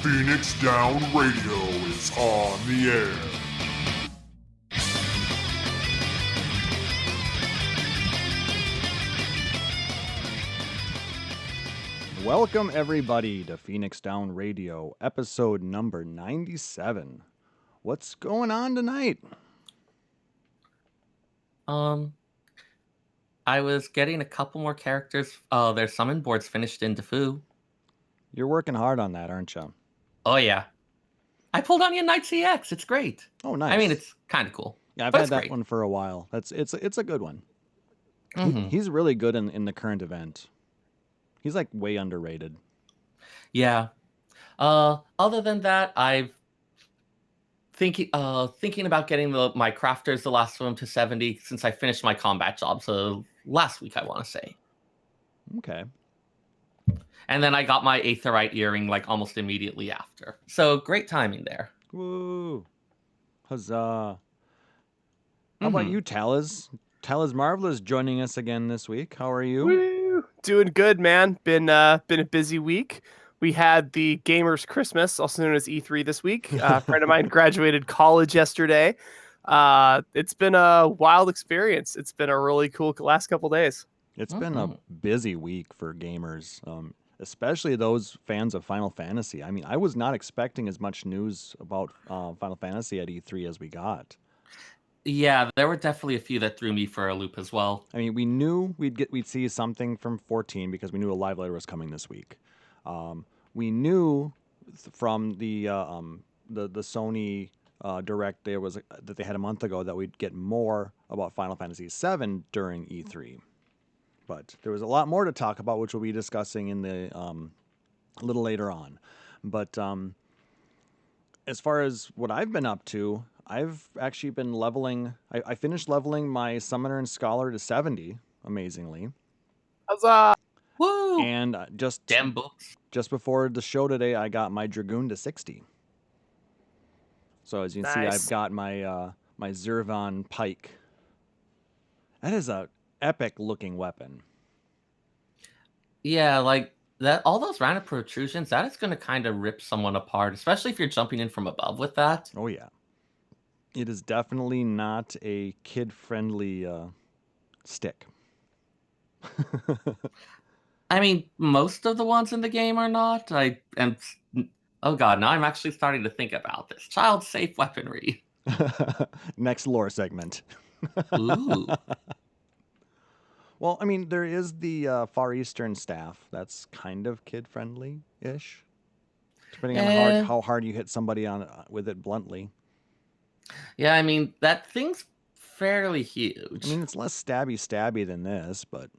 Phoenix Down Radio is on the air. Welcome, everybody, to Phoenix Down Radio, episode number 97. What's going on tonight? I was getting a couple more characters. Their summon boards finished in Defu. You're working hard on that, aren't you? Oh, yeah. I pulled Onion Knight CX. It's great. Oh, nice. I mean, it's kind of cool. Yeah, I've but had it's that great. one for a while. It's a good one. Mm-hmm. He's really good in the current event. He's like way underrated. Yeah. Other than that, I've thinking about getting my crafters, the last of them, to 70 since I finished my combat job. So last week, I want to say. Okay. And then I got my Aetherite earring like almost immediately after. So great timing there. Woo! Huzzah! How about you, Taliz? Taliz Marvelous joining us again this week. How are you? Woo! Doing good, man. Been a busy week. We had the Gamers Christmas, also known as E3, this week. A friend of mine graduated college yesterday. It's been a wild experience. It's been a really cool last couple days. It's been a busy week for gamers, especially those fans of Final Fantasy. I mean, I was not expecting as much news about Final Fantasy at E3 as we got. Yeah, there were definitely a few that threw me for a loop as well. I mean, we knew we'd see something from 14 because we knew a live letter was coming this week. We knew from the Sony Direct that they had a month ago that we'd get more about Final Fantasy VII during E3. But there was a lot more to talk about, which we'll be discussing in the a little later on. But as far as what I've been up to, I've actually been leveling. I finished leveling my Summoner and Scholar to 70, amazingly. Huzzah! Woo! And Damn books. Just before the show today, I got my Dragoon to 60. So as you can see, I've got my my Zervan Pike. That is a epic looking weapon. Yeah, like that. All those random protrusions, that is going to kind of rip someone apart, especially if you're jumping in from above with that. Oh yeah, it is definitely not a kid-friendly stick. I mean, most of the ones in the game are not. Oh god, now I'm actually starting to think about this. Child-safe weaponry. Next lore segment. Ooh. Well, I mean, there is the Far Eastern staff. That's kind of kid-friendly-ish, depending on how hard you hit somebody with it bluntly. Yeah, I mean, that thing's fairly huge. I mean, it's less stabby than this, but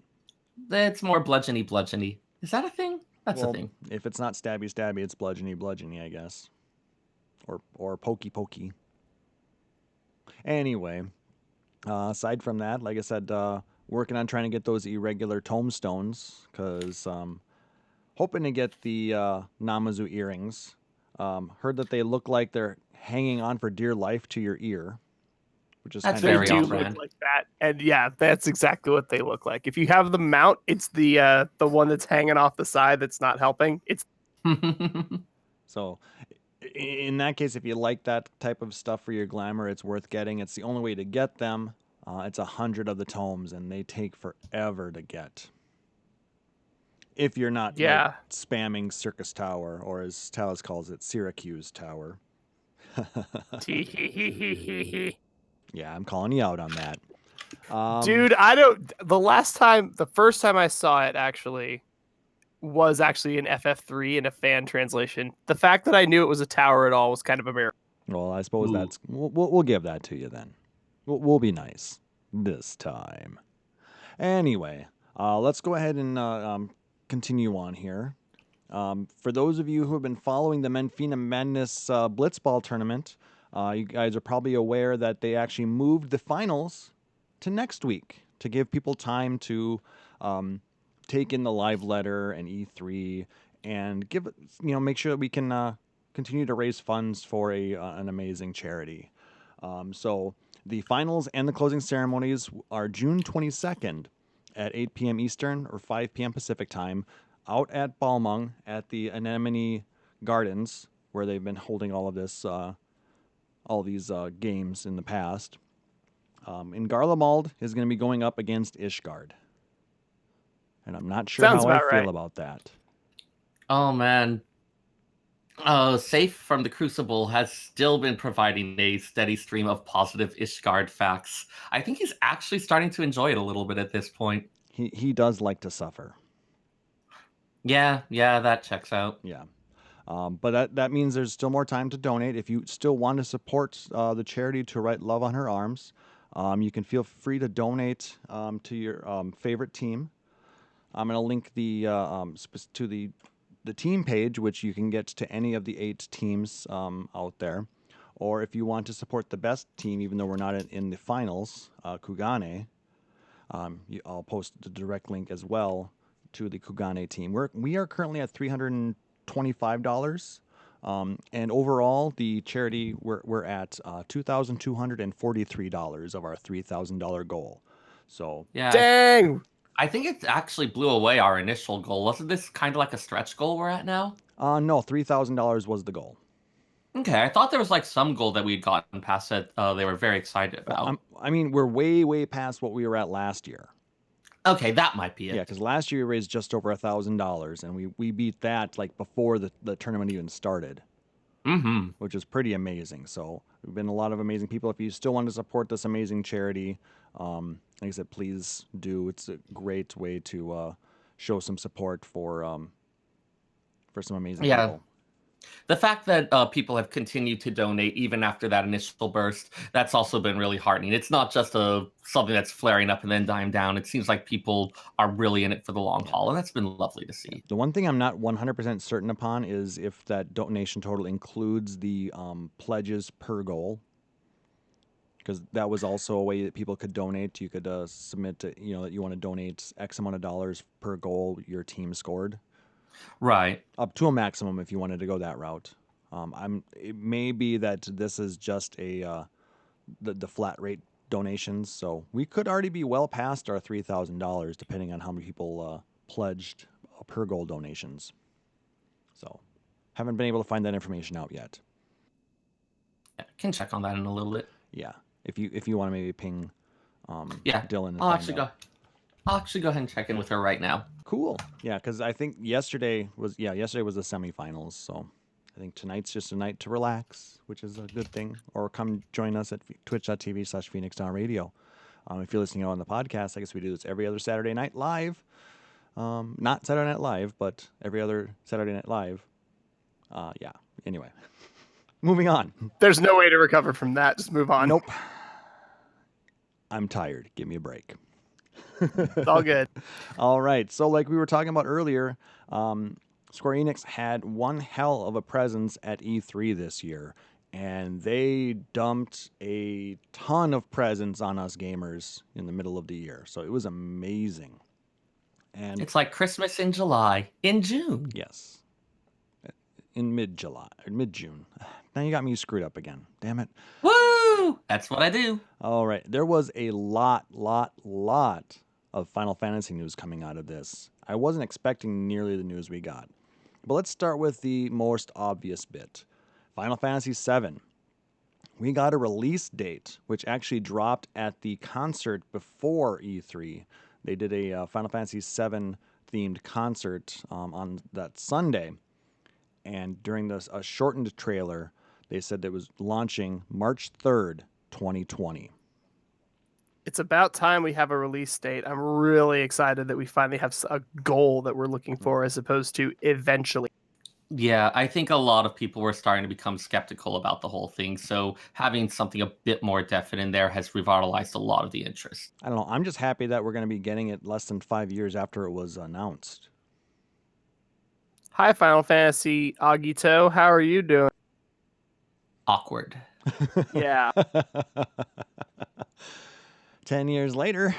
it's more bludgeony. Is that a thing? That's a thing. If it's not stabby, it's bludgeony, I guess. Or pokey. Anyway, aside from that, like I said, working on trying to get those irregular tomestones, because hoping to get the Namazu earrings. Heard that they look like they're hanging on for dear life to your ear, which is That's kind of very They do off-brand. look like that, and yeah, that's exactly what they look like. If you have the mount, it's the one that's hanging off the side that's not helping. It's So in that case, if you like that type of stuff for your glamour, it's worth getting. It's the only way to get them. It's 100 of the tomes, and they take forever to get. If you're not spamming Circus Tower, or as Taliz calls it, Syracuse Tower. Yeah, I'm calling you out on that. Dude, I don't. The first time I saw it was actually in FF3 in a fan translation. The fact that I knew it was a tower at all was kind of a miracle. Well, I suppose we'll give that to you then. We'll be nice this time. Anyway, let's go ahead and continue on here. For those of you who have been following the Menfina Madness Blitzball tournament, you guys are probably aware that they actually moved the finals to next week to give people time to take in the live letter and E3 and make sure that we can continue to raise funds for an amazing charity. So the finals and the closing ceremonies are June 22nd at 8 p.m. Eastern or 5 p.m. Pacific time out at Balmung at the Anemone Gardens where they've been holding all of this, all these games in the past. And Garlemald is going to be going up against Ishgard. And I'm not sure Sounds how I about feel right. about that. Oh man. Safe from the Crucible has still been providing a steady stream of positive Ishgard facts. I think he's actually starting to enjoy it a little bit at this point. He does like to suffer. Yeah, that checks out. Yeah. But that means there's still more time to donate. If you still want to support the charity To Write Love on Her Arms, you can feel free to donate to your favorite team. I'm going to link to the team page, which you can get to any of the 8 teams out there. Or if you want to support the best team, even though we're not in the finals, Kugane, I'll post the direct link as well to the Kugane team. We are currently at $325. And overall, the charity, we're at $2,243 of our $3,000 goal. So Yeah. Dang! I think it actually blew away our initial goal. Wasn't this kind of like a stretch goal we're at now? no, $3,000 was the goal. Okay, I thought there was like some goal that we had gotten past that they were very excited about. I mean, we're way past what we were at last year. Okay, that might be it. Yeah, because last year we raised just over $1,000, and we beat that like before the tournament even started. Mm-hmm. Which is pretty amazing. So we've been a lot of amazing people. If you still want to support this amazing charity, like I said, please do. It's a great way to show some support for some amazing people. The fact that people have continued to donate even after that initial burst, that's also been really heartening. It's not just something that's flaring up and then dying down. It seems like people are really in it for the long haul, and that's been lovely to see. The one thing I'm not 100% certain upon is if that donation total includes the pledges per goal, because that was also a way that people could donate. You could submit to, that you want to donate X amount of dollars per goal your team scored. Right. Up to a maximum if you wanted to go that route. It may be that this is just the flat rate donations, so we could already be well past our $3,000 depending on how many people pledged per goal donations. So, haven't been able to find that information out yet. I can check on that in a little bit. Yeah, if you want to maybe ping Dylan. And I'll actually go ahead and check in with her right now. Cool. Yeah, because I think yesterday was the semifinals, so I think tonight's just a night to relax, which is a good thing. Or come join us at twitch.tv/PhoenixDownRadio. If you're listening on the podcast, I guess we do this every other Saturday night live. Not Saturday Night Live, but every other Saturday Night Live. Yeah. Anyway, moving on. There's no way to recover from that. Just move on. Nope. I'm tired. Give me a break. It's all good. All right. So like we were talking about earlier, Square Enix had one hell of a presence at E3 this year, and they dumped a ton of presents on us gamers in the middle of the year. So it was amazing. And it's like Christmas in July, in June. Yes. In mid-July, or mid-June. Now you got me screwed up again. Damn it. Woo! That's what I do. All right. There was a lot of Final Fantasy news coming out of this. I wasn't expecting nearly the news we got. But let's start with the most obvious bit. Final Fantasy VII. We got a release date, which actually dropped at the concert before E3. They did a Final Fantasy VII themed concert on that Sunday. And during a shortened trailer, they said that it was launching March 3rd, 2020. It's about time we have a release date. I'm really excited that we finally have a goal that we're looking for as opposed to eventually. Yeah, I think a lot of people were starting to become skeptical about the whole thing. So having something a bit more definite in there has revitalized a lot of the interest. I don't know. I'm just happy that we're going to be getting it less than 5 years after it was announced. Hi, Final Fantasy Agito. How are you doing? Awkward. Yeah. 10 years later.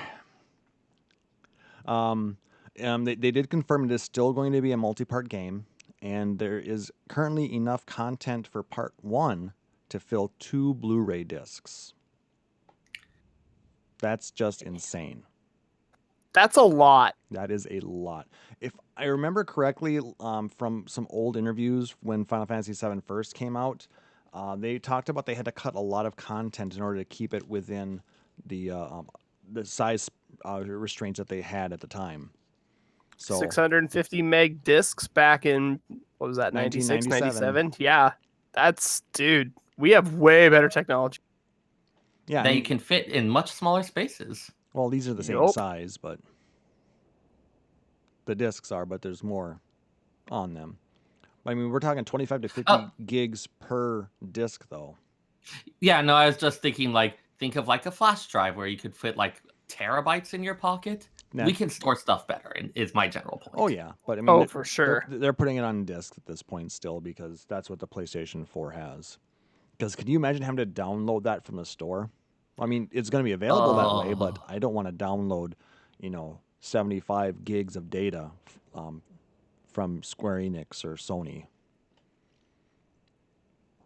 They did confirm it is still going to be a multi-part game, and there is currently enough content for part 1 to fill 2 Blu-ray discs. That's just insane. That's a lot. That is a lot. If I remember correctly, from some old interviews when Final Fantasy VII first came out, they talked about they had to cut a lot of content in order to keep it within the size restraints that they had at the time. So 650 meg discs back in, what was that, 96, 97? Yeah, that's, dude, we have way better technology. yeah, That you can fit in much smaller spaces. well, these are the same Yup. size, but the discs are, but there's more on them. I mean, we're talking 25 to 50 gigs per disc, though. Yeah, no, I was just thinking, like, think of like a flash drive where you could fit like terabytes in your pocket. We can store stuff better, is my general point. Oh, yeah. But I mean, For sure. They're putting it on disc at this point still because that's what the PlayStation 4 has. Because can you imagine having to download that from the store? I mean, it's going to be available that way, but I don't want to download, 75 gigs of data from Square Enix or Sony.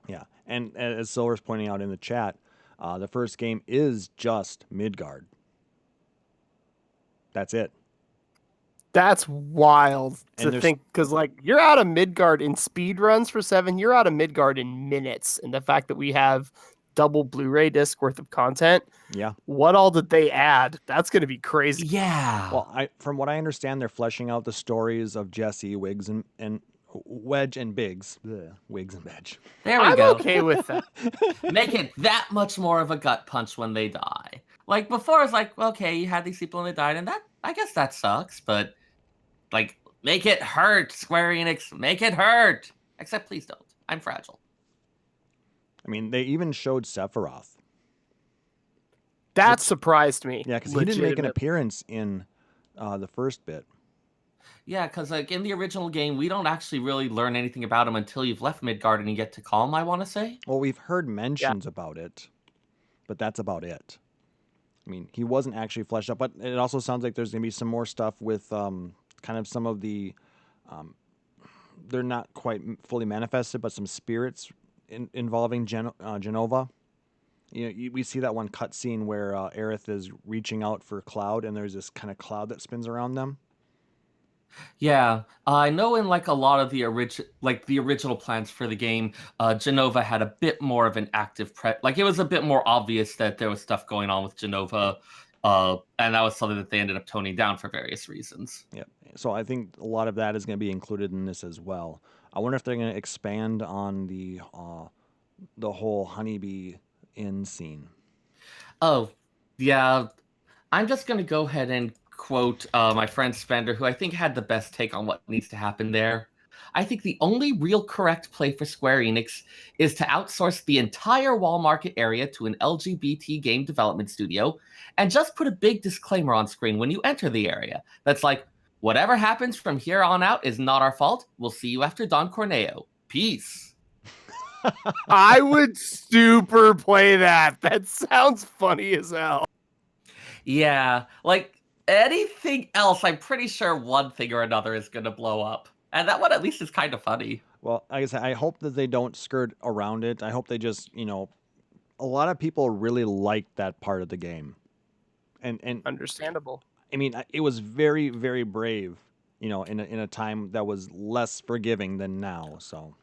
Yeah, and as Silver's pointing out in the chat, the first game is just Midgard. That's it. That's wild And to think, because like you're out of Midgard in speed runs for 7, you're out of Midgard in minutes. And the fact that we have double Blu-ray disc worth of content, Yeah. what all did they add? That's going to be crazy. Yeah. Well, from what I understand, they're fleshing out the stories of Jesse, Wiggs, and Wedge and Biggs. Ugh, Wiggs and Wedge. There we I'm go. okay with that. Make it that much more of a gut punch when they die. Like before, it's like, okay, you had these people and they died, and that, I guess that sucks, but like, make it hurt, Square Enix, make it hurt. Except please don't. I'm fragile. I mean, they even showed Sephiroth. That surprised me. Yeah, because he didn't make an appearance in the first bit. Yeah, because like in the original game, we don't actually really learn anything about him until you've left Midgard and you get to Calm, I want to say. Well, we've heard mentions about it, but that's about it. I mean, he wasn't actually fleshed out, but it also sounds like there's going to be some more stuff with kind of some of the, they're not quite fully manifested, but some spirits involving Genova. We see that one cutscene where Aerith is reaching out for Cloud, and there's this kind of cloud that spins around them. Yeah, I know in like a lot of the original plans for the game, Genova had a bit more of an active like it was a bit more obvious that there was stuff going on with Genova, and that was something that they ended up toning down for various reasons. Yep. So I think a lot of that is going to be included in this as well. I wonder if they're going to expand on the whole honeybee inn scene. Oh, yeah. I'm just going to go ahead and quote my friend Spender, who I think had the best take on what needs to happen there. I think the only real correct play for Square Enix is to outsource the entire Wall Market area to an LGBT game development studio and just put a big disclaimer on screen when you enter the area. That's like, whatever happens from here on out is not our fault. We'll see you after Don Corneo. Peace. I would super play that. That sounds funny as hell. Yeah, like anything else, I'm pretty sure one thing or another is going to blow up. And that one at least is kind of funny. Well, like I said, I hope that they don't skirt around it. I hope they just, a lot of people really like that part of the game. And Understandable. I mean, it was very, very brave, in a time that was less forgiving than now, so.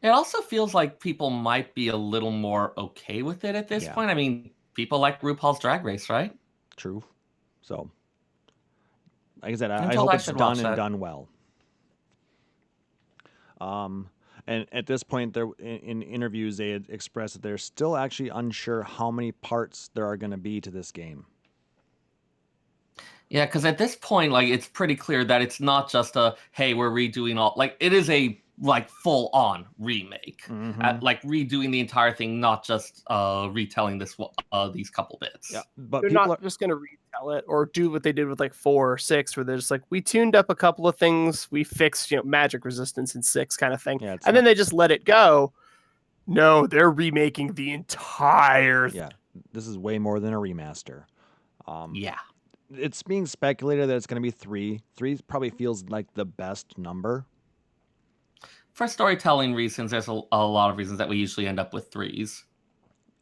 It also feels like people might be a little more okay with it at this point. I mean, people like RuPaul's Drag Race, right? True. So, like I said, I hope it's done and done well. And at this point, in interviews, they had expressed that they're still actually unsure how many parts there are going to be to this game. Yeah, because at this point, like, it's pretty clear that it's not just a, hey, we're redoing all, like, it is a, like, full-on remake. Like, redoing the entire thing, not just retelling these couple bits. Yeah, but they're not just going to retell it or do what they did with, like, 4 or 6, where they're just like, we tuned up a couple of things, we fixed, magic resistance in 6 kind of thing. Yeah, and then they just let it go. No, they're remaking the entire thing. Yeah, this is way more than a remaster. Yeah. It's being speculated that it's going to be 3. 3 probably feels like the best number. For storytelling reasons, there's a lot of reasons that we usually end up with 3s.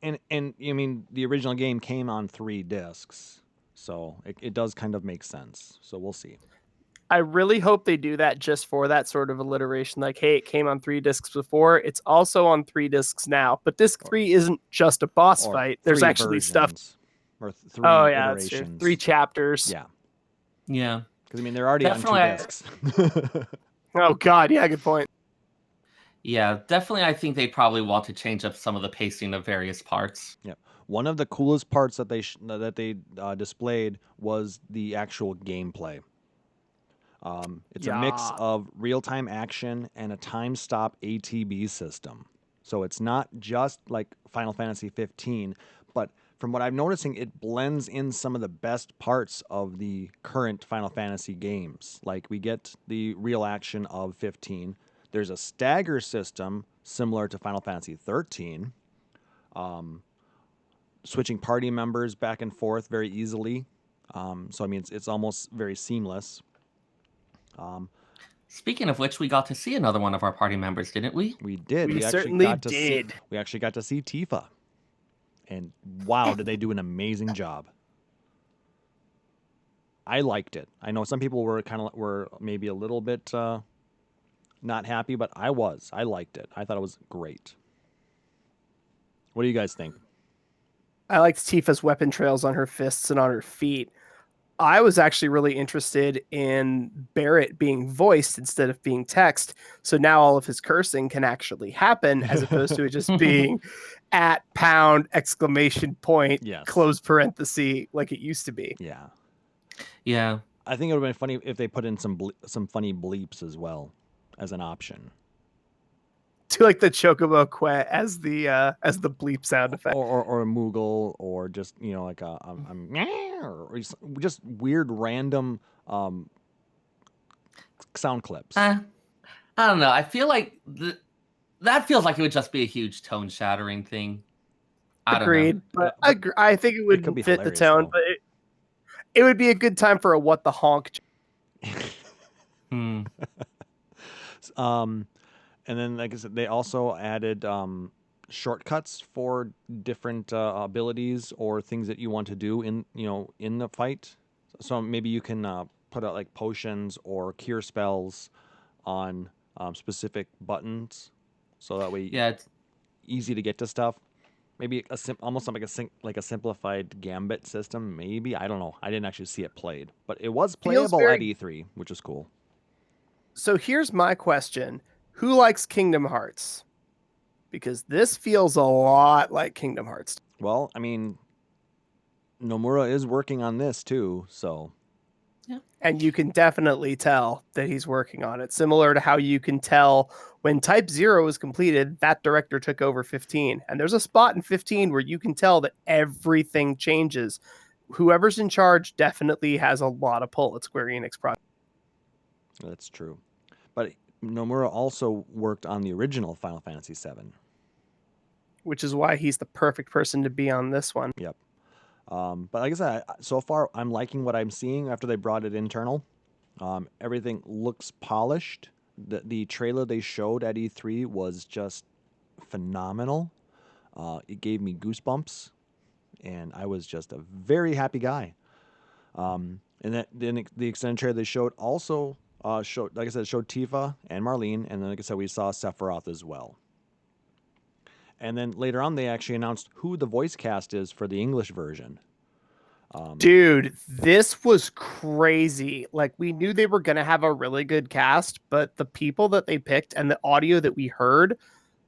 And I mean, the original game came on 3 discs. So it does kind of make sense. So we'll see. I really hope they do that just for that sort of alliteration. Like, hey, it came on 3 discs before. It's also on 3 discs now. But disc 3 isn't just a boss Or fight. There's 3 actually stuff. versions, or 3 Oh, yeah, that's true. iterations. 3 chapters. Yeah. Yeah. Because, I mean, they're already Definitely, on 2 discs. Oh, God. Yeah, good point. Yeah, definitely. I think they probably want to change up some of the pacing of various parts. Yeah. One of the coolest parts that they displayed was the actual gameplay. It's a mix Yeah. of real-time action and a time-stop ATB system. So it's not just like Final Fantasy 15, but from what I'm noticing, it blends in some of the best parts of the current Final Fantasy games. Like we get the real action of 15. There's a stagger system similar to Final Fantasy 13. Switching party members back and forth very easily. So I mean, it's almost very seamless. Speaking of which, we got to see another one of our party members, didn't we? We did. We actually certainly got to did. We actually got to see Tifa, and wow, did they do an amazing job! I liked it. I know some people were maybe a little bit not happy, but I liked it. I thought it was great. What do you guys think? I liked Tifa's weapon trails on her fists and on her feet. I was actually really interested in Barrett being voiced instead of being text. So now all of his cursing can actually happen as opposed to it just being at pound exclamation point, Yes. close parenthesis like it used to be. Yeah, Yeah. I think it would have been funny if they put in some funny bleeps as well as an option. To like the chocobo quet as the bleep sound effect. Or a Moogle, or just like a or just weird random sound clips. I don't know. I feel like that feels like it would just be a huge tone shattering thing. I don't Agreed, know. but I think it would could be fit the hilarious, tone, though. but it would be a good time for a what the honk. Hmm. And then, like I said, they also added shortcuts for different abilities or things that you want to do in the fight. So maybe you can put out like potions or cure spells on specific buttons, so that way Yeah. easy to get to stuff. Maybe almost like a simplified gambit system. Maybe, I don't know. I didn't actually see it played, but it was playable at E3, which is cool. So here's my question. Who likes Kingdom Hearts? Because this feels a lot like Kingdom Hearts. Well, I mean, Nomura is working on this too, so. And you can definitely tell that he's working on it. Similar to how you can tell when Type 0 is completed, that director took over 15. And there's a spot in 15 where you can tell that everything changes. Whoever's in charge definitely has a lot of pull at Square Enix project. That's true. But Nomura also worked on the original Final Fantasy VII. Which is why he's the perfect person to be on this one. Yep. But like I said, so far I'm liking what I'm seeing after they brought it internal. Everything looks polished. The trailer they showed at E3 was just phenomenal. It gave me goosebumps, and I was just a very happy guy. And then the extended trailer they showed also showed, like I said, showed Tifa and Marlene, and then like I said, we saw Sephiroth as well. And then later on, they actually announced who the voice cast is for the English version. Dude, this was crazy. Like, we knew they were going to have a really good cast, but the people that they picked and the audio that we heard,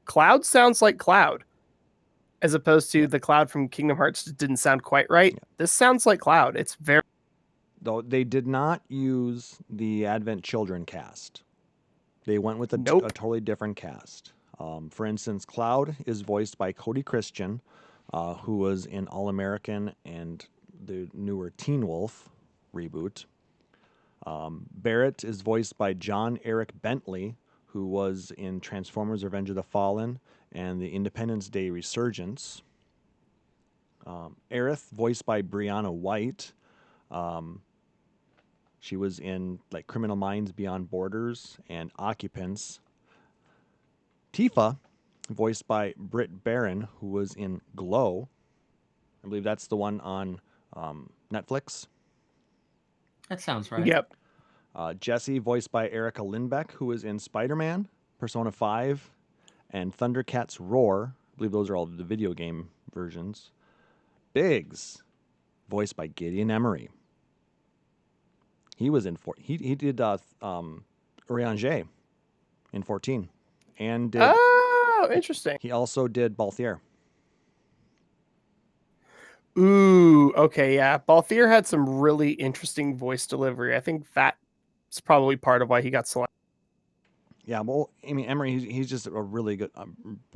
Cloud sounds like Cloud, as opposed to the Cloud from Kingdom Hearts didn't sound quite right. Yeah. This sounds like Cloud. It's very... Though they did not use the Advent Children cast. They went with a totally different cast. For instance, Cloud is voiced by Cody Christian, who was in All American and the newer Teen Wolf reboot. Barrett is voiced by John Eric Bentley, who was in Transformers: Revenge of the Fallen and the Independence Day Resurgence. Aerith, voiced by Brianna White. She was in like Criminal Minds Beyond Borders and Occupants. Tifa, voiced by Britt Baron, who was in Glow. I believe that's the one on Netflix. That sounds right. Yep. Jessie, voiced by Erica Lindbeck, who is in Spider-Man, Persona 5, and Thundercats Roar. I believe those are all the video game versions. Biggs, voiced by Gideon Emery. He was in he did Urianger in 14, and did Oh, interesting. he also did Balthier. Ooh, okay, yeah. Balthier had some really interesting voice delivery. I think that's probably part of why he got selected. Yeah, well, I mean Emery, he's just a really good,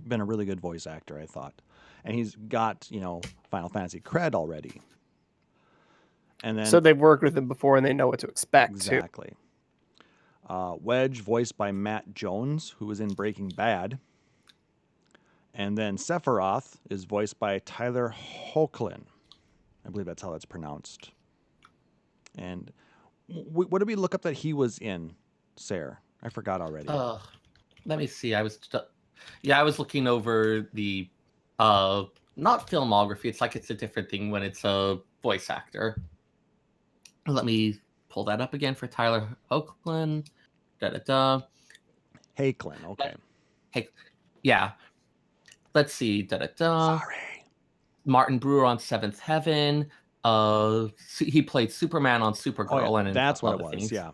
been a really good voice actor, I thought, and he's got Final Fantasy cred already. And then So they've worked with him before and they know what to expect exactly. Wedge, voiced by Matt Jones, who was in Breaking Bad. And then Sephiroth is voiced by Tyler Hoechlin. I believe that's how that's pronounced. And what did we look up that he was in, Seyrr? I forgot already. Let me see. I was looking over the not filmography. It's like it's a different thing when it's a voice actor. Let me pull that up again for Tyler Hoechlin. Hoechlin, okay. Hey, yeah. Let's see. Sorry. Martin Brewer on Seventh Heaven. He played Superman on Supergirl. Oh, yeah. And That's what it was. things. Yeah.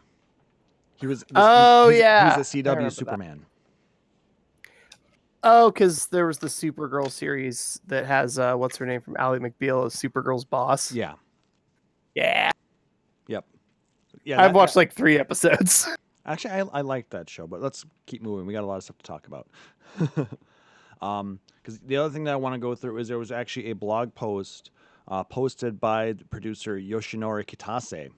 He was. yeah. He's a CW Superman. Oh, because there was the Supergirl series that has what's her name from Ally McBeal as Supergirl's boss. Yeah. Yeah. Yep. Yeah. I've watched like 3 episodes. Actually, I liked that show, but let's keep moving. We got a lot of stuff to talk about. Because the other thing that I want to go through is there was actually a blog post posted by the producer Yoshinori Kitase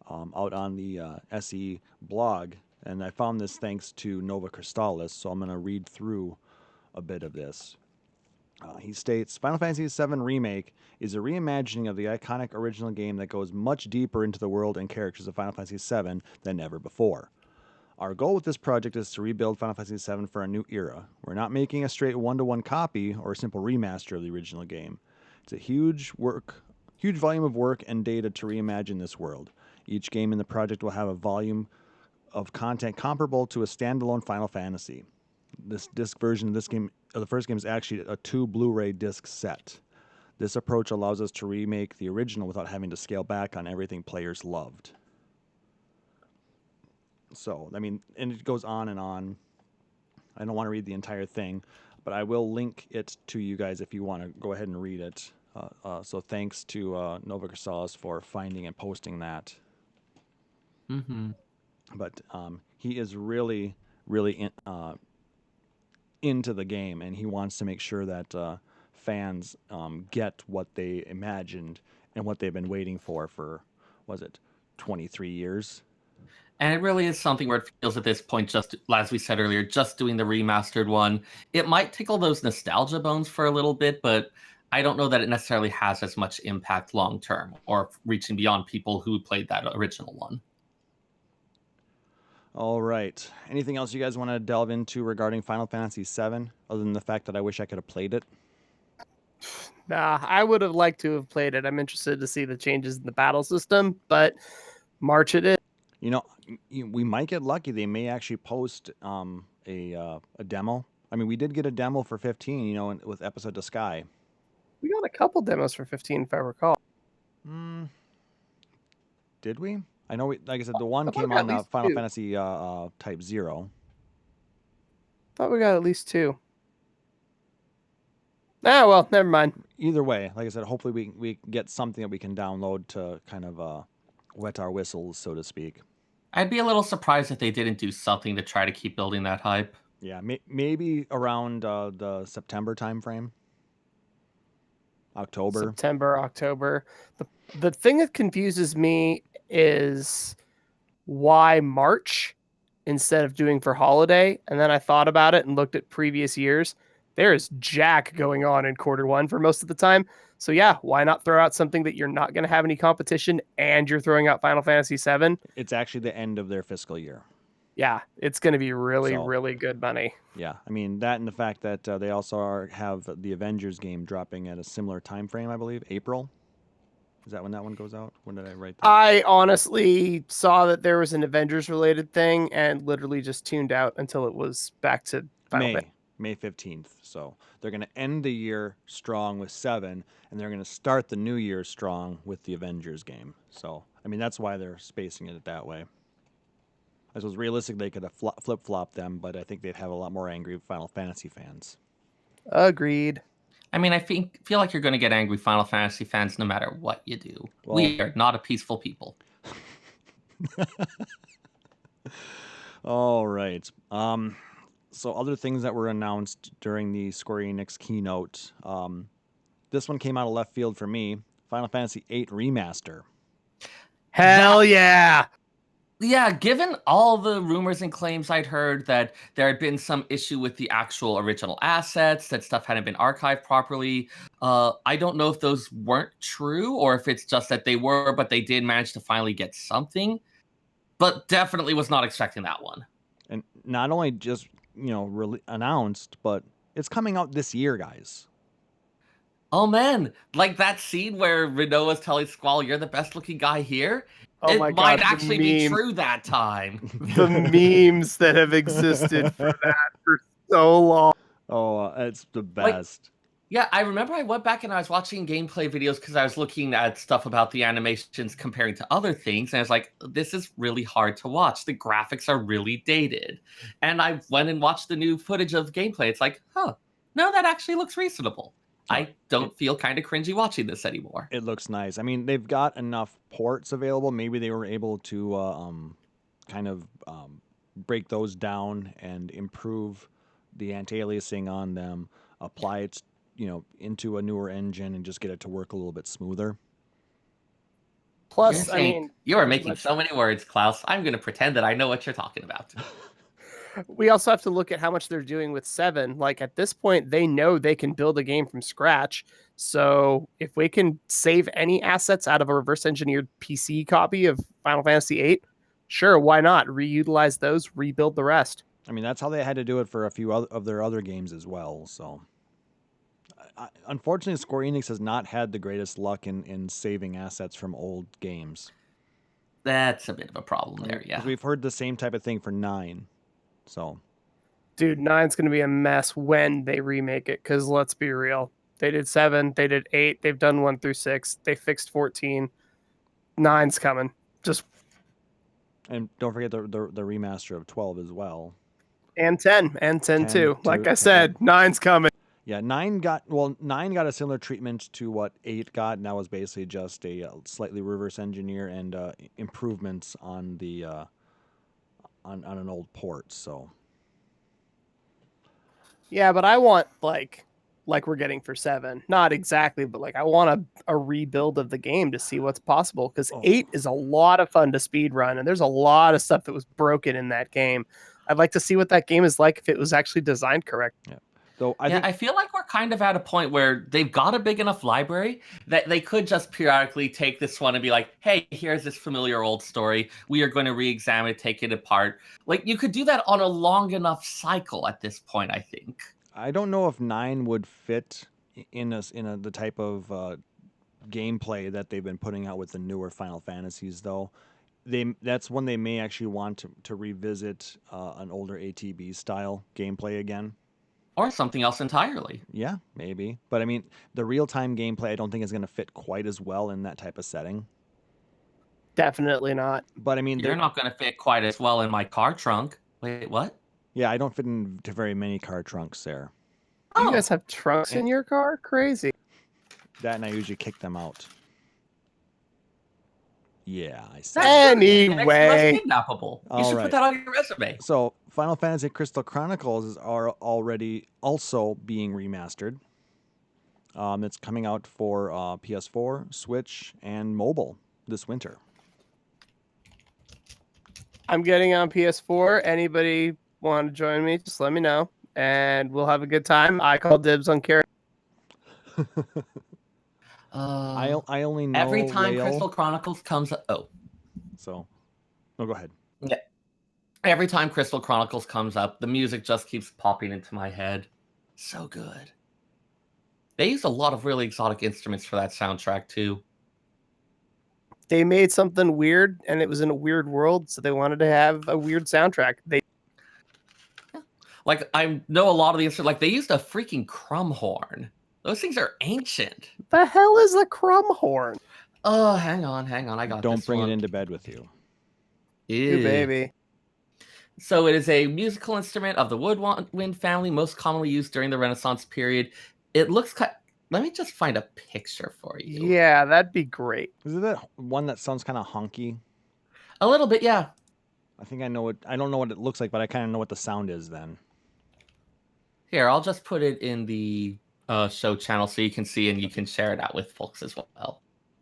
out on the SE blog, and I found this thanks to Nova Crystallis, so I'm going to read through a bit of this. He states, Final Fantasy VII Remake is a reimagining of the iconic original game that goes much deeper into the world and characters of Final Fantasy VII than ever before. Our goal with this project is to rebuild Final Fantasy VII for a new era. We're not making a straight one-to-one copy or a simple remaster of the original game. It's a huge volume of work and data to reimagine this world. Each game in the project will have a volume of content comparable to a standalone Final Fantasy. This disc version of the first game is actually a 2 Blu-ray disc set. This approach allows us to remake the original without having to scale back on everything players loved. So, I mean, and it goes on and on. I don't want to read the entire thing, but I will link it to you guys if you want to go ahead and read it. So thanks to Nova Crystallis for finding and posting that. Mm-hmm. But he is really, really into the game, and he wants to make sure that fans get what they imagined and what they've been waiting for, was it 23 years? And it really is something where it feels at this point, just as we said earlier, just doing the remastered one, it might tickle those nostalgia bones for a little bit, but I don't know that it necessarily has as much impact long term or reaching beyond people who played that original one. All right. Anything else you guys want to delve into regarding Final Fantasy VII, other than the fact that I wish I could have played it? Nah, I would have liked to have played it. I'm interested to see the changes in the battle system, but March it is. We might get lucky. They may actually post a demo. I mean, we did get a demo for 15, with Episode to Sky. We got a couple demos for 15, if I recall. Did we? I know, like I said, the one I thought came we got on at least Final 2. Fantasy Type 0. Thought we got at least 2. Ah, well, never mind. Either way, like I said, hopefully we get something that we can download to kind of wet our whistles, so to speak. I'd be a little surprised if they didn't do something to try to keep building that hype. Yeah, maybe around the September timeframe. October. September, October. The thing that confuses me is why March instead of doing for holiday. And then I thought about it and looked at previous years. There is jack going on in Q1 for most of the time. So yeah, why not throw out something that you're not going to have any competition and you're throwing out Final Fantasy VII? It's actually the end of their fiscal year. Yeah, it's going to be really good money. Yeah, I mean, that and the fact that they also have the Avengers game dropping at a similar time frame, I believe, April. Is that when that one goes out? When did I write that? I honestly saw that there was an Avengers related thing and literally just tuned out until it was back to Final Fantasy. May 15th. So they're going to end the year strong with 7, and they're going to start the new year strong with the Avengers game. So, I mean, that's why they're spacing it that way. I suppose realistic they could have flip-flopped them, but I think they'd have a lot more angry Final Fantasy fans. Agreed. I mean, I feel like you're going to get angry Final Fantasy fans no matter what you do. Well, we are not a peaceful people. All right. So other things that were announced during the Square Enix keynote. This one came out of left field for me. Final Fantasy VIII Remaster. Hell yeah! Yeah, given all the rumors and claims I'd heard that there had been some issue with the actual original assets, that stuff hadn't been archived properly, I don't know if those weren't true or if it's just that they were, but they did manage to finally get something. But definitely was not expecting that one. And not only just, really announced, but it's coming out this year, guys. Oh man, like that scene where Rinoa's telling Squall, "You're the best looking guy here." Oh it my might God, actually be true that time. The memes that have existed for that for so long. Oh, it's the best. Yeah, I remember I went back and I was watching gameplay videos because I was looking at stuff about the animations comparing to other things. And I was like, this is really hard to watch. The graphics are really dated. And I went and watched the new footage of gameplay. It's like, no, that actually looks reasonable. I don't feel kind of cringy watching this anymore. It looks nice. I mean, they've got enough ports available. Maybe they were able to break those down and improve the anti-aliasing on them, apply it, into a newer engine and just get it to work a little bit smoother. Plus, I mean, you are making so many words, Klauss. I'm going to pretend that I know what you're talking about. We also have to look at how much they're doing with 7. Like at this point, they know they can build a game from scratch. So if we can save any assets out of a reverse engineered PC copy of Final Fantasy VIII, sure, why not? Reutilize those, rebuild the rest. I mean, that's how they had to do it for a few of their other games as well. So, unfortunately, Square Enix has not had the greatest luck in saving assets from old games. That's a bit of a problem there, yeah. We've heard the same type of thing for 9. So, dude, 9's going to be a mess when they remake it. Because let's be real, they did 7, they did 8, they've done 1 through 6, they fixed 14. 9's coming. And don't forget the remaster of 12 as well. And 10 too. Like I said, 9's coming. Yeah, 9 got a similar treatment to what 8 got, and that was basically just a slightly reverse engineer and improvements on the on an old port. So yeah, but I want like we're getting for 7, not exactly, but like I want a rebuild of the game to see what's possible, because 8 is a lot of fun to speed run, and there's a lot of stuff that was broken in that game. I'd like to see what that game is like if it was actually designed correct. Yeah. So I feel like we're kind of at a point where they've got a big enough library that they could just periodically take this one and be like, hey, here's this familiar old story. We are going to re-examine it, take it apart. Like, you could do that on a long enough cycle at this point, I think. I don't know if 9 would fit in the type of gameplay that they've been putting out with the newer Final Fantasies, though. That's when they may actually want to revisit an older ATB style gameplay again. Or something else entirely. Yeah, maybe. But I mean, the real-time gameplay I don't think is going to fit quite as well in that type of setting. Definitely not. But I mean, you're not going to fit quite as well in my car trunk. Wait, what? Yeah, I don't fit into very many car trunks there. You guys have trunks in your car? Crazy. That, and I usually kick them out. Yeah, I see. Anyway. Kidnappable. You should put that on your resume. So, Final Fantasy Crystal Chronicles are already also being remastered. It's coming out for PS4, Switch, and mobile this winter. I'm getting on PS4. Anybody want to join me? Just let me know, and we'll have a good time. I call dibs on carry. I only know every time Rail. Crystal Chronicles comes up. So, no, go ahead. Yeah. Every time Crystal Chronicles comes up, the music just keeps popping into my head. So good. They used a lot of really exotic instruments for that soundtrack too. they made something weird, and it was in a weird world, so they wanted to have a weird soundtrack. Like, I know a lot of the instruments, like, they used a freaking crumb horn. Those things are ancient. The hell is a crumb horn? Oh, hang on. I got Don't this bring one. it into bed with you. You Ew. baby. So it is a musical instrument of the woodwind family, most commonly used during the Renaissance period. It looks let me just find a picture for you. Yeah, that'd be great. Is it that one that sounds kind of honky? A little bit, yeah. I think I know it. I don't know what it looks like, but I kind of know what the sound is then. Here, I'll just put it in the show channel so you can see and you can share it out with folks as well.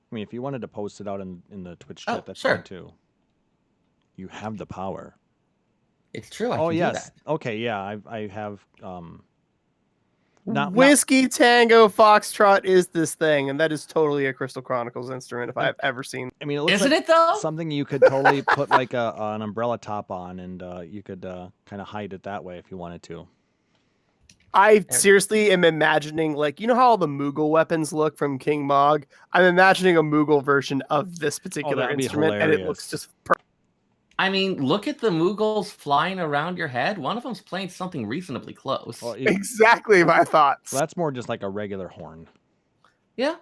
I mean, if you wanted to post it out in the Twitch Oh, chat, that's sure. fine too. You have the power. It's true. I Oh can yes. do that. Okay. Yeah. I have. Not Whiskey Tango Foxtrot is this thing, and that is totally a Crystal Chronicles instrument if I've ever seen. I mean, it looks Isn't like it though? something you could totally put like an umbrella top on, and you could kind of hide it that way if you wanted to. I seriously am imagining, like, you know how all the Moogle weapons look from King Mog? I'm imagining a Moogle version of this particular that'd be instrument, and it hilarious. looks just perfect. I mean, look at the Moogles flying around your head. One of them's playing something reasonably close. Well, Exactly my thoughts. that's more just like a regular horn. Yeah.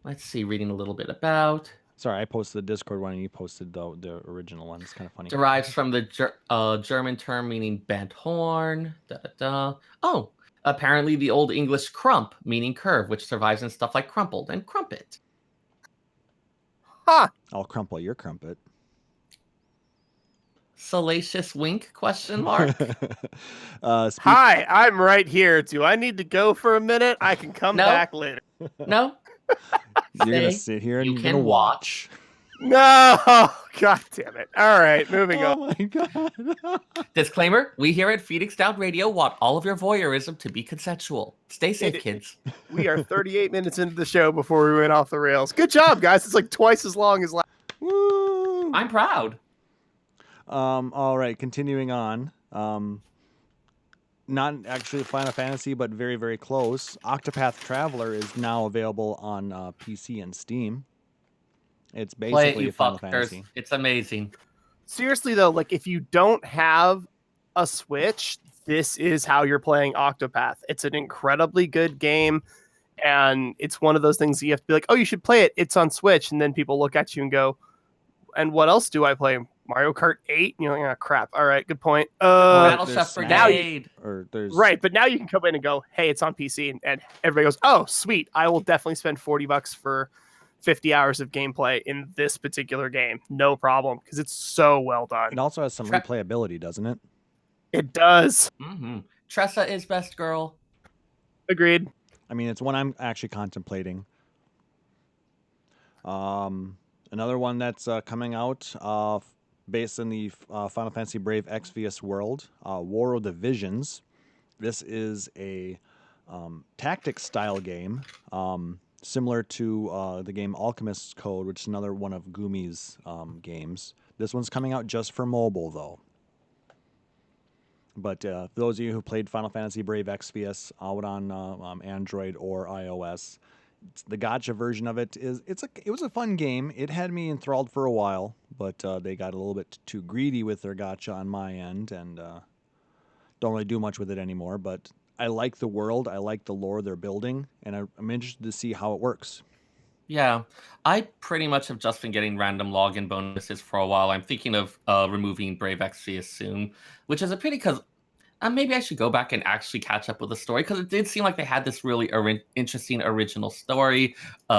Let's see, reading a little bit about. Sorry, I posted the Discord one, and you posted the original one. It's kind of funny. Derives from the German term meaning bent horn. Oh, apparently the Old English crump, meaning curve, which survives in stuff like crumpled and crumpet. Huh. I'll crumple your crumpet. Salacious wink? Question mark. Hi, I'm right here. Do I need to go for a minute? I can come No. back later. No. You're gonna Stay. sit here and You you're can gonna watch. No, god damn it. All right, moving on. Oh my god. Disclaimer: we here at Phoenix Down Radio want all of your voyeurism to be consensual. Stay safe, kids. We are 38 minutes into the show before we went off the rails. Good job, guys. It's like twice as long as last. Woo! I'm proud. All right, continuing on. Not actually Final Fantasy, but very, very close. Octopath Traveler is now available on PC and Steam. It's Play it, basically you a Final fuckers. Fantasy. It's amazing. Seriously though, like if you don't have a Switch, this is how you're playing Octopath. It's an incredibly good game, and it's one of those things that you have to be like, oh, you should play it. It's on Switch, and then people look at you and go, and what else do I play? Mario Kart 8? And you're like, oh crap. All right, good point. Battle there's Chef Smash. Brigade. Or there's Right, but now you can come in and go, hey, it's on PC, and everybody goes, oh, sweet. I will definitely spend $40 for 50 hours of gameplay in this particular game. No problem, because it's so well done. It also has some replayability, doesn't it? It does. Mm-hmm. Tressa is best girl. Agreed. I mean, it's one I'm actually contemplating. Another one that's coming out based in the Final Fantasy Brave Exvius world, War of the Visions. This is a tactics style game, similar to the game Alchemist's Code, which is another one of Gumi's games. This one's coming out just for mobile, though. But for those of you who played Final Fantasy Brave Exvius out on Android or iOS, the gacha version of it it was a fun game. It had me enthralled for a while, but they got a little bit too greedy with their gacha on my end, and don't really do much with it anymore. But I like the world, I like the lore they're building, and I'm interested to see how it works. Yeah, I pretty much have just been getting random login bonuses for a while. I'm thinking of removing Brave Exvius soon, which is a pity because maybe I should go back and actually catch up with the story, because it did seem like they had this really interesting original story,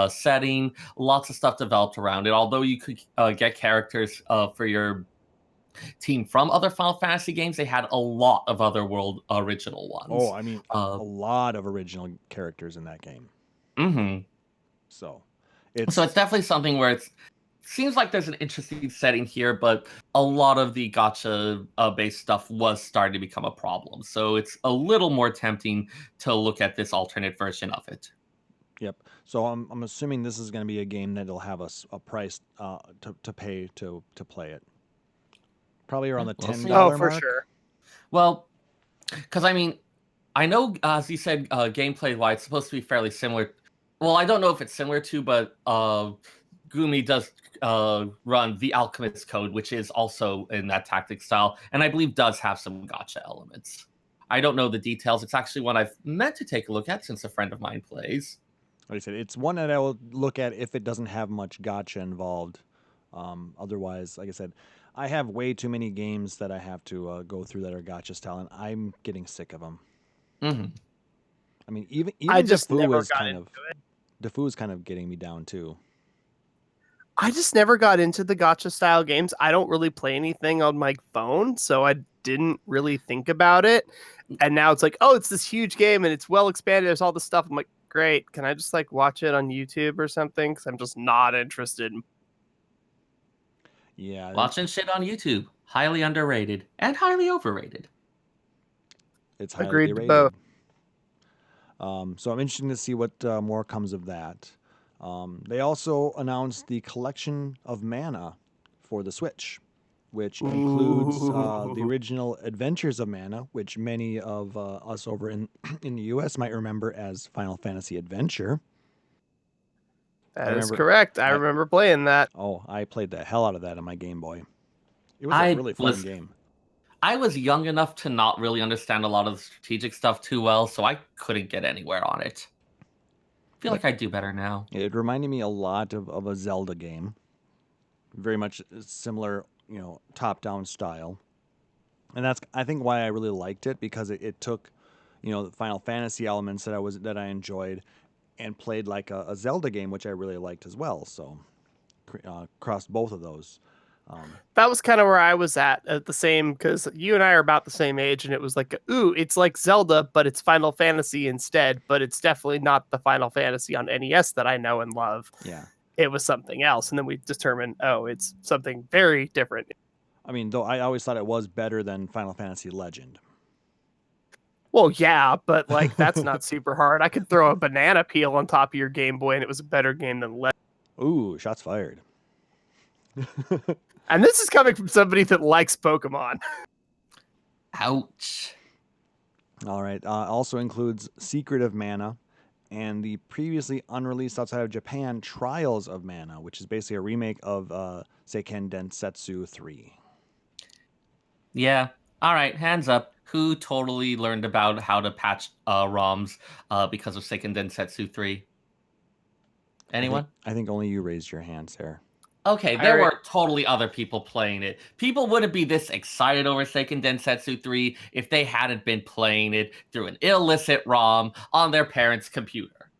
setting, lots of stuff developed around it. Although you could get characters for your team from other Final Fantasy games, they had a lot of other world original ones. Oh, I mean, a lot of original characters in that game. Mm-hmm. So it's definitely something where it seems like there's an interesting setting here, but a lot of the gacha based stuff was starting to become a problem. So it's a little more tempting to look at this alternate version of it. Yep. So I'm assuming this is going to be a game that'll have a price to pay to play it. Probably around the $10 Oh, for mark. sure. Well, because I mean, I know, as you said, gameplay-wise, it's supposed to be fairly similar. Well, I don't know if it's similar to, but Gumi does run the Alchemist Code, which is also in that tactic style, and I believe does have some gotcha elements. I don't know the details. It's actually one I've meant to take a look at since a friend of mine plays. Like I said, it's one that I will look at if it doesn't have much gotcha involved. Otherwise, like I said, I have way too many games that I have to go through that are gotcha style, and I'm getting sick of them. Mm-hmm. I mean, even I just Defu never is got kind into of Defu is kind of getting me down too. I just never got into the gotcha style games. I don't really play anything on my phone, so I didn't really think about it. And now it's like, oh, it's this huge game and it's well expanded. There's all this stuff. I'm like, great. Can I just like watch it on YouTube or something? Because I'm just not interested. Yeah, Watching shit on YouTube, highly underrated and highly overrated. it's highly Agreed to rated. both. So I'm interested to see what more comes of that. They also announced the collection of mana for the Switch, which includes the Ooh. original Adventures of Mana, which many of us over in in the U.S. might remember as Final Fantasy Adventure. That is remember- correct. I I- remember playing that. Oh, I played the hell out of that on my Game Boy. It was I a really fun was- game. I was young enough to not really understand a lot of the strategic stuff too well, so I couldn't get anywhere on it. I feel like I do better now. It reminded me a lot of a Zelda game. Very much similar, top-down style. And that's, I think, why I really liked it, because it took, the Final Fantasy elements that I enjoyed and played like a Zelda game, which I really liked as well. So, crossed both of those. That was kind of where I was at the same, because you and I are about the same age, and it was like, ooh, it's like Zelda, but it's Final Fantasy instead, but it's definitely not the Final Fantasy on NES that I know and love. Yeah. It was something else, and then we determined, oh, it's something very different. I mean, though I always thought it was better than Final Fantasy Legend. Well, yeah, but like that's not super hard. I could throw a banana peel on top of your Game Boy, and it was a better game than Legend. Ooh, shots fired. And this is coming from somebody that likes Pokemon. Ouch. All right. Also includes Secret of Mana and the previously unreleased outside of Japan Trials of Mana, which is basically a remake of Seiken Densetsu 3. Yeah. All right. Hands up. Who totally learned about how to patch ROMs because of Seiken Densetsu 3? Anyone? I think only you raised your hand, Seyrr. Okay, there were totally other people playing it. People wouldn't be this excited over Seiken Densetsu 3 if they hadn't been playing it through an illicit ROM on their parents' computer.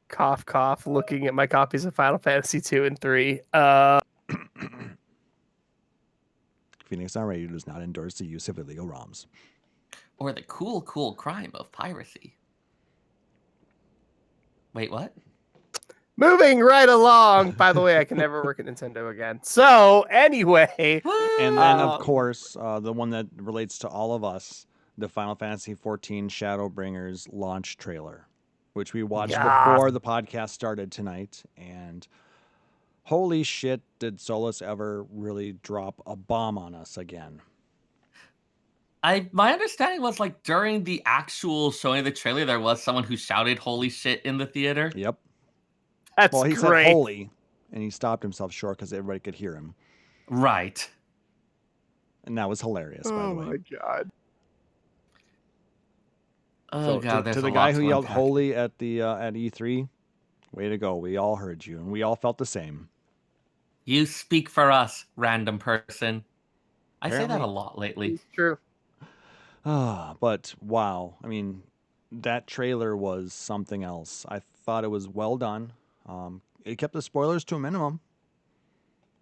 Cough, cough, looking at my copies of Final Fantasy 2 and 3. Phoenix Already does not endorse the use of illegal ROMs. Or the cool crime of piracy. Wait, what? Moving right along. By the way, I can never work at Nintendo again. So, anyway. And then, of course, the one that relates to all of us, the Final Fantasy XIV Shadowbringers launch trailer, which we watched before the podcast started tonight. And holy shit, did Solus ever really drop a bomb on us again. My understanding was like during the actual showing of the trailer, there was someone who shouted "holy shit" in the theater. Yep. That's Well, he great. said holy, and he stopped himself short because everybody could hear him. Right. And that was hilarious, by the way. Oh, my God. Oh, So God. There's to the a lot guy who to yelled unpack. holy at the at E3, way to go. We all heard you, and we all felt the same. You speak for us, random person. I say that Apparently- a lot lately. It's true. But wow, I mean, that trailer was something else. I thought it was well done. It kept the spoilers to a minimum.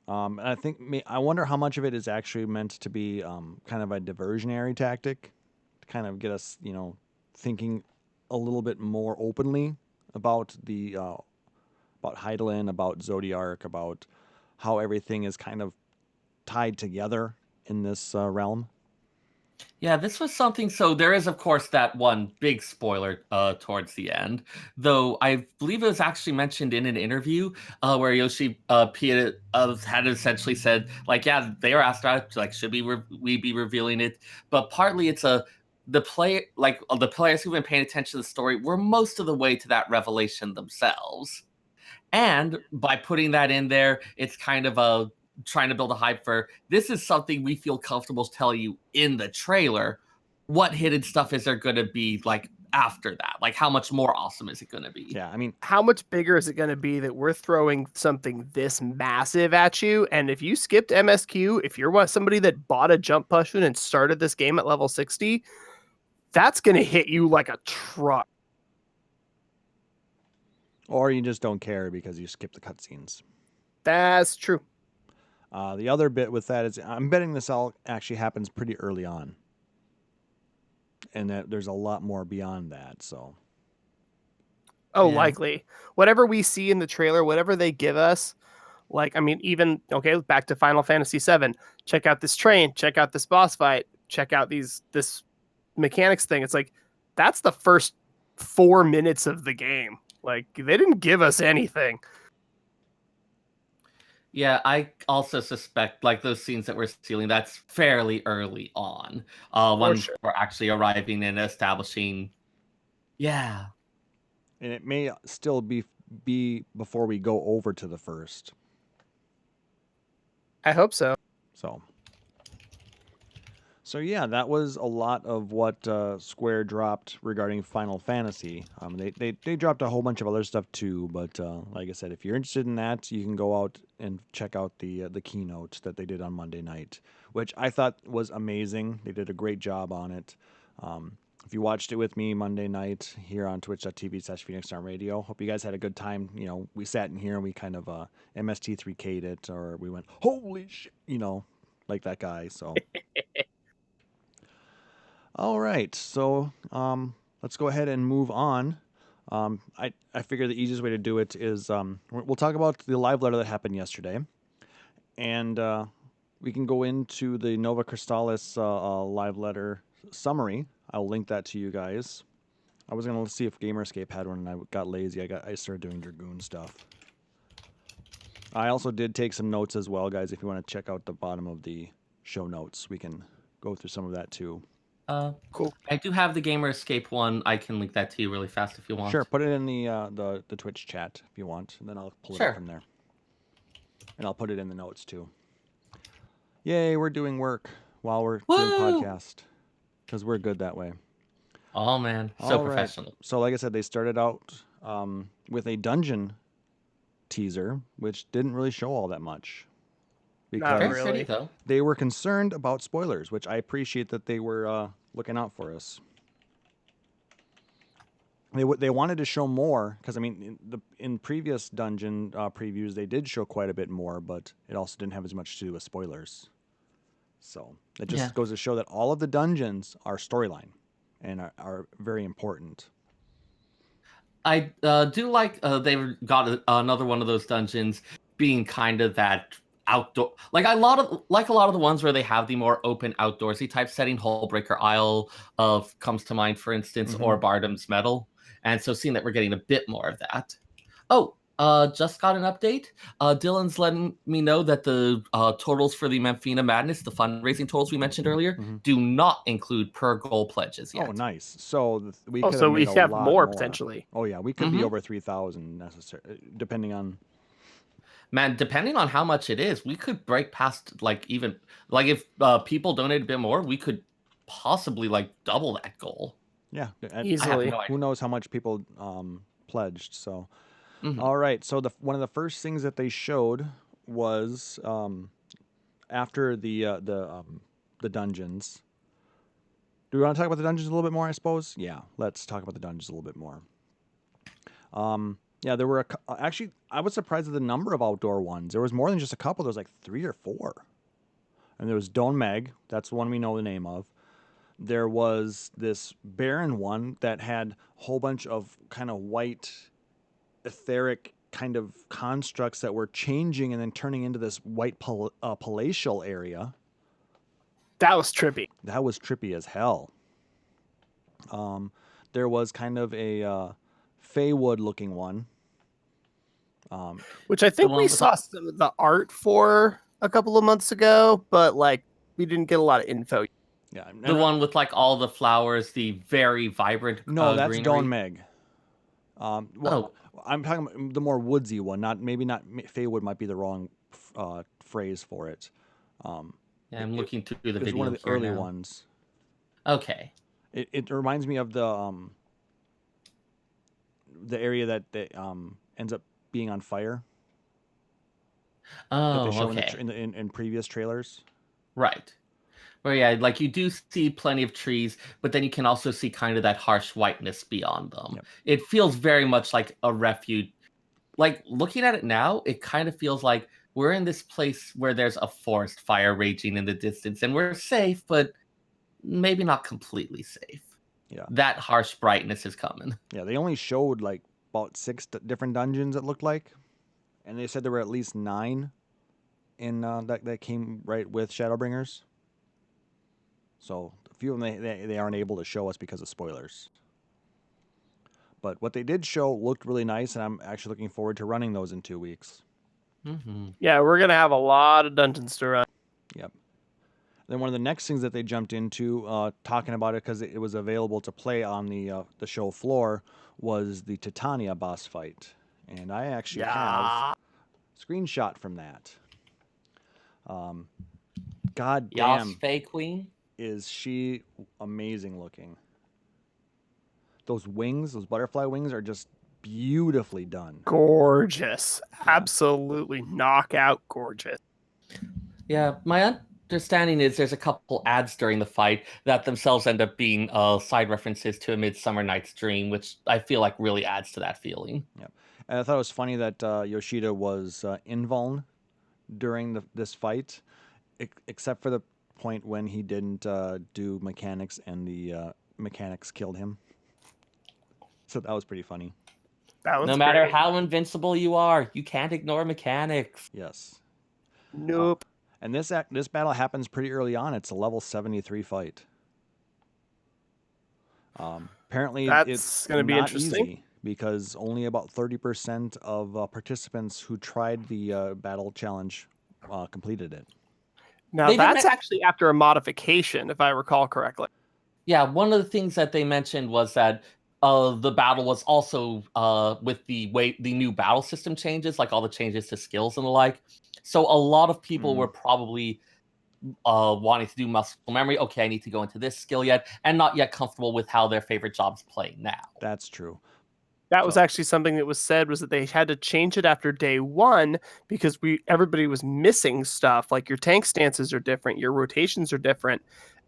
And I think I wonder how much of it is actually meant to be kind of a diversionary tactic to kind of get us, thinking a little bit more openly about the about Heidelin, about Zodiark, about how everything is kind of tied together in this realm. Yeah, this was something. So there is, of course, that one big spoiler towards the end. Though I believe it was actually mentioned in an interview where Yoshi P had essentially said, like, yeah, they were asked about it, like, should we be revealing it? But partly it's the players who've been paying attention to the story were most of the way to that revelation themselves. And by putting that in there, it's kind of a trying to build a hype for this is something we feel comfortable telling you in the trailer. What hidden stuff is there going to be like after that? Like, how much more awesome is it going to be? Yeah, I mean, How much bigger is it going to be that we're throwing something this massive at you? And if you skipped MSQ, if you're somebody that bought a jump potion and started this game at level 60, that's going to hit you like a truck. or you just don't care because you skip the cutscenes. That's true. The other bit with that is I'm betting this all actually happens pretty early on. And that there's a lot more beyond that, so. Oh, Yeah. likely. Whatever we see in the trailer, whatever they give us, like, I mean, even, okay, back to Final Fantasy VII. Check out this train. Check out this boss fight. Check out this mechanics thing. It's like, that's the first 4 minutes of the game. Like, they didn't give us anything. Yeah, I also suspect like those scenes that we're stealing, that's fairly early on. When sure. we're actually arriving and establishing. Yeah. And it may still be before we go over to the first. I hope so. So yeah, that was a lot of what Square dropped regarding Final Fantasy. They dropped a whole bunch of other stuff too, but like I said, if you're interested in that, you can go out and check out the keynote that they did on Monday night, which I thought was amazing. They did a great job on it. If you watched it with me Monday night here on twitch.tv/PhoenixDown hope you guys had a good time. You know, we sat in here and we kind of MST3K'd it, or we went, holy shit, you know, like that guy, so... All right, so let's go ahead and move on. I figure the easiest way to do it is we'll talk about the live letter that happened yesterday, and we can go into the Nova Crystallis live letter summary. I'll link that to you guys. I was gonna see if Gamerscape had one, and I got lazy. I started doing Dragoon stuff. I also did take some notes as well, guys. If you want to check out the bottom of the show notes, we can go through some of that too. Cool. I do have the Gamer Escape one. I can link that to you really fast if you want. Sure, put it in the Twitch chat if you want, and then I'll pull it up from there. And I'll put it in the notes too. Yay, we're doing work while we're doing podcast, because we're good that way. Oh man, so All right. professional. So like I said, they started out with a dungeon teaser, which didn't really show all that much. Not Very really. pretty though. They were concerned about spoilers, which I appreciate that they were looking out for us. They wanted to show more, because I mean, in previous dungeon previews they did show quite a bit more, but it also didn't have as much to do with spoilers. So it just goes to show that all of the dungeons are storyline and are very important. I do like they got another one of those dungeons being kind of that outdoor, like a lot of the ones where they have the more open outdoorsy type setting. Hullbreaker Isle comes to mind, for instance, or Bardam's Metal, and so seeing that we're getting a bit more of that. Oh, just got an update. Dylan's letting me know that the totals for the Memphina Madness, the fundraising totals we mentioned earlier, do not include per goal pledges yet. Oh, nice. So we have more potentially. Oh yeah, we could be over 3,000 necessary, depending on. Man, depending on how much it is, we could break past if people donate a bit more, we could possibly double that goal. Yeah, easily. Who knows how much people pledged? So, all right. So one of the first things that they showed was after the dungeons. Do we want to talk about the dungeons a little bit more? I suppose. Yeah, let's talk about the dungeons a little bit more. Yeah, there were actually, I was surprised at the number of outdoor ones. There was more than just a couple. There was like 3 or 4. And there was Don Meg. That's the one we know the name of. There was this barren one that had a whole bunch of kind of white, etheric kind of constructs that were changing and then turning into this white palatial area. That was trippy. That was trippy as hell. There was kind of a Feywood looking one. Which I think we saw some of the art for a couple of months ago, but we didn't get a lot of info. Yeah, the one with all the flowers, the very vibrant. No, that's greenery. Don Meg. Well, I'm talking about the more woodsy one. Not Feywood might be the wrong phrase for it. Yeah, I'm looking through the It was video one of the here early now. ones. Okay. It reminds me of the area that ends up being on fire that they Oh, show okay. in previous trailers. Right. Where yeah, like you do see plenty of trees, but then you can also see kind of that harsh whiteness beyond them. Yep. It feels very much like a refuge. Like looking at it now, it kind of feels like we're in this place where there's a forest fire raging in the distance, and we're safe, but maybe not completely safe. Yeah. That harsh brightness is coming. Yeah, they only showed like about 6 different dungeons, it looked like, and they said there were at least 9 in that came right with Shadowbringers. So a few of them they aren't able to show us because of spoilers. But what they did show looked really nice, and I'm actually looking forward to running those in 2 weeks. Mm-hmm. Yeah, we're gonna have a lot of dungeons to run. Yep. Then one of the next things that they jumped into, talking about it because it was available to play on the show floor, was the Titania boss fight, and I actually have Yeah. a screenshot from that. God Yas damn, Fey Queen. is she amazing looking. Those wings, those butterfly wings, are just beautifully done. Gorgeous. Yeah. Absolutely knockout gorgeous. Yeah, my understanding is there's a couple ads during the fight that themselves end up being side references to A Midsummer Night's Dream, which I feel like really adds to that feeling. Yep. And I thought it was funny that Yoshida was invuln during this fight, except for the point when he didn't do mechanics and the mechanics killed him. So that was pretty funny. That was No matter great. how invincible you are, you can't ignore mechanics. Yes. Nope. And this battle happens pretty early on. It's a level 73 fight. Apparently, That's it's gonna be not interesting. easy because only about 30% of participants who tried the battle challenge completed it. Now They didn't that's actually after a modification, if I recall correctly. Yeah, one of the things that they mentioned was that the battle was also with the new battle system changes, like all the changes to skills and the like. So a lot of people were probably wanting to do muscle memory. Okay, I need to go into this skill yet, and not yet comfortable with how their favorite job's playing now. That's true. That was actually something that was said, was that they had to change it after day 1 because everybody was missing stuff. Like your tank stances are different, your rotations are different.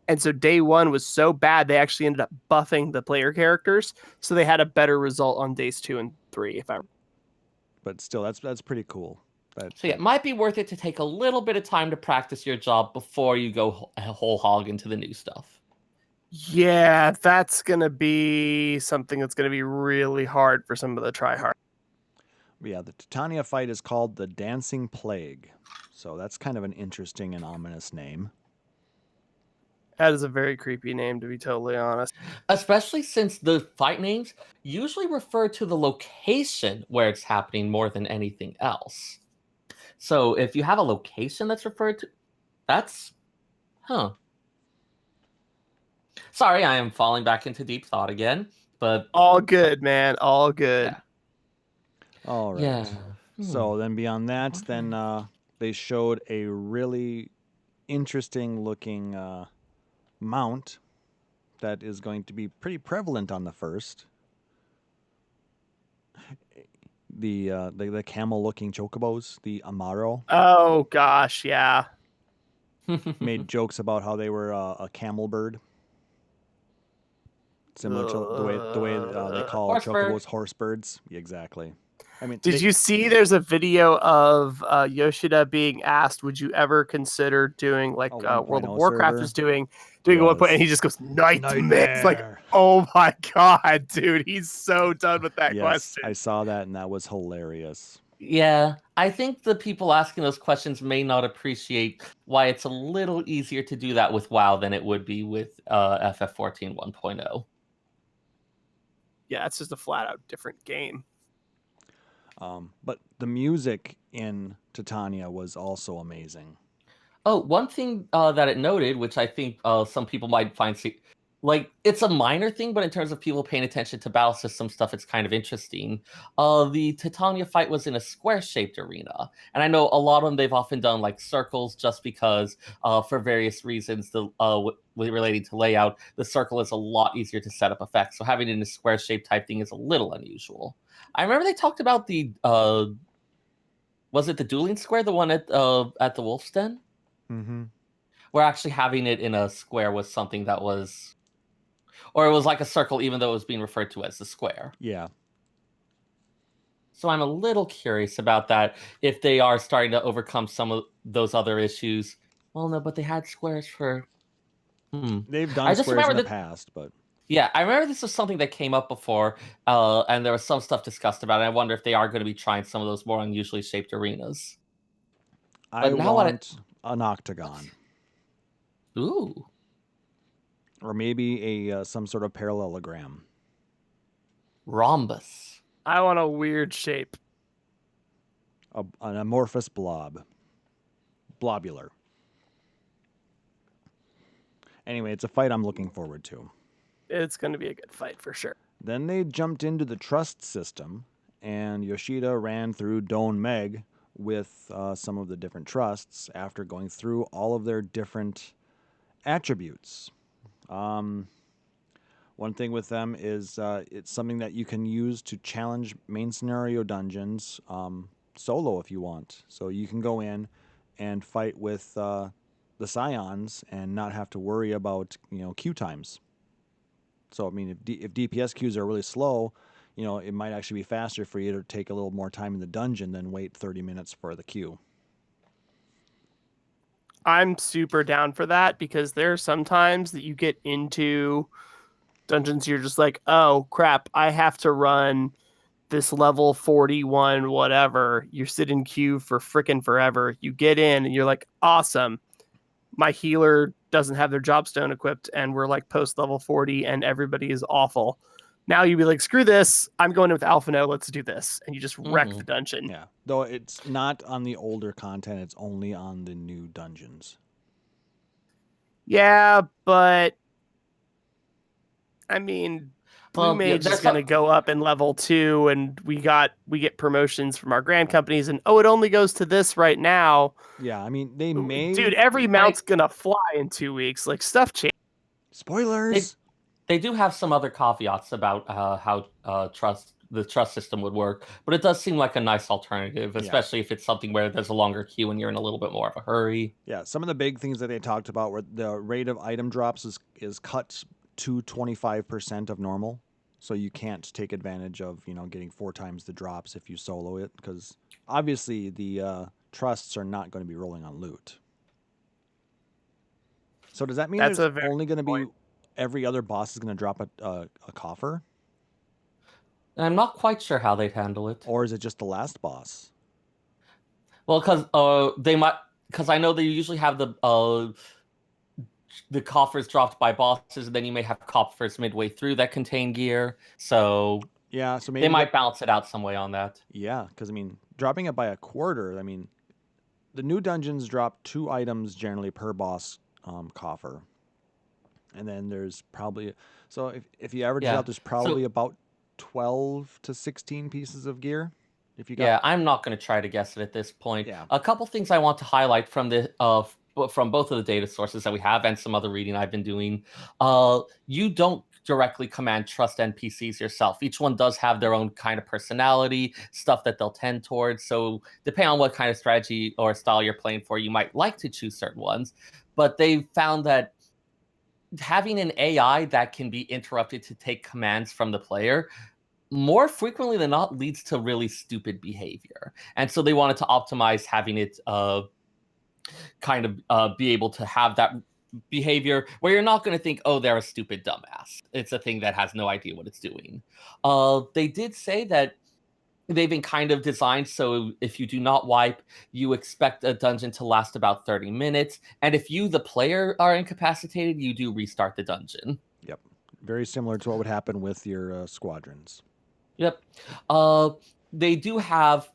And so day 1 was so bad, they actually ended up buffing the player characters. So they had a better result on days 2 and 3, But still, that's pretty cool. So yeah, it might be worth it to take a little bit of time to practice your job before you go whole hog into the new stuff. Yeah, that's going to be something that's going to be really hard for some of the tryhard. Yeah, the Titania fight is called the Dancing Plague. So that's kind of an interesting and ominous name. That is a very creepy name, to be totally honest. Especially since the fight names usually refer to the location where it's happening more than anything else. So if you have a location that's referred to, that's... Sorry, I am falling back into deep thought again, but... All good, man. All good. Yeah. All right. Yeah. So then beyond that, then they showed a really interesting looking mount that is going to be pretty prevalent on the first. The camel looking chocobos, the Amaro. Oh gosh, yeah. Made jokes about how they were a camel bird. Similar to the way they call Horse bird. chocobos horse birds. Yeah, exactly. I mean, Did you see there's a video of Yoshida being asked, would you ever consider doing like World of 1.0 Warcraft server? was doing at one point, and he just goes, nightmare. It's like, oh my god, dude, he's so done with that question. I saw that, and that was hilarious. Yeah, I think the people asking those questions may not appreciate why it's a little easier to do that with WoW than it would be with FF14 1.0. Yeah, it's just a flat out different game. But the music in Titania was also amazing. Oh, one thing that it noted, which I think some people might find like it's a minor thing, but in terms of people paying attention to battle system stuff, it's kind of interesting. The Titania fight was in a square-shaped arena, and I know a lot of them they've often done like circles, just because for various reasons, relating to layout, the circle is a lot easier to set up effects. So having it in a square-shaped type thing is a little unusual. I remember they talked about the was it the dueling square, the one at the Wolf's Den? Mm-hmm. Where actually having it in a square was something that was. Or it was like a circle, even though it was being referred to as the square. Yeah. So I'm a little curious about that, if they are starting to overcome some of those other issues. Well, no, but they had squares for... They've done I just squares in remember the past, but... Yeah, I remember this was something that came up before, and there was some stuff discussed about it. I wonder if they are going to be trying some of those more unusually shaped arenas. I But now want an octagon. Ooh. Or maybe some sort of parallelogram. Rhombus. I want a weird shape. An amorphous blob. Blobular. Anyway, it's a fight I'm looking forward to. It's going to be a good fight for sure. Then they jumped into the trust system, and Yoshida ran through Don Meg with some of the different trusts after going through all of their different attributes. One thing with them is it's something that you can use to challenge main scenario dungeons solo if you want. So you can go in and fight with the Scions and not have to worry about queue times. So I mean, if DPS queues are really slow, it might actually be faster for you to take a little more time in the dungeon than wait 30 minutes for the queue. I'm super down for that, because there are some times that you get into dungeons, you're just like, oh crap, I have to run this level 41 whatever. You sit in queue for frickin' forever. You get in and you're like, awesome, my healer doesn't have their jobstone equipped and we're like post level 40 and everybody is awful. Now you'd be like, screw this, I'm going in with Alphino, let's do this. And you just wreck the dungeon. Yeah, though it's not on the older content, it's only on the new dungeons. Yeah, but I mean, Blue Mage is going to go up in level 2, and we get promotions from our grand companies, and it only goes to this right now. Yeah, I mean, they may... Dude, every mount's going to fly in 2 weeks. Like, stuff changes. Spoilers! They do have some other caveats about how the trust system would work, but it does seem like a nice alternative, especially if it's something where there's a longer queue and you're in a little bit more of a hurry. Yeah, some of the big things that they talked about were the rate of item drops is cut to 25% of normal. So you can't take advantage of, getting 4 times the drops if you solo it, because obviously the trusts are not going to be rolling on loot. So does that mean there's only going to be every other boss is going to drop a coffer? I'm not quite sure how they'd handle it. Or is it just the last boss? Well, because I know they usually have the coffers dropped by bosses, and then you may have coffers midway through that contain gear. So yeah, so maybe they might balance it out some way on that. Yeah, because I mean, dropping it by a quarter. I mean, the new dungeons drop 2 items generally per boss coffer, and then there's probably if you average it out, there's probably about 12 to 16 pieces of gear. If you got... Yeah, I'm not going to try to guess it at this point. Yeah. A couple things I want to highlight from from both of the data sources that we have and some other reading I've been doing. You don't directly command trust NPCs yourself. Each one does have their own kind of personality, stuff that they'll tend towards. So depending on what kind of strategy or style you're playing for, you might like to choose certain ones. But they found that having an AI that can be interrupted to take commands from the player more frequently than not leads to really stupid behavior. And so they wanted to optimize having it be able to have that behavior where you're not going to think, oh, they're a stupid dumbass. It's a thing that has no idea what it's doing. They did say that they've been kind of designed so if you do not wipe, you expect a dungeon to last about 30 minutes. And if you, the player, are incapacitated, you do restart the dungeon. Yep. Very similar to what would happen with your squadrons. Yep. They do have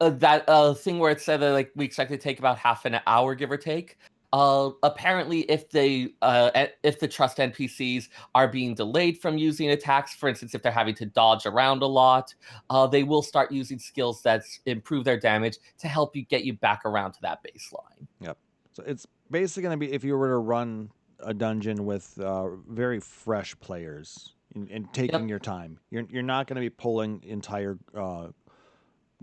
that thing where it said that we expect it to take about half an hour, give or take. Apparently, if the trust NPCs are being delayed from using attacks, for instance, if they're having to dodge around a lot, they will start using skills that improve their damage to help you get you back around to that baseline. Yep. So it's basically going to be if you were to run a dungeon with very fresh players and taking your time. You're not going to be pulling entire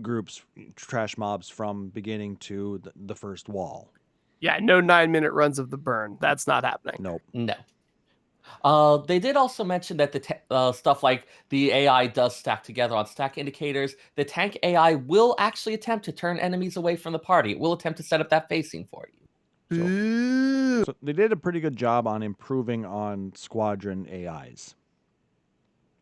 groups, trash mobs from beginning to the first wall. Yeah, no 9-minute runs of the burn. That's not happening. Nope. No. They did also mention that the stuff like the AI does stack together on stack indicators. The tank AI will actually attempt to turn enemies away from the party. It will attempt to set up that facing for you. So they did a pretty good job on improving on squadron AIs.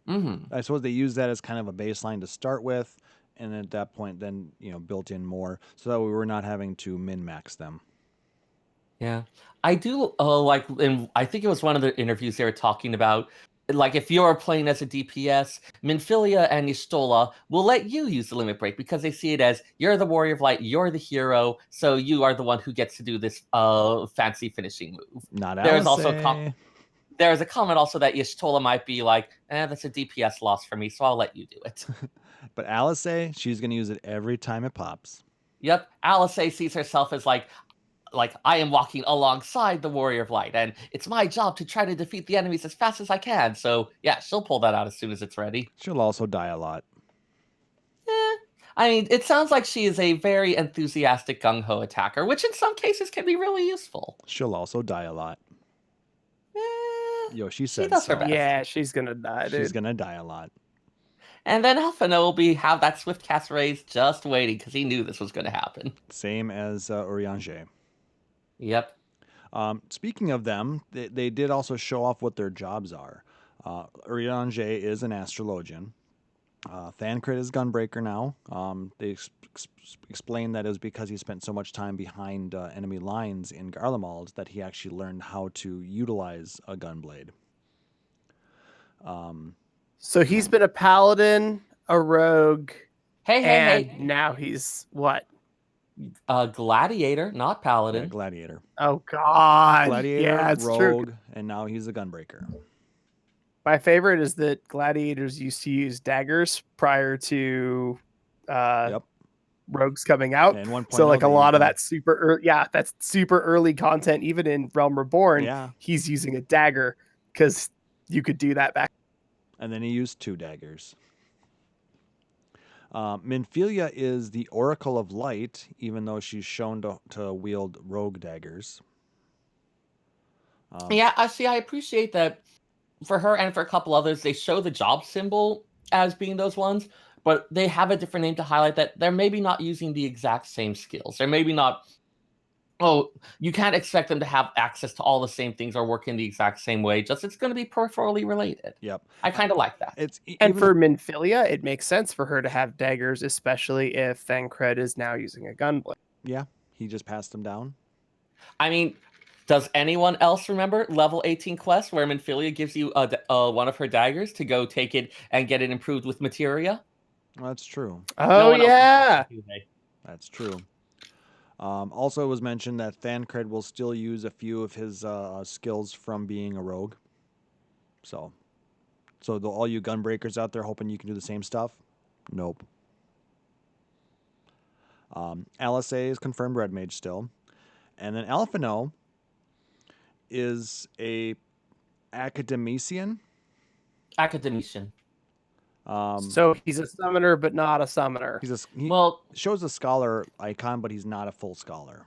Mm-hmm. I suppose they used that as kind of a baseline to start with, and at that point, then built in more so that we were not having to min-max them. Yeah, I do like, and I think it was one of the interviews they were talking about. Like, if you're playing as a DPS, Minfilia and Y'shtola will let you use the limit break because they see it as you're the warrior of light, you're the hero, so you are the one who gets to do this fancy finishing move. Not There's Alice. also there's a comment also that Y'shtola might be like, that's a DPS loss for me, so I'll let you do it. But Alice, she's going to use it every time it pops. Yep, Alice sees herself as like I am walking alongside the warrior of light, and it's my job to try to defeat the enemies as fast as I can. So yeah, she'll pull that out as soon as it's ready. She'll also die a lot. I mean, it sounds like she is a very enthusiastic gung-ho attacker, which in some cases can be really useful. She'll also die a lot. She said does her so. best. Yeah, she's gonna die, dude. She's gonna die a lot. And then Alphino will have that swift cast raise just waiting because he knew this was going to happen. Same as Urianger. Yep. Speaking of them, they did also show off what their jobs are. Urianger is an astrologian. Thancred is Gunbreaker now. They explained that it was because he spent so much time behind enemy lines in Garlemald that he actually learned how to utilize a gunblade. So he's been a paladin, a rogue, Hey. now he's what? Gladiator, not paladin. Yeah, gladiator. Oh God! Gladiator, yeah, it's rogue, true. and now he's a gunbreaker. My favorite is that gladiators used to use daggers prior to rogues coming out. And 1.0, so like a lot of them. that that's super early content. Even in Realm Reborn, he's using a dagger because you could do that back. And then he used 2 daggers. Minfilia is the Oracle of Light, even though she's shown to wield rogue daggers. I appreciate that for her and for a couple others, they show the job symbol as being those ones, but they have a different name to highlight that they're maybe not using the exact same skills. They're maybe not... you can't expect them to have access to all the same things or work in the exact same way. Just it's going to be peripherally related. Yep. I kind of like that. And for Minfilia, it makes sense for her to have daggers, especially if Thancred is now using a gunblade. Yeah, he just passed them down. I mean, does anyone else remember level 18 quest where Minfilia gives you one of her daggers to go take it and get it improved with materia? Well, that's true. Oh, yeah. That's true. Also, it was mentioned that Thancred will still use a few of his skills from being a rogue. So all you gunbreakers out there hoping you can do the same stuff? Nope. Alice is confirmed red mage still. And then Alphino is a academician. So he's a summoner, but not a summoner. He shows a scholar icon, but he's not a full scholar.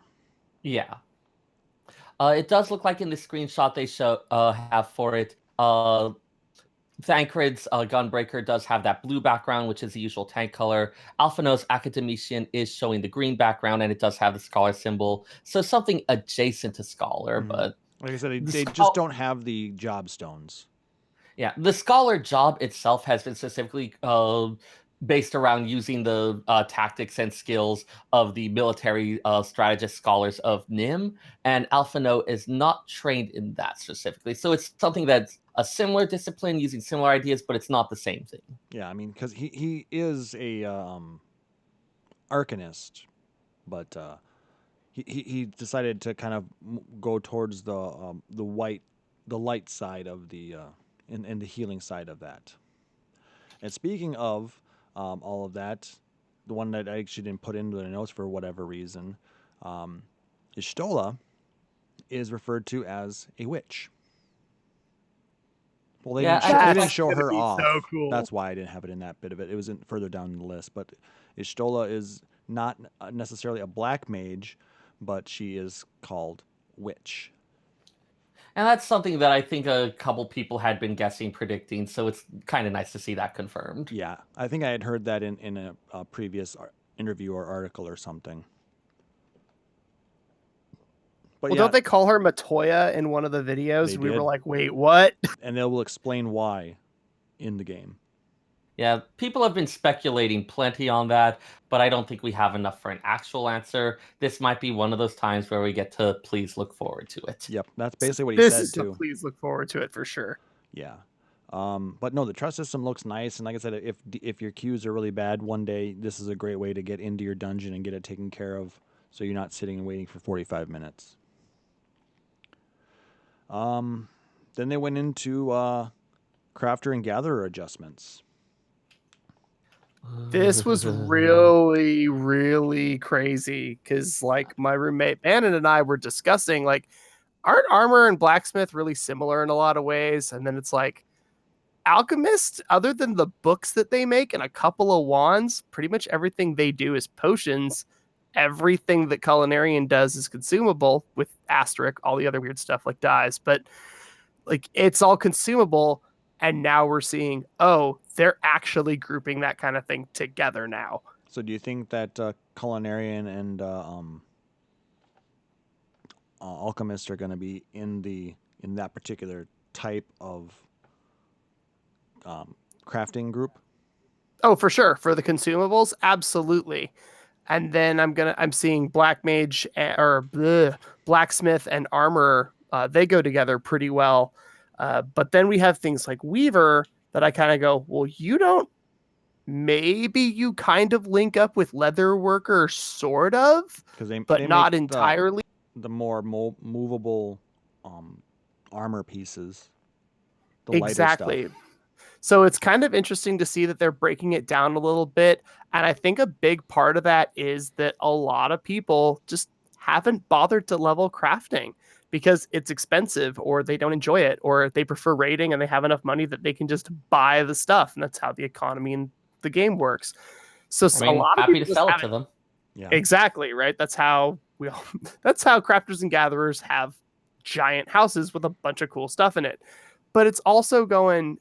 Yeah. It does look like in the screenshot they have for it. Thancred's Gunbreaker does have that blue background, which is the usual tank color. Alphino's Academician is showing the green background, and it does have the scholar symbol. So something adjacent to scholar, but... Like I said, they just don't have the job stones. Yeah, the scholar job itself has been specifically based around using the tactics and skills of the military strategist scholars of Nim, and Alphino is not trained in that specifically. So it's something that's a similar discipline using similar ideas, but it's not the same thing. Yeah, I mean, because he is a arcanist, but he decided to kind of go towards the light side of the and the healing side of that. And speaking of all of that, the one that I actually didn't put into the notes for whatever reason, Ishtola is referred to as a witch. Well, they Yeah, didn't show her off. So cool. That's why I didn't have it in that bit of it. It was further down the list. But Ishtola is not necessarily a black mage, but she is called witch. And that's something that I think a couple people had been guessing, predicting. So it's kind of nice to see that confirmed. Yeah, I think I had heard that in a previous interview or article or something. But Well, don't they call her Matoya in one of the videos? They We did. were like, wait, what? And they will explain why in the game. Yeah, people have been speculating plenty on that, but I don't think we have enough for an actual answer. This might be one of those times where we get to please look forward to it. Yep, that's basically what he This said is too. please look forward to it for sure. Yeah. But no, the trust system looks nice, and like I said, if your queues are really bad one day, this is a great way to get into your dungeon and get it taken care of, so you're not sitting and waiting for 45 minutes. Then they went into crafter and gatherer adjustments. This was really, really crazy because, like, my roommate Bannon and I were discussing, like, aren't armor and blacksmith really similar in a lot of ways? And then it's like, alchemist, other than the books that they make and a couple of wands, pretty much everything they do is potions. Everything that culinarian does is consumable, with asterisk, all the other weird stuff like dyes, but like it's all consumable. And now we're seeing, oh, they're actually grouping that kind of thing together now. So do you think that culinarian and alchemist are going to be in that particular type of crafting group? Oh, for sure. For the consumables, absolutely. And then I'm seeing black mage blacksmith and armor. They go together pretty well. But then we have things like weaver that I kind of go, well, maybe you kind of link up with leather worker, sort of, but they not make entirely. The more movable armor pieces. The Exactly. lighter stuff. So it's kind of interesting to see that they're breaking it down a little bit. And I think a big part of that is that a lot of people just haven't bothered to level crafting because it's expensive, or they don't enjoy it, or they prefer raiding and they have enough money that they can just buy the stuff. And that's how the economy in the game works. So a lot of happy people to sell it to them. Yeah. Exactly, right? That's how that's how crafters and gatherers have giant houses with a bunch of cool stuff in it. But it's also going,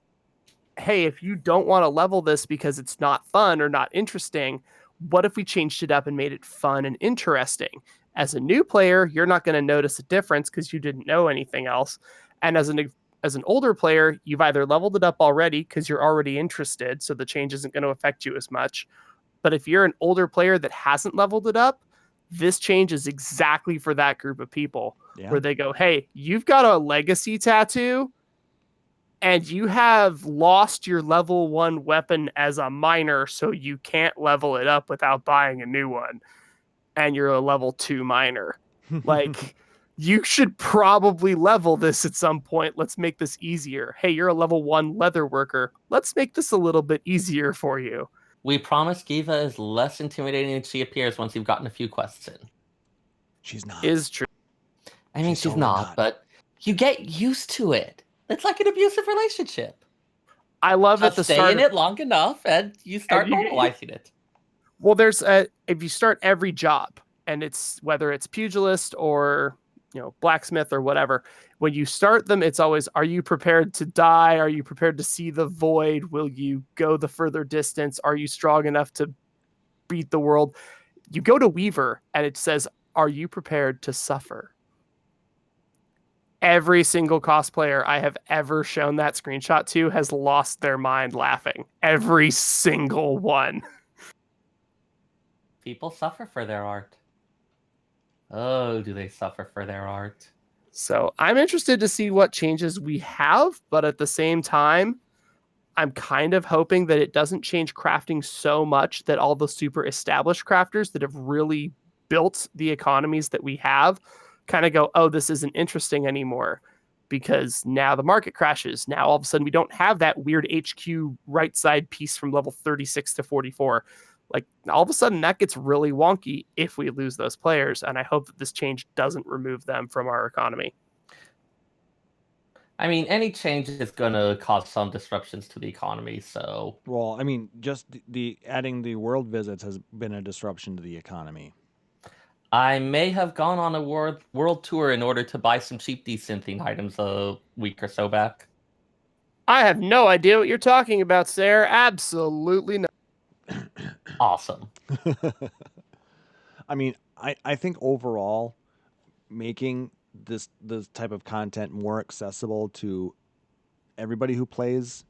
hey, if you don't want to level this because it's not fun or not interesting, what if we changed it up and made it fun and interesting? As a new player, you're not going to notice a difference because you didn't know anything else. And as an older player, you've either leveled it up already because you're already interested, so the change isn't going to affect you as much. But if you're an older player that hasn't leveled it up, this change is exactly for that group of people, where they go, hey, you've got a legacy tattoo and you have lost your level 1 weapon as a miner, so you can't level it up without buying a new one. And you're a level 2 miner. Like, you should probably level this at some point. Let's make this easier. Hey, you're a level 1 leather worker. Let's make this a little bit easier for you. We promise Giva is less intimidating than she appears once you've gotten a few quests in. She's not. Is true. I mean, she's not, but you get used to it. It's like an abusive relationship. I love at the stay start in it long enough, and you start normalizing it. Well, if you start every job, and it's whether it's pugilist or blacksmith or whatever, when you start them, it's always, are you prepared to die? Are you prepared to see the void? Will you go the further distance? Are you strong enough to beat the world? You go to Weaver and it says, are you prepared to suffer? Every single cosplayer I have ever shown that screenshot to has lost their mind laughing. Every single one. People suffer for their art. Oh, do they suffer for their art? So I'm interested to see what changes we have, but at the same time, I'm kind of hoping that it doesn't change crafting so much that all the super established crafters that have really built the economies that we have kind of go, oh, this isn't interesting anymore because now the market crashes. Now all of a sudden we don't have that weird HQ right side piece from level 36 to 44. Like all of a sudden that gets really wonky if we lose those players. And I hope that this change doesn't remove them from our economy. I mean, any change is going to cause some disruptions to the economy. So, Well, I mean, just the adding the world visits has been a disruption to the economy. I may have gone on a world tour in order to buy some cheap desynthing items a week or so back. I have no idea what you're talking about, Seyrr. Absolutely not. Awesome. I mean, I think overall, making this type of content more accessible to everybody who plays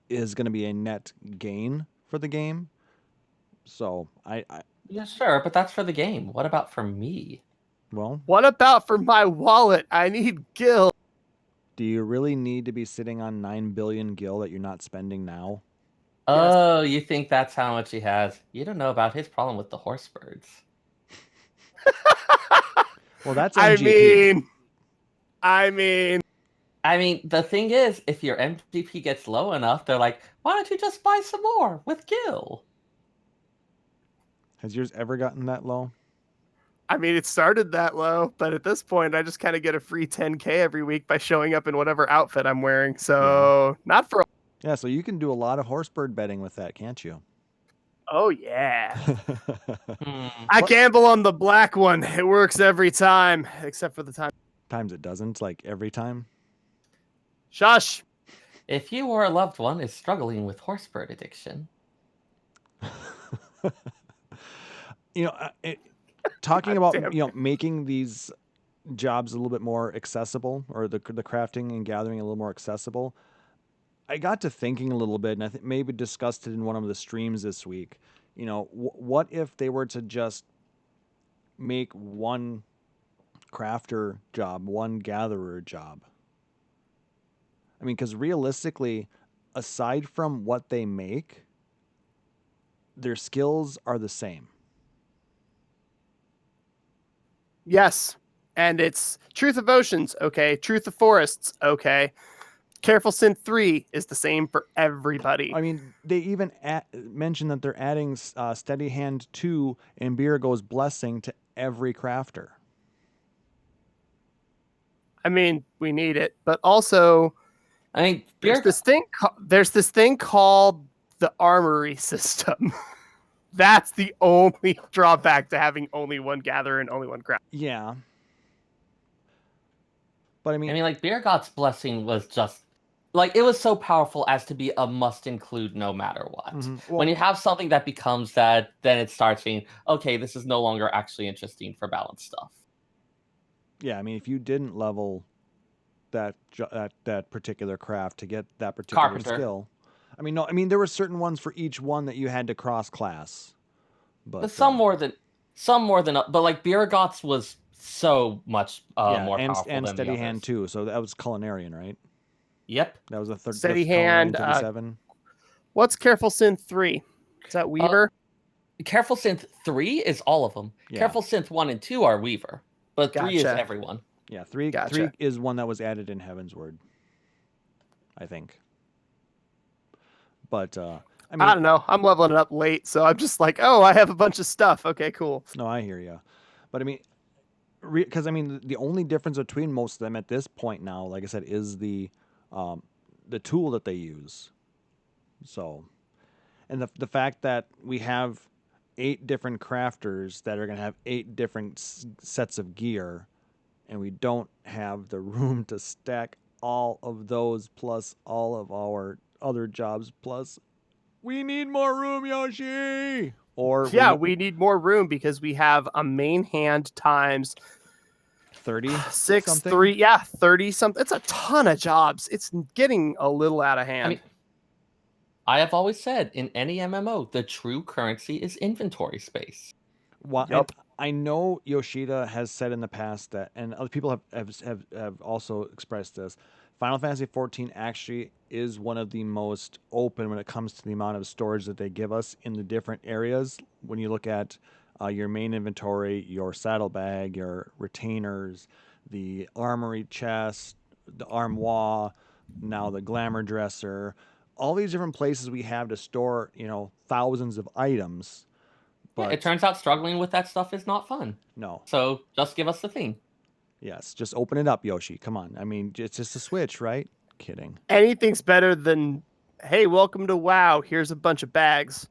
is going to be a net gain for the game. So Yeah, sure, but that's for the game. What about for me? well, What about for my wallet? I need gil. do you really need to be sitting on 9 billion gil that you're not spending now? Oh, you think that's how much he has? You don't know about his problem with the horse birds. Well, that's I MGP. mean, the thing is, if your MGP gets low enough, they're like, why don't you just buy some more with Gil? Has yours ever gotten that low? it started that low, but at this point, I just kind of get a free 10K every week by showing up in whatever outfit I'm wearing. So not for. Yeah, so you can do a lot of horse bird betting with that, can't you? Oh yeah, Hmm. I gamble on the black one. It works every time, except for the time. Times it doesn't, like every time. Shush. If you or a loved one is struggling with horse bird addiction, You know, talking God about damn making these jobs a little bit more accessible, or the crafting and gathering a little more accessible. I got to thinking a little bit, and I think maybe discussed it in one of the streams this week. You know, what if they were to just make one crafter job, one gatherer job? I mean, because realistically, aside from what they make, their skills are the same. Yes, and it's Truth of Oceans, okay. Truth of Forests, okay. Careful Synth 3 is the same for everybody. I mean, they even mentioned that they're adding Steady Hand 2 and Birgo's Blessing to every crafter. I mean, we need it, but also there's this thing called the armory system. That's the only drawback to having only one gatherer and only one craft. Yeah. But I mean, like Birgot's Blessing was just like it was so powerful as to be a must include no matter what. Well, when you have something that becomes that, then it starts being okay. This is no longer actually interesting for balanced stuff. Yeah, I mean, if you didn't level that particular craft to get that particular Carpenter. skill, I mean, there were certain ones for each one that you had to cross class. But some more than, but like Birgot's was so much more powerful and than Steady the Hand others. too. So that was Culinarian, right? Yep. That was the third. Steady the Culinarian Hand, 37. What's Careful Synth 3? Is that Weaver? Careful Synth 3 is all of them. Yeah. Careful Synth 1 and 2 are Weaver, but 3 is Gotcha. everyone. Yeah, 3 Gotcha. is one that was added in Heaven's Word, I think. But I don't know. I'm leveling it up late, so I'm just like, oh, I have a bunch of stuff. Okay, cool. No, I hear you. But I mean, because the only difference between most of them at this point now, like I said, is the tool that they use. So, and the fact that we have 8 different crafters that are going to have 8 different sets of gear, and we don't have the room to stack all of those plus all of our other jobs plus. We need more room, Yoshi. Or we need more room because we have a main hand times 30 6 something? 3 30 something. It's a ton of jobs. It's getting a little out of hand. I have always said in any MMO, the true currency is inventory space. Yep. I know Yoshida has said in the past that, and other people have also expressed this, Final Fantasy XIV actually is one of the most open when it comes to the amount of storage that they give us in the different areas. When you look at your main inventory, your saddlebag, your retainers, the armory chest, the armoire, now the glamour dresser, all these different places we have to store, thousands of items. Yeah, But it turns out struggling with that stuff is not fun. no. So just give us the thing. Yes, just open it up, Yoshi. Come on. I mean, it's just a Switch, right? Kidding. Anything's better than, hey, welcome to WoW. Here's a bunch of bags.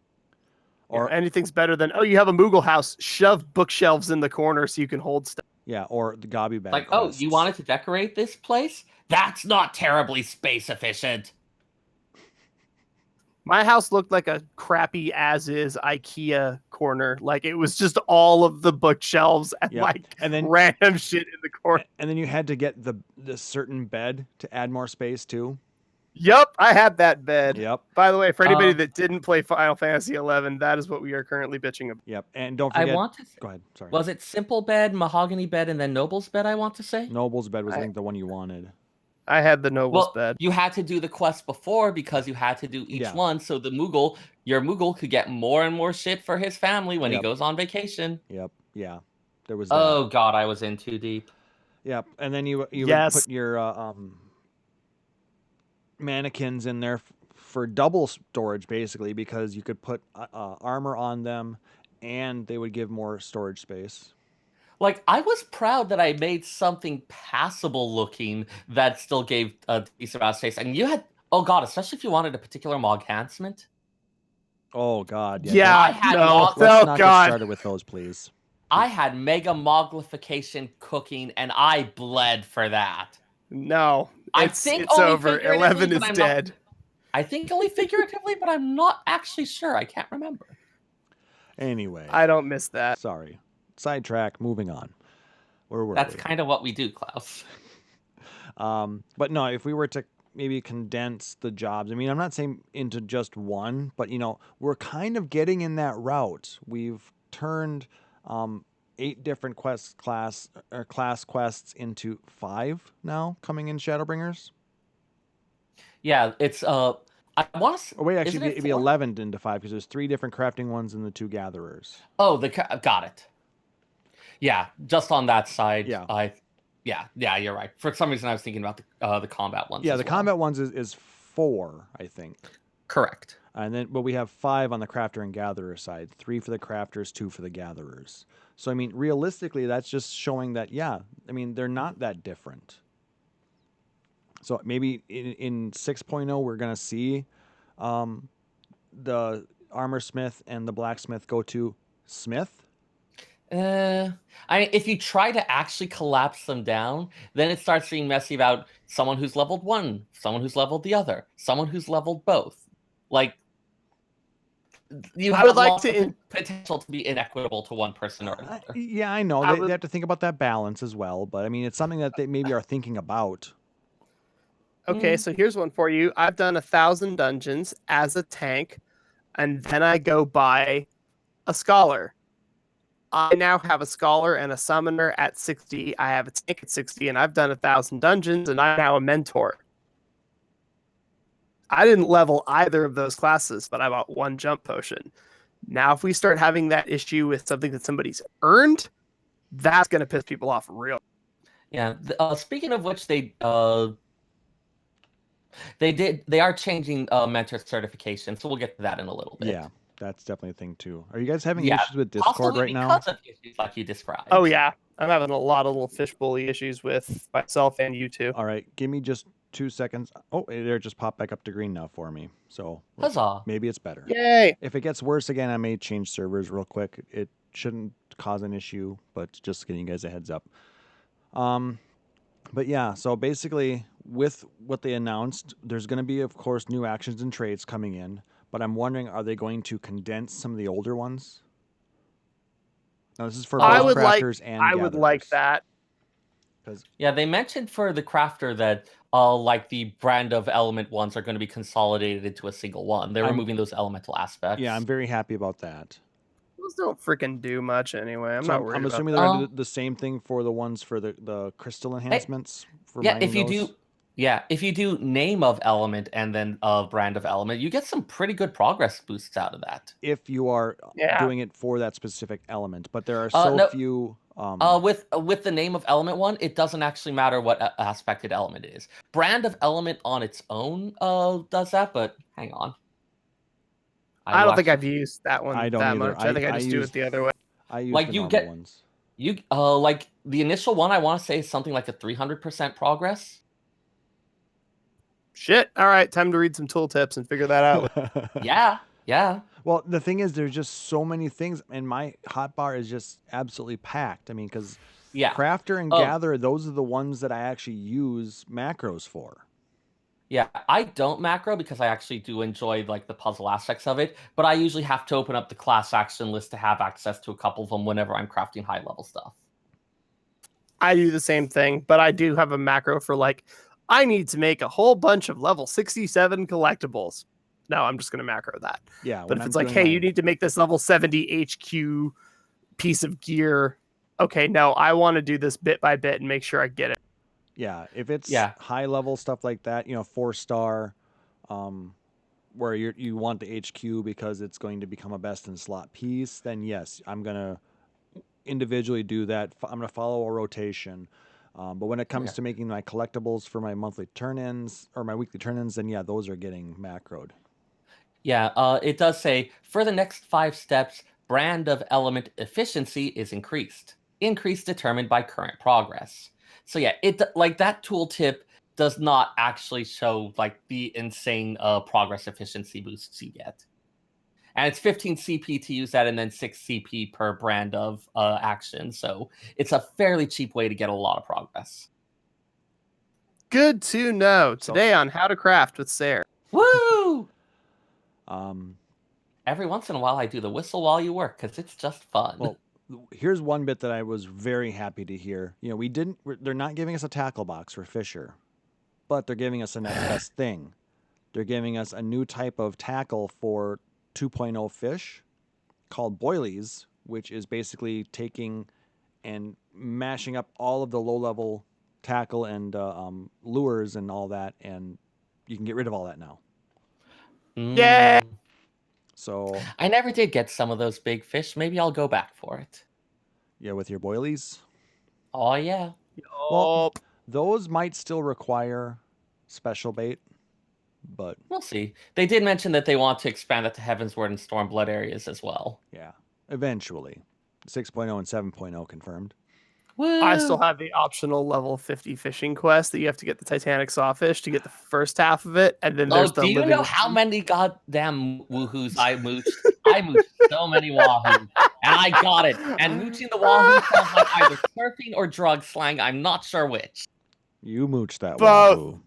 Or anything's better than, oh, you have a Moogle house. Shove bookshelves in the corner so you can hold stuff. Yeah, or the Gobby bag. Like, oh, you wanted to decorate this place? That's not terribly space efficient. My house looked like a crappy as-is IKEA corner. Like, it was just all of the bookshelves and and then random shit in the corner. And then you had to get the certain bed to add more space too. Yep, I had that bed. Yep. By the way, for anybody that didn't play Final Fantasy XI, that is what we are currently bitching about. Yep, and don't forget. Go ahead. Sorry. Was it simple bed, mahogany bed, and then noble's bed? I want to say. Noble's bed was, I think, the one you wanted. I had the noble's bed. You had to do the quest before because you had to do each one, so your Moogle could get more and more shit for his family when he goes on vacation. Yep. Yeah. There was. Oh God, I was in too deep. Yep, and then you would put your mannequins in there for double storage, basically, because you could put armor on them, and they would give more storage space. Like, I was proud that I made something passable looking that still gave a decent amount of space. And you had, oh God, especially if you wanted a particular Mog enhancement. Oh God, yeah. I had let's not get started with those, please. I had mega moglification cooking, and I bled for that. No, it's over. 11 is dead. I think only figuratively, but I'm not actually sure. I can't remember. Anyway, I don't miss that. Sorry. Sidetrack. Moving on. Where were That's we? kind of what we do, Klauss. But no, if we were to maybe condense the jobs, I mean, I'm not saying into just one, but we're kind of getting in that route. We've turned 8 different class quests into 5 now, coming in Shadowbringers. Yeah, it's I want to. Oh wait, actually, it'd be 11 into 5 because there's 3 different crafting ones and the 2 gatherers. Oh, got it. Yeah, just on that side. Yeah. Yeah, you're right. For some reason, I was thinking about the combat ones. Yeah, the combat ones is 4, I think. Correct. But we have 5 on the crafter and gatherer side, 3 for the crafters, 2 for the gatherers. So I mean, realistically, that's just showing that they're not that different. So maybe in 6.0 we're gonna see the armor smith and the blacksmith go to smith. If you try to actually collapse them down, then it starts being messy about someone who's leveled one, someone who's leveled the other, someone who's leveled both. Like, you have potential to be inequitable to one person or another. Yeah, I know. They have to think about that balance as well, but I mean, it's something that they maybe are thinking about. Okay, so here's one for you. I've done 1,000 dungeons as a tank, and then I go buy a scholar. I now have a scholar and a summoner at 60. I have a tank at 60, and I've done 1,000 dungeons, and I'm now a mentor. I didn't level either of those classes, but I bought 1 jump potion. Now, if we start having that issue with something that somebody's earned, that's going to piss people off real. Yeah. Speaking of which, they are changing mentor certification, so we'll get to that in a little bit. Yeah. That's definitely a thing too. Are you guys having issues with Discord right now? Because of issues like you described. Oh yeah, I'm having a lot of little fish bully issues with myself and you too. All right, give me just 2 seconds. Oh, there, just popped back up to green now for me. So huzzah! Maybe it's better. Yay! If it gets worse again, I may change servers real quick. It shouldn't cause an issue, but just getting you guys a heads up. But yeah, so basically with what they announced, there's going to be, of course, new actions and traits coming in. But I'm wondering, are they going to condense some of the older ones? Now, this is for both crafters and gatherers. I would like that. Yeah, they mentioned for the crafter that like the brand of element ones are going to be consolidated into a single one. They're removing those elemental aspects. Yeah, I'm very happy about that. Those don't freaking do much anyway. I'm not worried. I'm assuming they're going to do the same thing for the ones for the crystal enhancements. Yeah, if you do. Yeah, if you do name of element and then brand of element, you get some pretty good progress boosts out of that. If you are Yeah. doing it for that specific element, but there are so No, few. with the name of element one, it doesn't actually matter what aspected element is. Brand of element on its own does that, but hang on. I don't think I've used that one I don't that either. much. I think I just do it the other way. I use like the you normal get ones. you like the initial one. I want to say is something like a 300% progress. Shit. All right, time to read some tooltips and figure that out. Yeah. Well, the thing is, there's just so many things, and my hotbar is just absolutely packed. I mean, because Yeah. Crafter and Gatherer, those are the ones that I actually use macros for. Yeah, I don't macro because I actually do enjoy like the puzzle aspects of it, but I usually have to open up the class action list to have access to a couple of them whenever I'm crafting high level stuff. I do the same thing, but I do have a macro for like, I need to make a whole bunch of level 67 collectibles. No, I'm just going to macro that. Yeah, But if it's like, hey, you need to make this level 70 HQ piece of gear. Okay, no, I want to do this bit by bit and make sure I get it. Yeah, if it's high level stuff like that, 4-star, where you want the HQ because it's going to become a best in slot piece, then yes, I'm gonna individually do that. I'm gonna follow a rotation. But when it comes to making my collectibles for my monthly turn-ins or my weekly turn-ins, then yeah, those are getting macroed. Yeah, it does say for the next 5 steps, brand of element efficiency is increased. Increase determined by current progress. So yeah, it like that tooltip does not actually show like the insane progress efficiency boosts you get. And it's 15 CP to use that and then 6 CP per brand of action. So it's a fairly cheap way to get a lot of progress. Good to know. Today on How to Craft with Seyrr. Woo! Um, Every once in a while I do the whistle while you work because it's just fun. Well, here's one bit that I was very happy to hear. They're not giving us a tackle box for Fisher, but they're giving us a next best thing. They're giving us a new type of tackle for 2.0 fish called boilies, which is basically taking and mashing up all of the low-level tackle and lures and all that, and you can get rid of all that now. Yeah. So I never did get some of those big fish. Maybe I'll go back for it. Yeah, with your boilies. Oh yeah. Well, those might still require special bait, but we'll see. They did mention that they want to expand it to Heavensward and Stormblood areas as well. Yeah, eventually. 6.0 and 7.0 confirmed. Woo! I still have the optional level 50 fishing quest that you have to get the Titanic sawfish to get the first half of it, and then there's the do you know how many goddamn woohoos I mooched? I mooched so many wahoos, and I got it. And mooching the wahoo sounds like either surfing or drug slang. I'm not sure which. You mooched that Both. wahoo.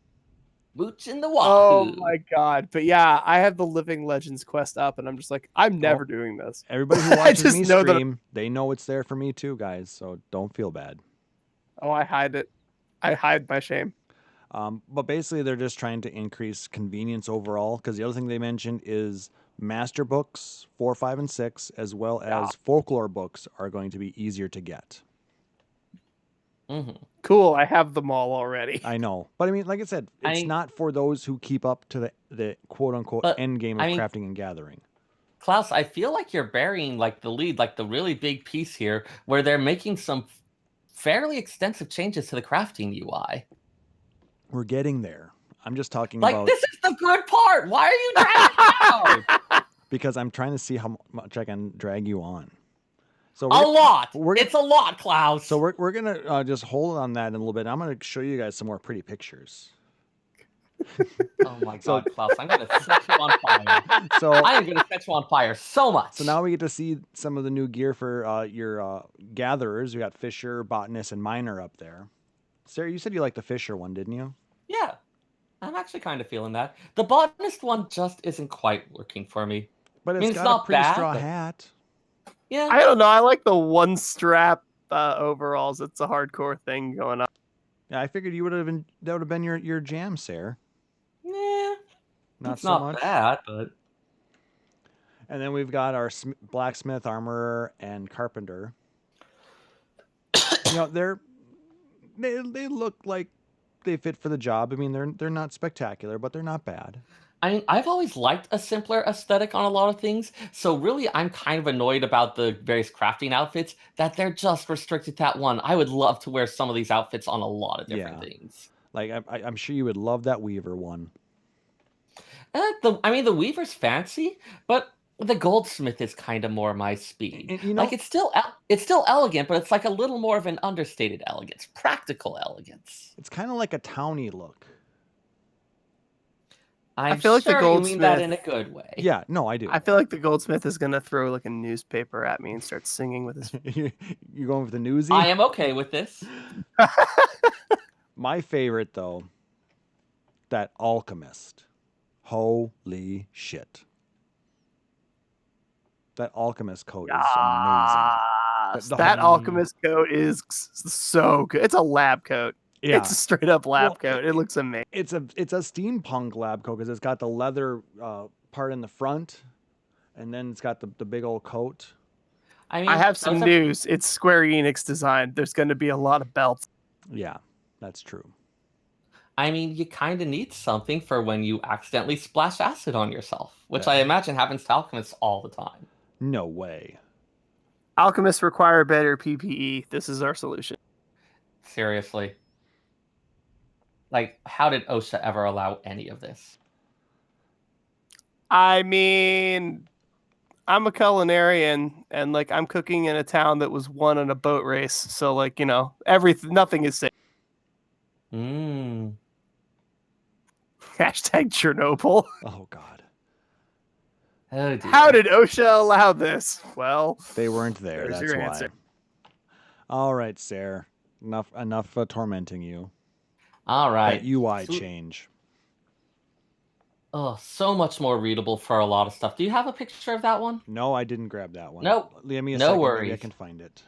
Mooching the wahoo. Oh my god! But yeah, I have the Living Legends quest up, and I'm just like, I'm never doing this. Everybody who watches just me know that- stream, they know it's there for me too, guys. So don't feel bad. Oh, I hide it. I hide my shame. But basically, they're just trying to increase convenience overall. Because the other thing they mentioned is master books 4, 5, and 6, as well as folklore books, are going to be easier to get. Mm-hmm. Cool. I have them all already. I know, but I mean, like I said, it's not for those who keep up to the quote unquote end game of crafting and gathering. Klauss, I feel like you're burying like the lead, like the really big piece here, where they're making some fairly extensive changes to the crafting UI. We're getting there. I'm just talking like, about. This is the good part. Why are you dragging it out? Because I'm trying to see how much I can drag you on. So a lot. It's a lot, Klauss. So we're gonna just hold on that in a little bit. I'm gonna show you guys some more pretty pictures. Oh my god, Klauss! I'm gonna set you on fire. So I am gonna set you on fire so much. So now we get to see some of the new gear for your gatherers. We got Fisher, Botanist, and Miner up there. Seyrr, you said you liked the Fisher one, didn't you? Yeah, I'm actually kind of feeling that. The Botanist one just isn't quite working for me. But it's got not a pretty bad, straw hat. Yeah. I don't know. I like the one strap overalls. It's a hardcore thing going on. Yeah, I figured that would have been your jam, Seyrr. Yeah, not so much. Bad, but. And then we've got our blacksmith, armorer, and carpenter. They look like they fit for the job. I mean, they're not spectacular, but they're not bad. I mean, I've always liked a simpler aesthetic on a lot of things, so really I'm kind of annoyed about the various crafting outfits that they're just restricted to that one. I would love to wear some of these outfits on a lot of different things. Like I'm sure you would love that Weaver one. I mean, the Weaver's fancy, but the Goldsmith is kind of more my speed. And, you Like know, it's still elegant, but it's like a little more of an understated elegance, practical elegance. it's kind of like a towny look. I'm feel like the sure you mean that Goldsmith- in a good way. Yeah, no, I do. I feel like the Goldsmith is gonna throw like a newspaper at me and start singing with his. You going with the newsy? I am okay with this. My favorite though, that Alchemist. Holy shit. That Alchemist coat is amazing. Yes, The that whole- Alchemist coat is so good. It's a lab coat. Yeah. It's a straight up lab Well, coat. It looks amazing. It's a steampunk lab coat because it's got the leather part in the front, and then it's got the big old coat. I mean, I have some those news. It's Square Enix design. There's going to be a lot of belts. Yeah, that's true. I mean, you kind of need something for when you accidentally splash acid on yourself, which Yeah. I imagine happens to alchemists all the time. No way. Alchemists require better PPE. This is our solution. Seriously. Like, how did OSHA ever allow any of this? I mean, I'm a culinarian, and like I'm cooking in a town that was won in a boat race. So like nothing is safe. Hmm. Hashtag Chernobyl. Oh God, Oh dear. How did OSHA allow this? Well, they weren't there. There's That's your why. answer. All right, Seyrr. Enough tormenting you. All right. That UI So- change. Oh, so much more readable for a lot of stuff. Do you have a picture of that one? No, I didn't grab that one. Nope. Leave me a No second. Maybe I worries. can find it.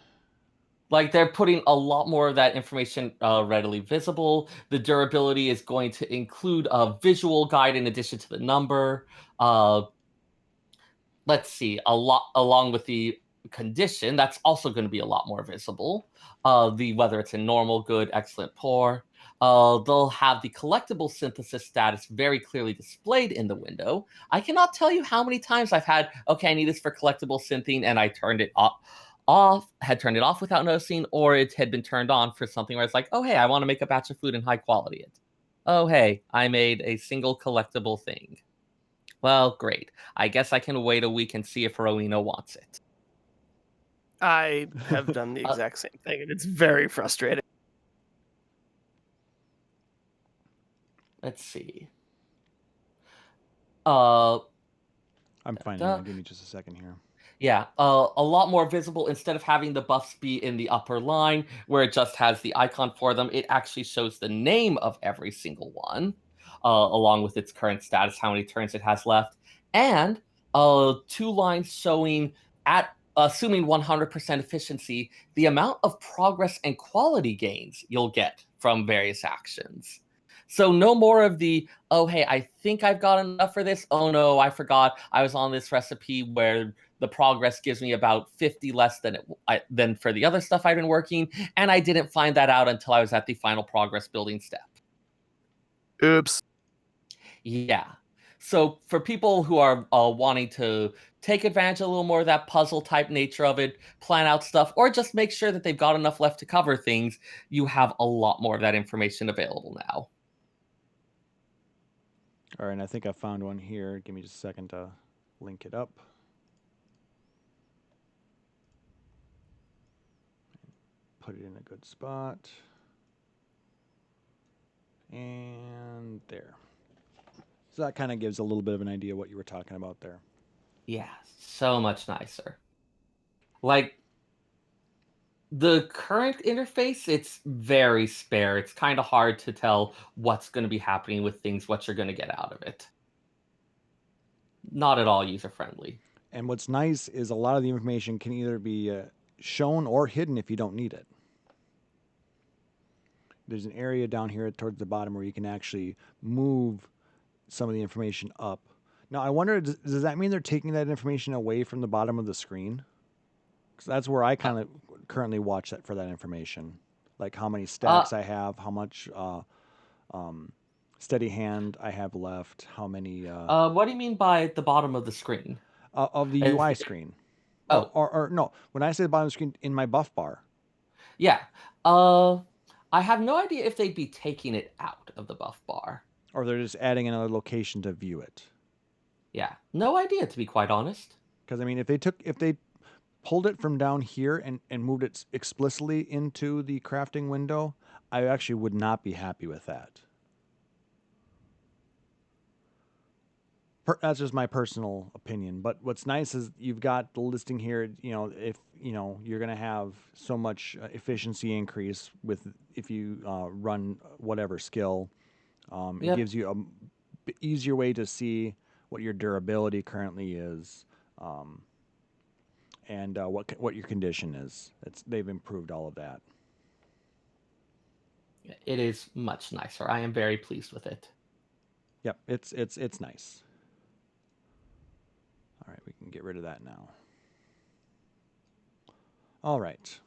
Like, they're putting a lot more of that information readily visible. The durability is going to include a visual guide in addition to the number. Let's see, along with the condition, that's also going to be a lot more visible. Whether it's in normal, good, excellent, poor. They'll have the collectible synthesis status very clearly displayed in the window. I cannot tell you how many times I've had, okay, I need this for collectible synthing, and I turned it had turned it off without noticing, or it had been turned on for something where it's like, oh, hey, I want to make a batch of food and high quality it. Oh, hey, I made a single collectible thing. Well, great. I guess I can wait a week and see if Rowena wants it. I have done the exact same thing, and it's very frustrating. Let's see. Uh, I'm finding it. Give me just a second here. Yeah, a lot more visible. Instead of having the buffs be in the upper line where it just has the icon for them, it actually shows the name of every single one, along with its current status, how many turns it has left, and 2 lines showing, at assuming 100% efficiency, the amount of progress and quality gains you'll get from various actions. So no more of the, oh, hey, I think I've got enough for this. Oh, no, I forgot. I was on this recipe where the progress gives me about 50 less than for the other stuff I've been working. And I didn't find that out until I was at the final progress building step. Oops. Yeah. So for people who are wanting to take advantage a little more of that puzzle type nature of it, plan out stuff, or just make sure that they've got enough left to cover things, you have a lot more of that information available now. All right, and I think I found one here. Give me just a second to link it up. Put it in a good spot. And there. So that kind of gives a little bit of an idea what you were talking about there. Yeah, so much nicer. Like, the current interface, it's very spare. It's kind of hard to tell what's going to be happening with things, what you're going to get out of it. Not at all user-friendly. And what's nice is a lot of the information can either be shown or hidden if you don't need it. There's an area down here towards the bottom where you can actually move some of the information up. Now, I wonder, does that mean they're taking that information away from the bottom of the screen? Because that's where I kind of currently watch that for that information. Like how many stacks I have, how much Steady hand I have left. How many What do you mean by the bottom of the screen? of the UI screen? Oh. Or no, when I say the bottom of the screen, in my buff bar. Yeah. I have no idea if they'd be taking it out of the buff bar. Or they're just adding another location to view it. Yeah. No idea, to be quite honest. Because I mean, if they pulled it from down here and moved it explicitly into the crafting window, I actually would not be happy with that. That's just my personal opinion. But what's nice is you've got the listing here. You know, if you know you're going to have so much efficiency increase if you run whatever skill, it gives you a easier way to see what your durability currently is, and what your condition is. They've improved all of that. It is much nicer. I am very pleased with it. Yep, it's nice. All right, we can get rid of that now. All right.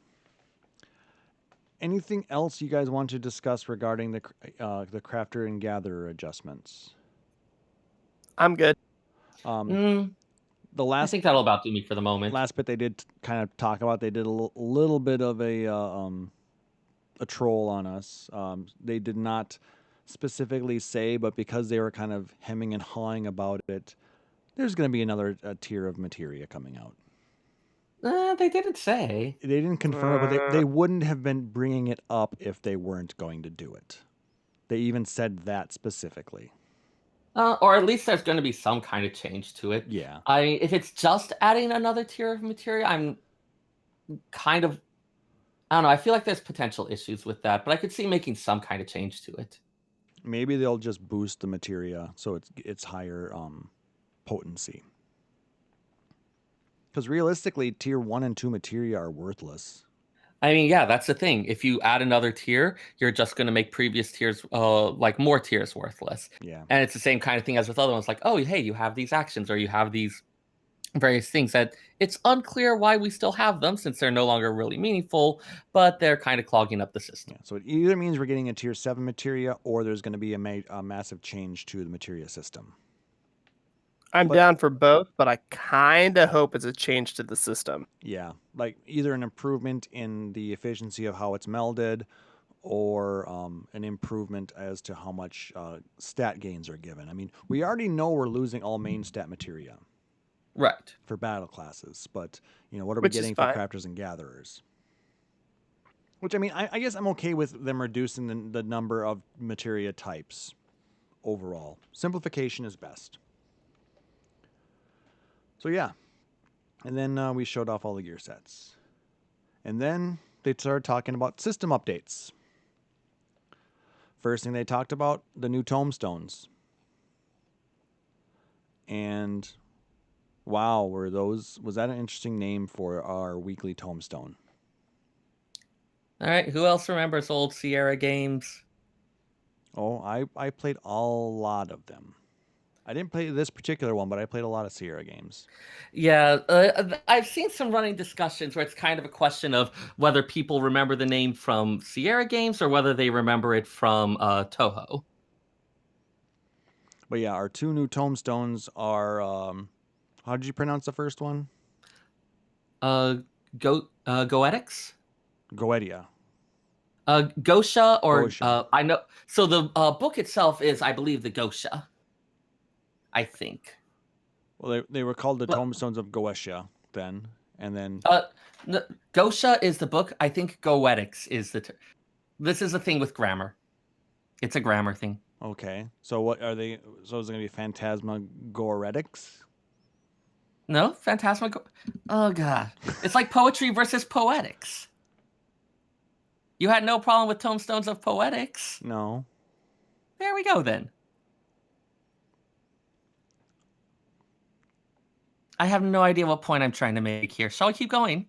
Anything else you guys want to discuss regarding the crafter and gatherer adjustments? I'm good. The last I think that'll about do me for the moment. Last bit they did kind of talk about. They did a little bit of a troll on us. They did not specifically say, but because they were kind of hemming and hawing about it, there's going to be another tier of materia coming out. They didn't say. They didn't confirm it, but they wouldn't have been bringing it up if they weren't going to do it. They even said that specifically. Or at least there's going to be some kind of change to it. Yeah. If it's just adding another tier of materia, I'm kind of, I don't know. I feel like there's potential issues with that, but I could see making some kind of change to it. Maybe they'll just boost the materia so it's higher potency. Because realistically, tier 1 and 2 materia are worthless. I mean, yeah, that's the thing. If you add another tier, you're just going to make previous tiers, like more tiers, worthless. Yeah. And it's the same kind of thing as with other ones. Like, oh, hey, you have these actions or you have these various things that it's unclear why we still have them since they're no longer really meaningful, but they're kind of clogging up the system. Yeah, so it either means we're getting a tier 7 materia or there's going to be a massive change to the materia system. I'm down for both, but I kind of hope it's a change to the system. Yeah, like either an improvement in the efficiency of how it's melded or an improvement as to how much stat gains are given. I mean, we already know we're losing all main stat materia. Right. For battle classes, but, you know, what are we getting for crafters and gatherers? Which, I mean, I guess I'm okay with them reducing the number of materia types overall. Simplification is best. So, yeah. And then we showed off all the gear sets. And then they started talking about system updates. First thing they talked about, the new tombstones. And wow, was that an interesting name for our weekly tombstone? All right, who else remembers old Seyrr games? Oh, I played a lot of them. I didn't play this particular one, but I played a lot of Seyrr games. Yeah, I've seen some running discussions where it's kind of a question of whether people remember the name from Seyrr games or whether they remember it from Toho. But yeah, our two new tombstones are, how did you pronounce the first one? Goetics? Goetia. Gosha or Gosha. I know. So the book itself is, I believe, the Gosha. I think. Well, they were called the Tombstones of Goetia then, and then. Gosha is the book. I think Goetics is the. This is a thing with grammar. It's a grammar thing. Okay, so what are they? So is it gonna be Phantasmagoretics? No, Oh god, it's like poetry versus poetics. You had no problem with Tombstones of Poetics. No. There we go then. I have no idea what point I'm trying to make here. Shall I keep going?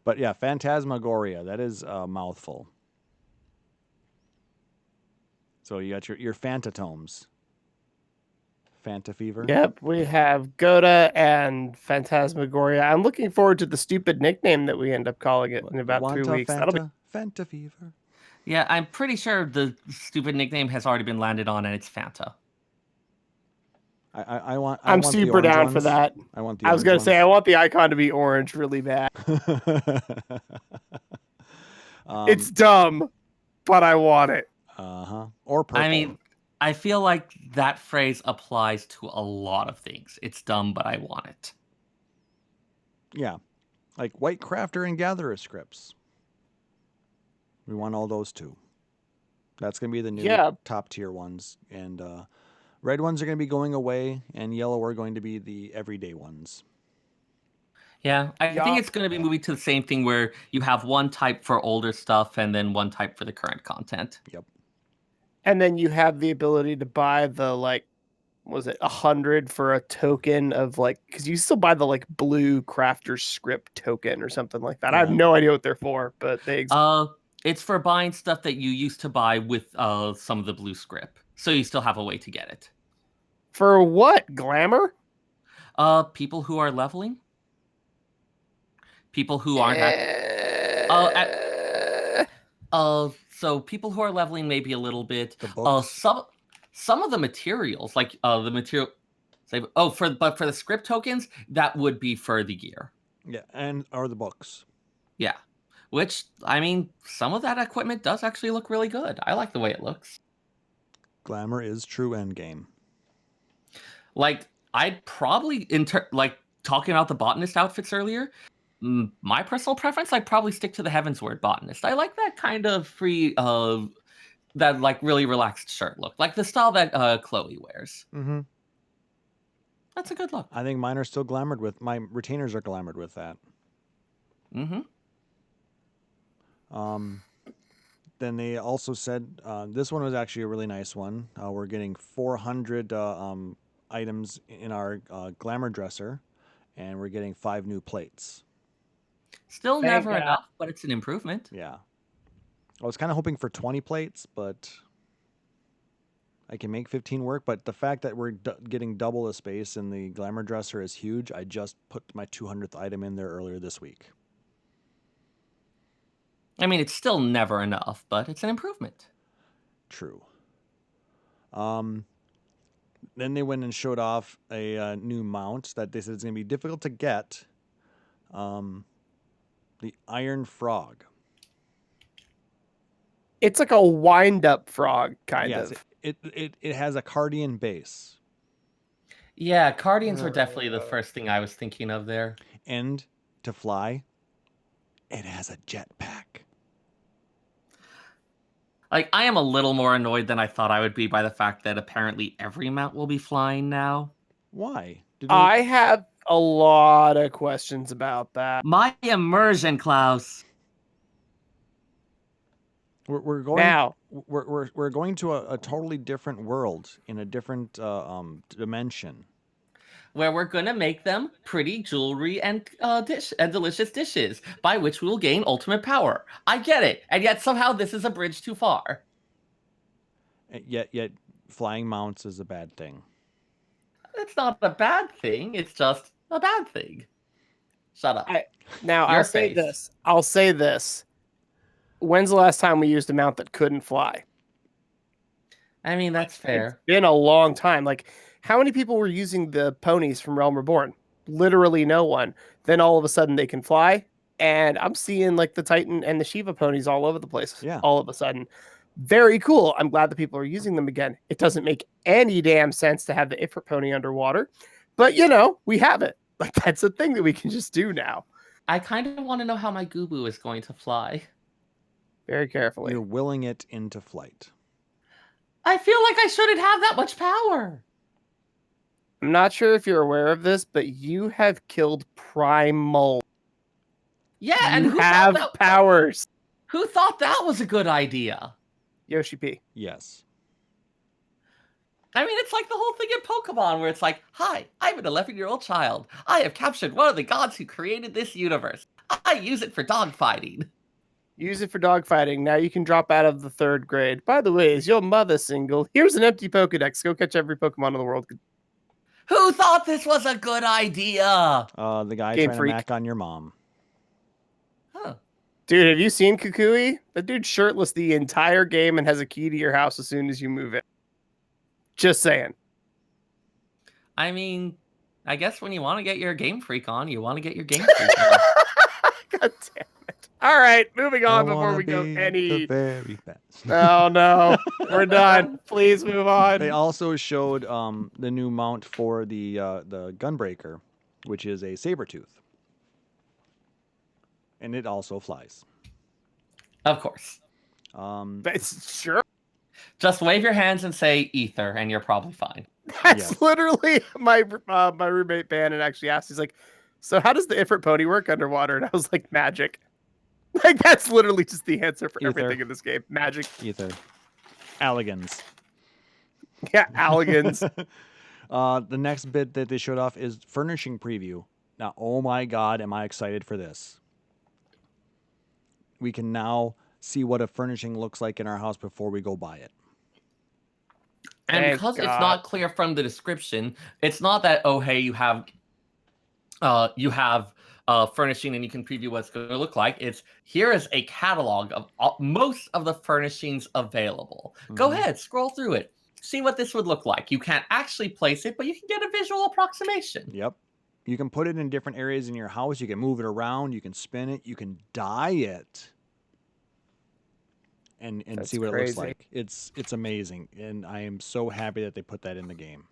But yeah, Phantasmagoria. That is a mouthful. So you got your Phantatomes. Phanta Fever. Yep, we have Goda and Phantasmagoria. I'm looking forward to the stupid nickname that we end up calling it in about 3 weeks. That'll be Phanta Fever. Yeah, I'm pretty sure the stupid nickname has already been landed on, and it's Fanta. I want. I'm want the super orange down for ones. that. I want the. I was orange gonna say I ones. want the icon to be orange really bad. It's dumb, but I want it. Or purple. I mean, I feel like that phrase applies to a lot of things. It's dumb, but I want it. Yeah, like White Crafter and Gatherer scripts. We want all those too. That's gonna be the new top tier ones, and red ones are gonna be going away, and yellow are going to be the everyday ones. Yeah, I think it's going to be moving to the same thing where you have one type for older stuff and then one type for the current content. Yep. And then you have the ability to buy the was it 100 for a token of because you still buy the blue crafter script token or something like that. Yeah. I have no idea what they're for, but they exist. It's for buying stuff that you used to buy with some of the blue script, so you still have a way to get it. For what? Glamour? People who are leveling. People who aren't. So people who are leveling maybe a little bit. The books. Some of the materials, like the material. But for the script tokens, that would be for the gear. Yeah, or the books. Yeah, which I mean, some of that equipment does actually look really good. I like the way it looks. Glamour is true endgame. Like I'd probably talking about the botanist outfits earlier. My personal preference, I'd probably stick to the Heavensward botanist. I like that kind of free, that really relaxed shirt look, like the style that Chloe wears. Mm-hmm. That's a good look. I think mine are still glamored with my retainers are glamored with that. Mm-hmm. Then they also said this one was actually a really nice one. We're getting 400 items in our glamour dresser, and we're getting 5 new plates. Still never enough, but it's an improvement. Yeah. I was kind of hoping for 20 plates, but I can make 15 work. But the fact that we're getting double the space in the glamour dresser is huge. I just put my 200th item in there earlier this week. I mean, it's still never enough, but it's an improvement. True. Then they went and showed off a new mount that they said is going to be difficult to get. The Iron Frog. It's like a wind-up frog, kind of. It has a Cardian base. Yeah, Cardians were definitely the first thing I was thinking of there. And to fly, it has a jetpack. I am a little more annoyed than I thought I would be by the fact that apparently every mount will be flying now. Why? I have a lot of questions about that. My immersion, Klauss. We're going now. We're going to a totally different world in a different dimension, where we're gonna make them pretty jewelry and delicious dishes, by which we will gain ultimate power. I get it, and yet somehow this is a bridge too far. Yet flying mounts is a bad thing. It's not a bad thing. It's just a bad thing. Shut up. I'll say this. When's the last time we used a mount that couldn't fly? I mean, that's fair. It's been a long time. How many people were using the ponies from Realm Reborn? Literally no one. Then all of a sudden they can fly, and I'm seeing the Titan and the Shiva ponies all over the place. Yeah. All of a sudden. Very cool. I'm glad that people are using them again. It doesn't make any damn sense to have the Ifrit pony underwater, but we have it. That's a thing that we can just do now. I kind of want to know how my Gubu is going to fly. Very carefully. You're willing it into flight. I feel like I shouldn't have that much power. I'm not sure if you're aware of this, but you have killed Primal. Yeah, and who have powers. Who thought that was a good idea? Yoshi P. Yes. I mean, it's like the whole thing in Pokemon where it's like, hi, I'm an 11-year-old child. I have captured one of the gods who created this universe. I use it for dogfighting. Use it for dogfighting. Now you can drop out of the 3rd grade. By the way, is your mother single? Here's an empty Pokedex. Go catch every Pokemon in the world. Who thought this was a good idea? The guy trying to mac on your mom. Huh. Dude, have you seen Kukui? That dude's shirtless the entire game and has a key to your house as soon as you move it. Just saying. I mean, I guess when you want to get your Game Freak on, you want to get your Game Freak on. God damn it. All right, moving on I before wanna we go be any... the very best. Oh, no. We're done. Please move on. They also showed the new mount for the Gunbreaker, which is a saber tooth, and it also flies. Of course. Sure. Just wave your hands and say ether, and you're probably fine. That's Yeah. literally my roommate Bannon actually asked. He's like, so how does the Ifrit pony work underwater? And I was like, magic. Like, that's literally just the answer for Ether. everything in this game. Magic. Ether, Alligans. Yeah, Alligans. The next bit that they showed off is furnishing preview. Now, oh my god, am I excited for this. We can now see what a furnishing looks like in our house before we go buy it. And Thank because God. it's not clear from the description, it's not that, oh, hey, you have furnishing and you can preview what it's going to look like. It's, here is a catalog of most of the furnishings available. Go Mhm. ahead, scroll through it. See what this would look like. You can't actually place it, but you can get a visual approximation. Yep. You can put it in different areas in your house. You can move it around. You can spin it. You can dye it. And That's see what it crazy. looks like. It's amazing. And I am so happy that they put that in the game.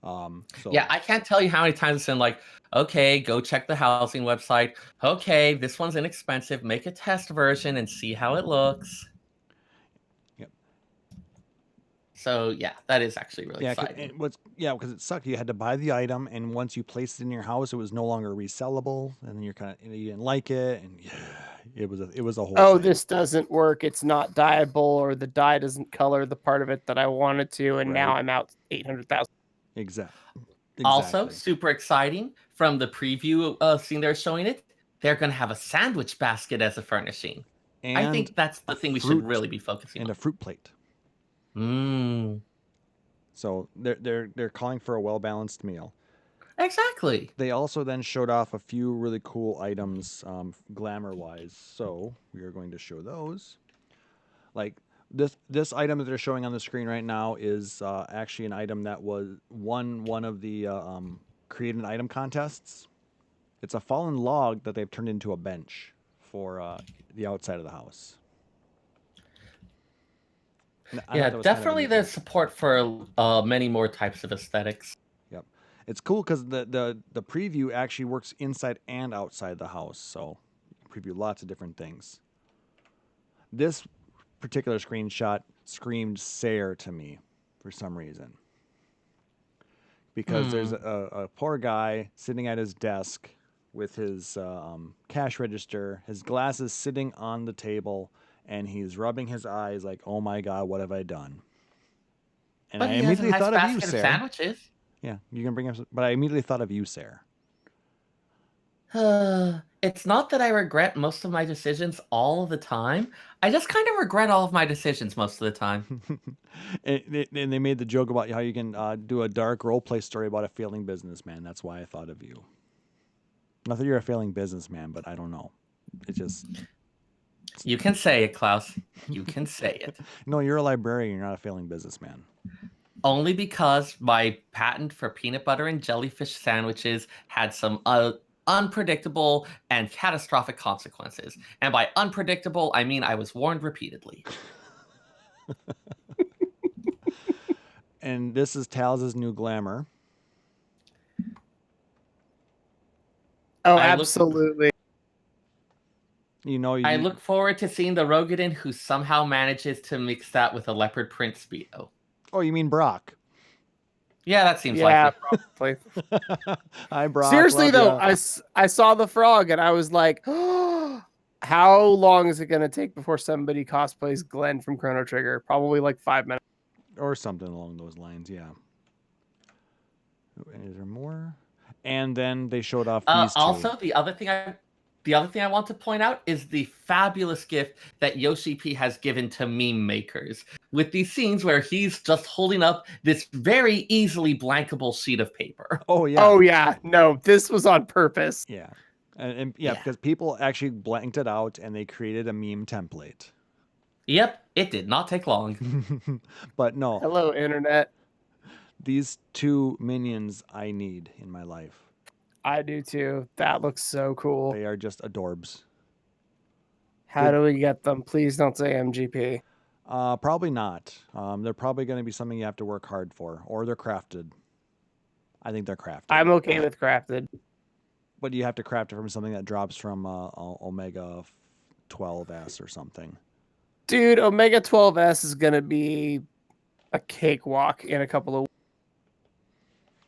So Yeah, I can't tell you how many times it's been like, okay, go check the housing website. Okay, this one's inexpensive. Make a test version and see how it looks. Yep. So yeah, that is actually really yeah, exciting. because it sucked. You had to buy the item, and once you placed it in your house, it was no longer resellable, and then you didn't like it, and it was a whole. Oh, thing. this doesn't work. It's not dyeable, or the dye doesn't color the part of it that I wanted to, and now Right. I'm out 800,000. Exactly. Also, super exciting from the preview scene they're showing it. They're going to have a sandwich basket as a furnishing. and I think that's the thing we fruit should really be focusing and a on. fruit plate. Mm, So they're calling for a well balanced meal. exactly. They also then showed off a few really cool items, glamour wise. So we are going to show those. Like this item that they're showing on the screen right now is actually an item that was won one of the create an item contests. It's a fallen log that they've turned into a bench for the outside of the house. And I Yeah, thought that was kind of a definitely neat there's touch. support for many more types of aesthetics. Yep, it's cool because the preview actually works inside and outside the house, so you can preview lots of different things. This particular screenshot screamed Seyrr to me for some reason, because there's a poor guy sitting at his desk with his cash register, his glasses sitting on the table, and he's rubbing his eyes like, "Oh my God, what have I done?" And But I he has a immediately nice thought of you, basket of Seyrr. sandwiches. Yeah, you can bring up, but I immediately thought of you, Seyrr. It's not that I regret most of my decisions all of the time. I just kind of regret all of my decisions most of the time. And they made the joke about how you can do a dark roleplay story about a failing businessman. That's why I thought of you. Not that you're a failing businessman, but I don't know. It just You can say it, Klauss. You can say it. no. You're a librarian. You're not a failing businessman. Only because my patent for peanut butter and jellyfish sandwiches had some unpredictable and catastrophic consequences. And by unpredictable, I mean I was warned repeatedly. And this is Taliz's new glamour. Oh, I look- absolutely. You know, I look forward to seeing the Rogadin who somehow manages to mix that with a leopard print Speedo. Oh, you mean Brock? Yeah, that seems Yeah, likely. probably. Hi, Brock. Seriously, love though, ya. I saw the frog and I was like, how long is it going to take before somebody cosplays Glenn from Chrono Trigger? Probably like 5 minutes. Or something along those lines. Yeah. Is there more? And then they showed off these two. Also, the other thing I want to point out is the fabulous gift that Yoshi P has given to meme makers with these scenes where he's just holding up this very easily blankable sheet of paper. Oh yeah. Oh, yeah. No, this was on purpose. Yeah. And yeah, because people actually blanked it out and they created a meme template. Yep, it did not take long. But no, Hello, internet. these 2 minions I need in my life. I do too. That looks so cool. They are just adorbs. How do we get them? Please don't say MGP. Probably not. They're probably going to be something you have to work hard for, or they're crafted. I think they're crafted. I'm okay with crafted. But you have to craft it from something that drops from Omega 12S or something. Dude, Omega 12S is going to be a cakewalk in a couple of...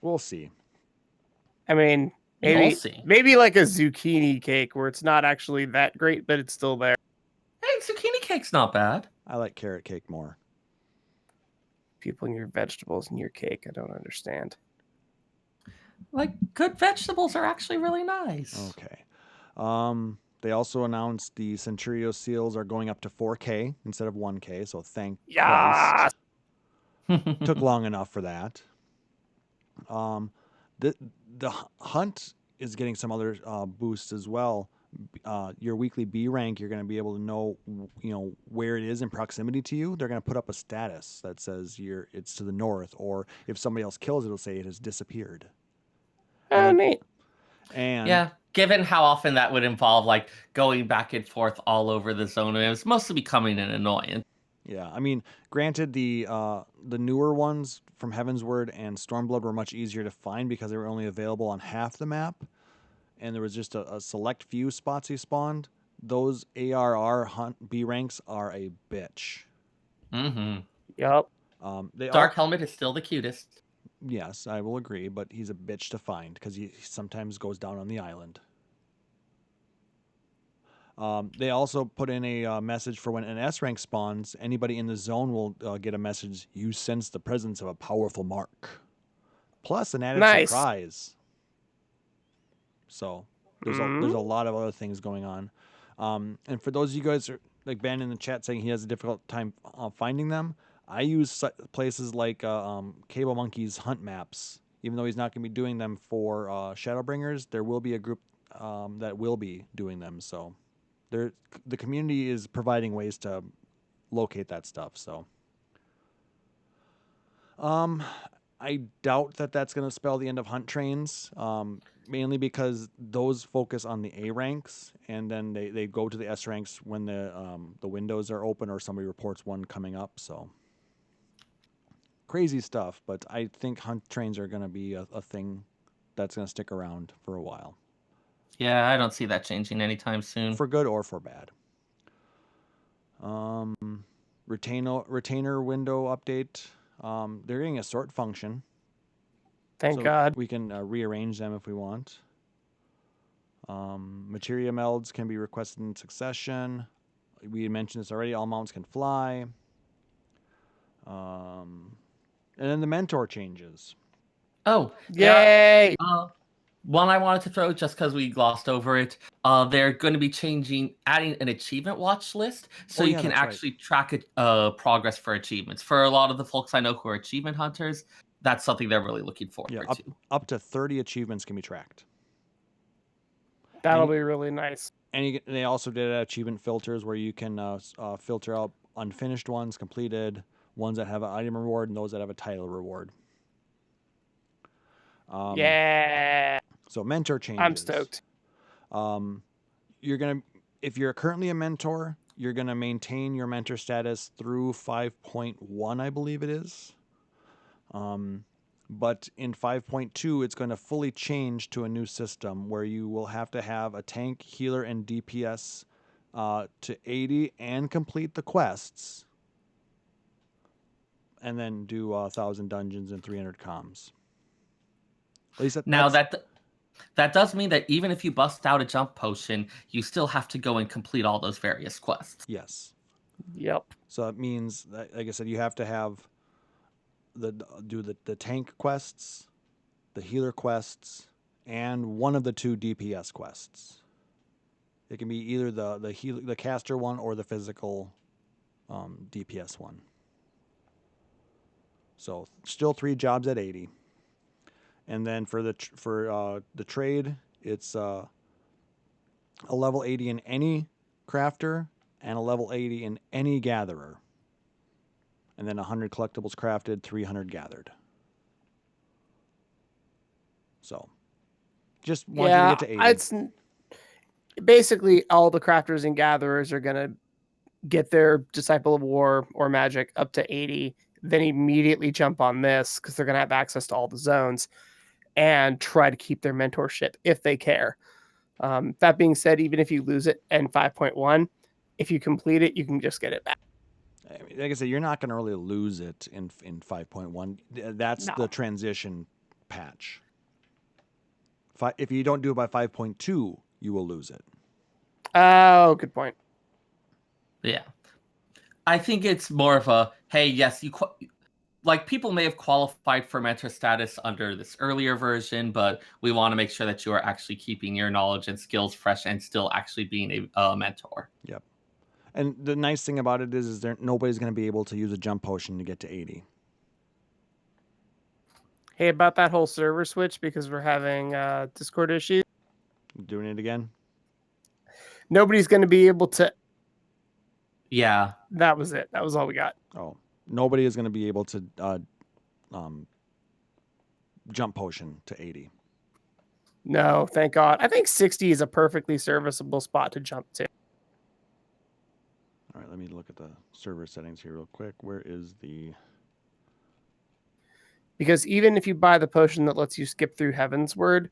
We'll see. I mean, We'll see. maybe like a zucchini cake where it's not actually that great, but it's still there. Hey, zucchini cake's not bad. I like carrot cake more. People in your vegetables in your cake, I don't understand. Like, good vegetables are actually really nice. Okay. They also announced the Centurio seals are going up to 4K instead of 1K, so thank Christ. Took long enough for that. The hunt is getting some other boosts as well. Your weekly B rank, you're going to be able to know, where it is in proximity to you. They're going to put up a status that says it's to the north, or if somebody else kills it, it'll say it has disappeared. Oh, neat. And yeah, given how often that would involve like going back and forth all over the zone, and it's mostly becoming an annoyance. Yeah, I mean, granted, the newer ones from Heavensward and Stormblood were much easier to find because they were only available on half the map, and there was just a select few spots he spawned. Those ARR hunt B ranks are a bitch. Mm-hmm. Yep. Dark Helmet is still the cutest. Yes, I will agree, but he's a bitch to find because he sometimes goes down on the island. They also put in a message for when an S rank spawns, anybody in the zone will get a message, you sense the presence of a powerful mark. Plus an added surprise. So there's a lot of other things going on. And for those of you guys who are, like Ben in the chat saying he has a difficult time finding them, I use places like Cable Monkey's hunt maps. Even though he's not going to be doing them for Shadowbringers, there will be a group that will be doing them. So the community is providing ways to locate that stuff. So I doubt that that's going to spell the end of hunt trains, mainly because those focus on the A ranks, and then they go to the S ranks when the windows are open or somebody reports one coming up. So crazy stuff, but I think hunt trains are going to be a thing that's going to stick around for a while. Yeah, I don't see that changing anytime soon. For good or for bad. Retainer window update. They're getting a sort function. Thank God. We can rearrange them if we want. Materia melds can be requested in succession. We mentioned this already. All mounts can fly. And then the mentor changes. Oh, yay! One I wanted to throw just because we glossed over it. They're going to be adding an achievement watch list, so you can actually track progress for achievements. For a lot of the folks I know who are achievement hunters, that's something they're really looking forward to. Up to 30 achievements can be tracked. That'll be really nice. And they also did achievement filters where you can filter out unfinished ones, completed, ones that have an item reward, and those that have a title reward. Yeah. So mentor changes. I'm stoked. If you're currently a mentor, you're gonna maintain your mentor status through 5.1, I believe it is. But in 5.2, it's going to fully change to a new system where you will have to have a tank, healer, and DPS to 80 and complete the quests. And then do 1,000 dungeons and 300 comms. At least that does mean that even if you bust out a jump potion, you still have to go and complete all those various quests. Yes. Yep. So it means that, like I said, you have to have the tank quests, the healer quests, and one of the 2 DPS quests. It can be either the caster one or the physical DPS one. So still 3 jobs at 80. And then for the trade, it's a level 80 in any crafter, and a level 80 in any gatherer. And then 100 collectibles crafted, 300 gathered. So, just want you to get to 80. It's basically all the crafters and gatherers are gonna get their Disciple of War or Magic up to 80, then immediately jump on this because they're gonna have access to all the zones and try to keep their mentorship if they care. That being said, even if you lose it in 5.1, if you complete it, you can just get it back. I mean, like I said, you're not going to really lose it in 5.1. That's No. the transition patch. If you don't do it by 5.2, you will lose it. Oh, good point. Yeah. I think it's more of a, hey, yes, like people may have qualified for mentor status under this earlier version, but we want to make sure that you are actually keeping your knowledge and skills fresh and still actually being a mentor. Yep. And the nice thing about it is nobody's going to be able to use a jump potion to get to 80. Hey, about that whole server switch, because we're having Discord issues, Doing it again? nobody's going to be able to. Yeah. That was it. That was all we got. Oh, nobody is going to be able to jump potion to 80. No, thank God. I think 60 is a perfectly serviceable spot to jump to. All right, let me look at the server settings here real quick. Where is the... Because even if you buy the potion that lets you skip through Heaven's Word,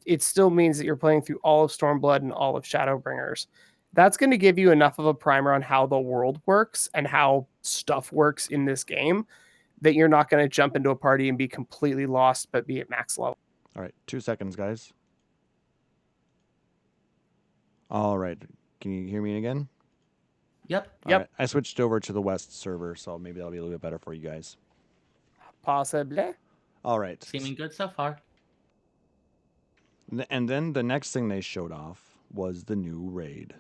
it still means that you're playing through all of Stormblood and all of Shadowbringers. That's going to give you enough of a primer on how the world works and how stuff works in this game that you're not going to jump into a party and be completely lost but be at max level. All right, 2 seconds, guys. All right, can you hear me again? Yep. All right, I switched over to the West server, so maybe that'll be a little bit better for you guys. Possibly. All right. Seeming good so far. And then the next thing they showed off was the new raid.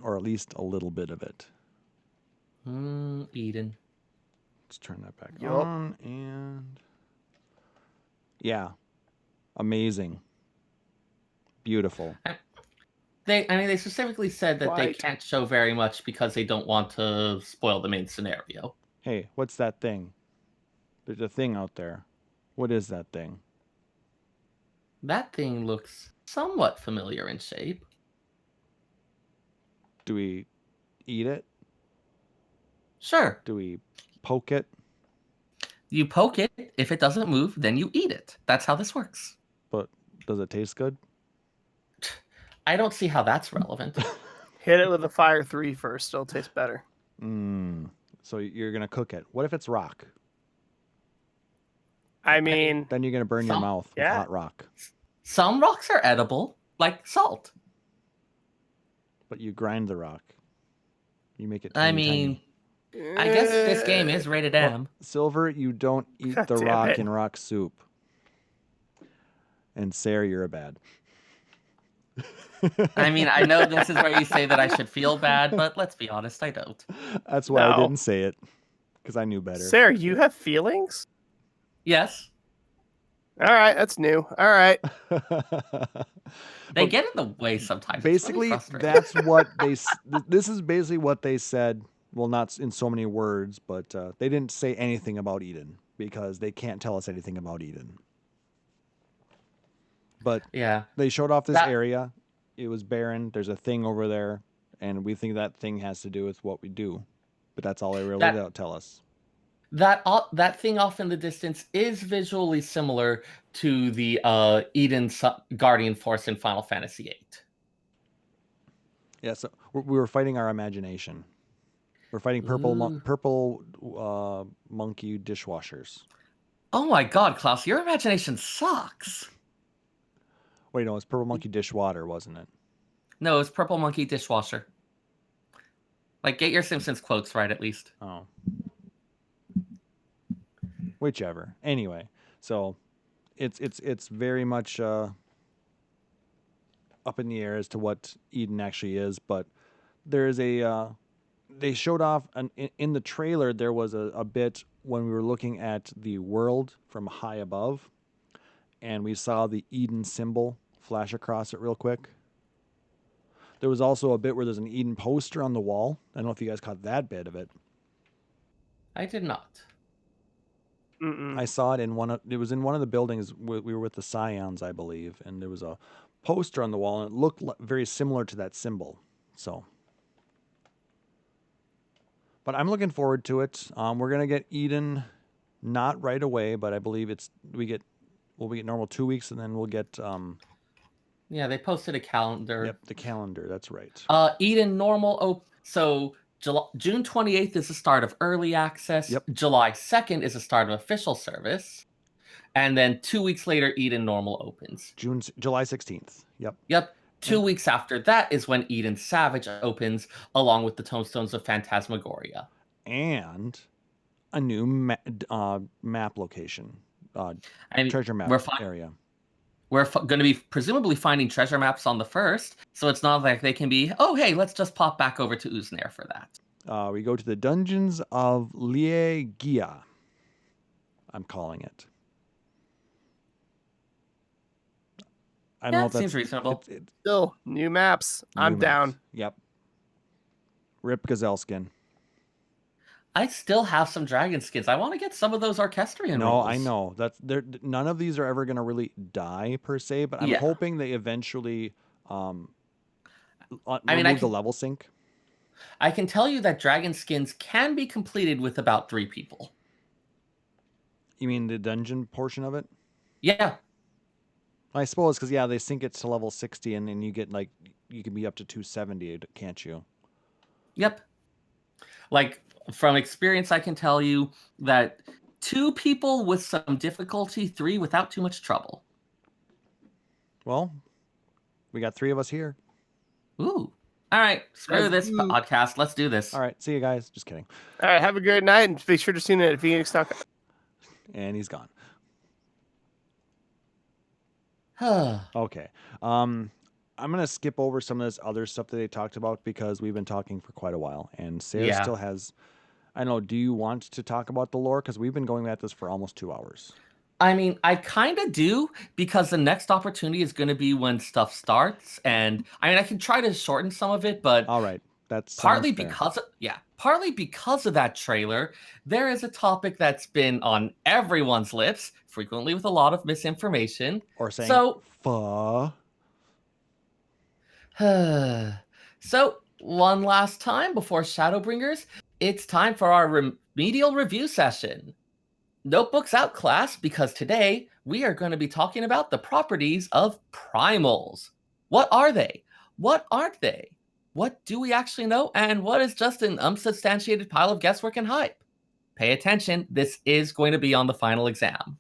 Or at least a little bit of it. Eden. Let's turn that back Yup. on. And yeah, amazing. Beautiful. They specifically said that they Right. can't show very much because they don't want to spoil the main scenario. Hey, what's that thing? There's a thing out there. What is that thing? That thing looks somewhat familiar in shape. Do we eat it? Sure. Do we poke it? You poke it. If it doesn't move, then you eat it. That's how this works. But does it taste good? I don't see how that's relevant. Hit it with a fire 3 first. It'll taste better. So you're going to cook it. What if it's rock? I mean, Then you're going to burn your Some- mouth with yeah. hot rock. Some rocks are edible, like salt. But you grind the rock. You make it I teeny mean, tiny. I guess this game is rated M. Silver, you don't eat God the damn rock it. in rock soup. And Seyrr, you're a bad. I mean, I know this is where you say that I should feel bad, but let's be honest, I don't. That's why I No. didn't say it. Because I knew better. Sarah, you have feelings? Yes, All right, that's new. All right. they get in the way sometimes. It's really Basically, frustrating. that's what they... This is basically what they said. Well, not in so many words, but they didn't say anything about Eden. Because they can't tell us anything about Eden. But Yeah. they showed off this That- area. It was barren. There's a thing over there. And we think that thing has to do with what we do. But that's all they really don't tell us. That thing off in the distance is visually similar to the Eden Guardian Force in Final Fantasy VIII. Yeah, so we were fighting our imagination. We're fighting purple monkey dishwashers. Oh my god, Klauss, your imagination sucks. Wait, no, it's purple monkey dishwater, wasn't it? No, it's Purple Monkey Dishwasher. Like, get your Simpsons quotes right, at least. Oh. Whichever. Anyway, so it's very much up in the air as to what Eden actually is, but there is a they showed off in the trailer. There was a bit when we were looking at the world from high above, and we saw the Eden symbol flash across it real quick. There was also a bit where there's an Eden poster on the wall. I don't know if you guys caught that bit of it. I did not. Mm-mm. I saw it in it was in one of the buildings. We were with the Scions, I believe, and there was a poster on the wall, and it looked very similar to that symbol. So, but I'm looking forward to it. We're gonna get Eden, not right away, but I believe we get normal 2 weeks, and then we'll get Yeah, they posted a calendar. Yep, the calendar. That's right. Eden normal. So June 28th is the start of early access. Yep. July 2nd is the start of official service. And then 2 weeks later, Eden normal opens. July 16th. Yep. Yep. 2 weeks after that is when Eden Savage opens, along with the Tomestones of Phantasmagoria. And a new map location. Treasure map area. We're going to be presumably finding treasure maps on the 1st, so it's not like they can be, oh, hey, let's just pop back over to Uznair for that. We go to the Dungeons of Liegia, I'm calling it. I don't know if that seems reasonable. Still, new maps. I'm down. Yep. Rip Gazelle-skin. I still have some dragon skins. I want to get some of those Orchestrion No, rolls. I know. None of these are ever going to really die, per se, but I'm hoping they eventually remove the level sync. I can tell you that dragon skins can be completed with about 3 people. You mean the dungeon portion of it? Yeah. I suppose, because, they sync it to level 60, and then you get, you can be up to 270, can't you? Yep. From experience, I can tell you that 2 people with some difficulty, 3 without too much trouble. Well, we got 3 of us here. Ooh. All right. Screw this podcast. Let's do this. All right. See you guys. Just kidding. All right. Have a great night, and be sure to tune in at Phoenix.com. And he's gone. Okay. I'm going to skip over some of this other stuff that they talked about because we've been talking for quite a while. And Seyrr still has... I don't know, do you want to talk about the lore? Because we've been going at this for almost 2 hours. I mean, I kind of do, because the next opportunity is going to be when stuff starts. And I mean, I can try to shorten some of it, but... All right. That's partly because of that trailer, there is a topic that's been on everyone's lips, frequently with a lot of misinformation. Or saying, So, one last time before Shadowbringers, it's time for our remedial review session. Notebooks out, class, because today we are going to be talking about the properties of primals. What are they? What aren't they? What do we actually know? And what is just an unsubstantiated pile of guesswork and hype? Pay attention, this is going to be on the final exam.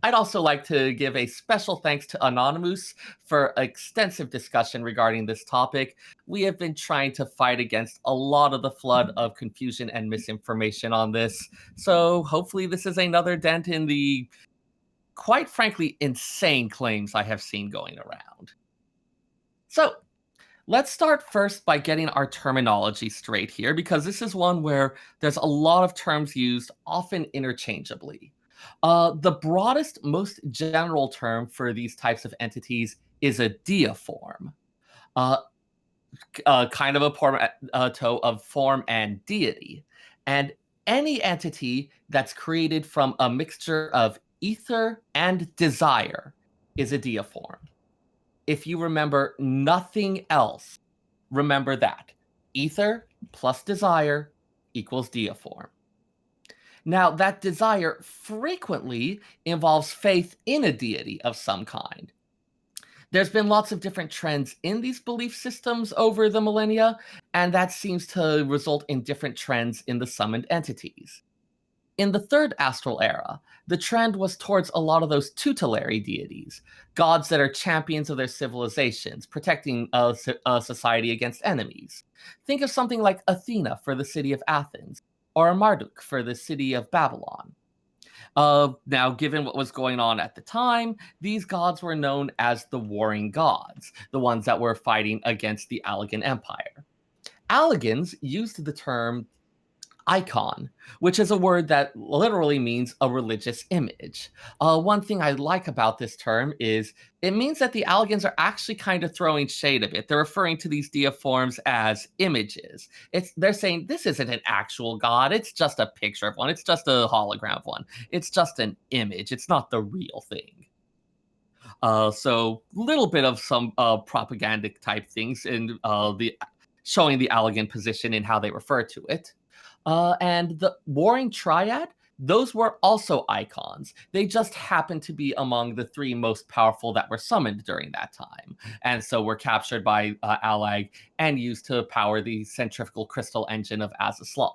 I'd also like to give a special thanks to Anonymous for extensive discussion regarding this topic. We have been trying to fight against a lot of the flood of confusion and misinformation on this. So hopefully this is another dent in the, quite frankly, insane claims I have seen going around. So let's start first by getting our terminology straight here, because this is one where there's a lot of terms used, often interchangeably. The broadest, most general term for these types of entities is a deiform, kind of a portmanteau of form and deity. And any entity that's created from a mixture of ether and desire is a deiform. If you remember nothing else, remember that. Ether plus desire equals deiform. Now, that desire frequently involves faith in a deity of some kind. There's been lots of different trends in these belief systems over the millennia, and that seems to result in different trends in the summoned entities. In the third astral era, the trend was towards a lot of those tutelary deities, gods that are champions of their civilizations, protecting a society against enemies. Think of something like Athena for the city of Athens, or Marduk for the city of Babylon. Now, given what was going on at the time, these gods were known as the warring gods, the ones that were fighting against the Allegan Empire. Allegans used the term icon, which is a word that literally means a religious image. One thing I like about this term is it means that the Allagans are actually kind of throwing shade a bit. They're referring to these deiforms as images. They're saying this isn't an actual god. It's just a picture of one. It's just a hologram of one. It's just an image. It's not the real thing. So little bit of some propagandic type things in the showing the Allagan position in how they refer to it. And the Warring Triad, those were also icons. They just happened to be among the 3 most powerful that were summoned during that time. And so were captured by Allag and used to power the centrifugal crystal engine of Azys Lla.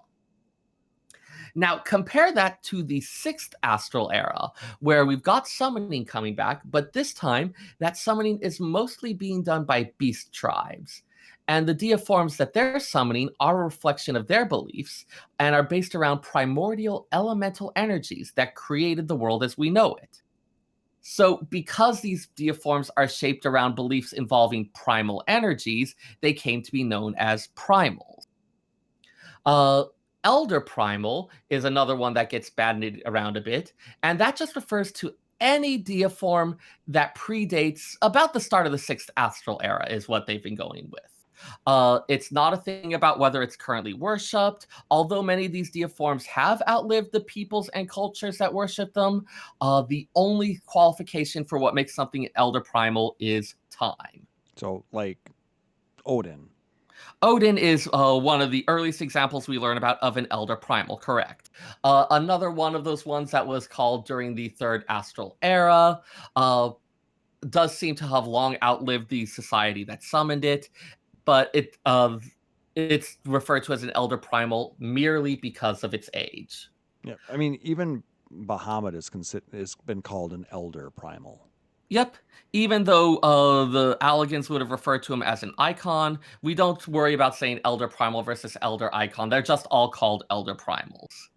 Now, compare that to the 6th Astral Era, where we've got summoning coming back, but this time, that summoning is mostly being done by beast tribes. And the deiforms that they're summoning are a reflection of their beliefs and are based around primordial elemental energies that created the world as we know it. So, because these deiforms are shaped around beliefs involving primal energies, they came to be known as primals. Elder Primal is another one that gets bandied around a bit, and that just refers to any deiform that predates about the start of the 6th Astral Era is what they've been going with. It's not a thing about whether it's currently worshipped, although many of these deiforms have outlived the peoples and cultures that worship them. The only qualification for what makes something Elder Primal is time. So, like Odin. Odin is one of the earliest examples we learn about of an Elder Primal, correct. Another one of those ones that was called during the 3rd Astral Era does seem to have long outlived the society that summoned it, but it's referred to as an Elder Primal merely because of its age. Yeah, I mean, even Bahamut is been called an Elder Primal. Yep. Even though the Allagans would have referred to him as an icon, we don't worry about saying Elder Primal versus Elder Icon. They're just all called Elder Primals.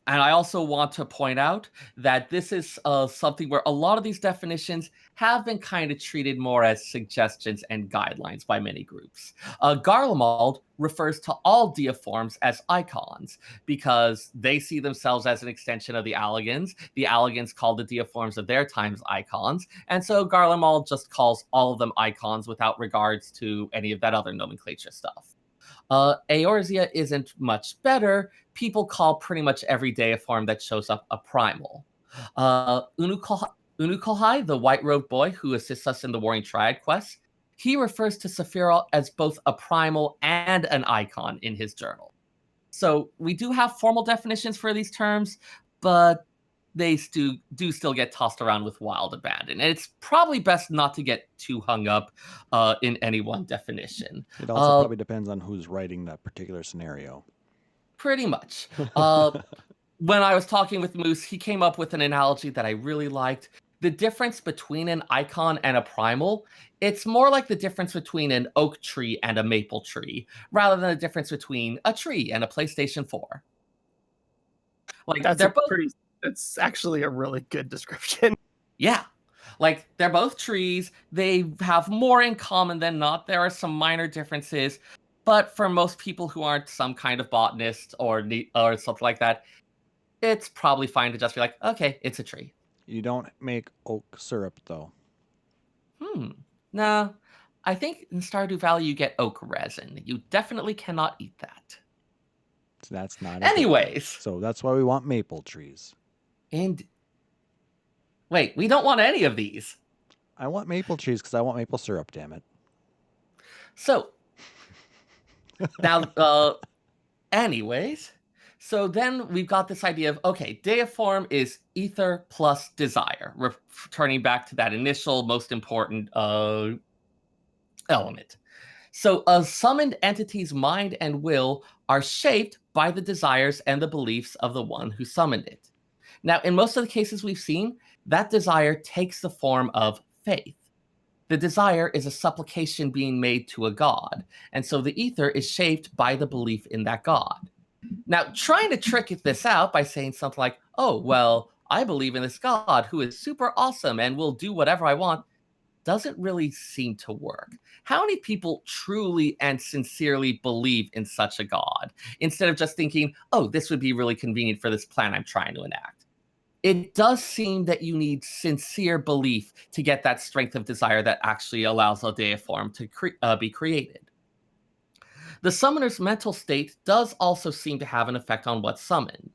And I also want to point out that this is something where a lot of these definitions have been kind of treated more as suggestions and guidelines by many groups. Garlemald refers to all deiforms as icons because they see themselves as an extension of the Allagans. The Allagans call the deiforms of their times icons, and so Garlemald just calls all of them icons without regards to any of that other nomenclature stuff. Eorzea isn't much better. People call pretty much every deiform that shows up a primal. Unukalhai, the white-robed boy who assists us in the Warring Triad quest, he refers to Sephiroth as both a primal and an icon in his journal. So we do have formal definitions for these terms, but they do still get tossed around with wild abandon. And it's probably best not to get too hung up in any one definition. It also probably depends on who's writing that particular scenario. Pretty much. When I was talking with Moose, he came up with an analogy that I really liked. The difference between an icon and a primal, it's more like the difference between an oak tree and a maple tree, rather than the difference between a tree and a PlayStation 4. Like It's actually a really good description. Yeah. Like, they're both trees. They have more in common than not. There are some minor differences. But for most people who aren't some kind of botanist or something like that, it's probably fine to just be like, okay, it's a tree. You don't make oak syrup, though. No. I think in Stardew Valley you get oak resin. You definitely cannot eat that. So that's not. Anyways. So that's why we want maple trees. And wait, we don't want any of these. I want maple trees because I want maple syrup, damn it. So, now, anyways, so then we've got this idea of, okay, deiform is ether plus desire, returning back to that initial most important element. So a summoned entity's mind and will are shaped by the desires and the beliefs of the one who summoned it. Now, in most of the cases we've seen, that desire takes the form of faith. The desire is a supplication being made to a god, and so the ether is shaped by the belief in that god. Now, trying to trick this out by saying something like, oh, well, I believe in this god who is super awesome and will do whatever I want, doesn't really seem to work. How many people truly and sincerely believe in such a god, instead of just thinking, oh, this would be really convenient for this plan I'm trying to enact? It does seem that you need sincere belief to get that strength of desire that actually allows a deiform to be created. The summoner's mental state does also seem to have an effect on what's summoned.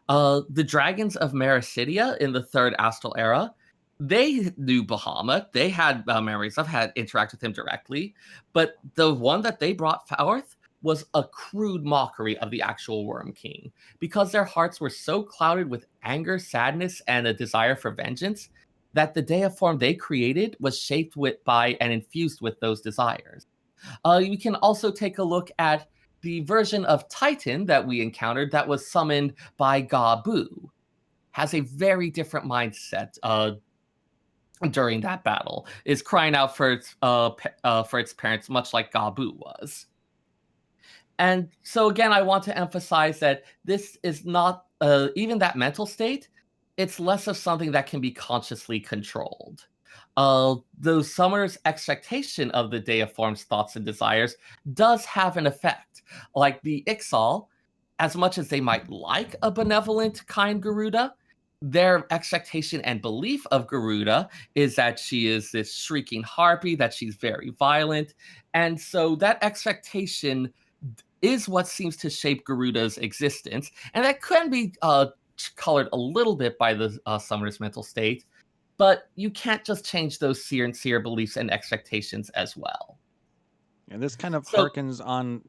The dragons of Mericidia in the third astral era, they knew Bahamut. They had memories of, had interacted with him directly, but the one that they brought forth was a crude mockery of the actual Worm King, because their hearts were so clouded with anger, sadness, and a desire for vengeance that the deiform they created was shaped by and infused with those desires. We can also take a look at the version of Titan that we encountered that was summoned by Gabu. Has a very different mindset during that battle, is crying out for its parents, much like Gabu was. And so again, I want to emphasize that this is not, even that mental state, it's less of something that can be consciously controlled. The summoner's expectation of the deiform's thoughts and desires does have an effect. Like the Ixal, as much as they might like a benevolent, kind Garuda, their expectation and belief of Garuda is that she is this shrieking harpy, that she's very violent. And so that expectation is what seems to shape Garuda's existence. And that can be colored a little bit by the summoner's mental state, but you can't just change those sincere beliefs and expectations as well. And this kind of harkens on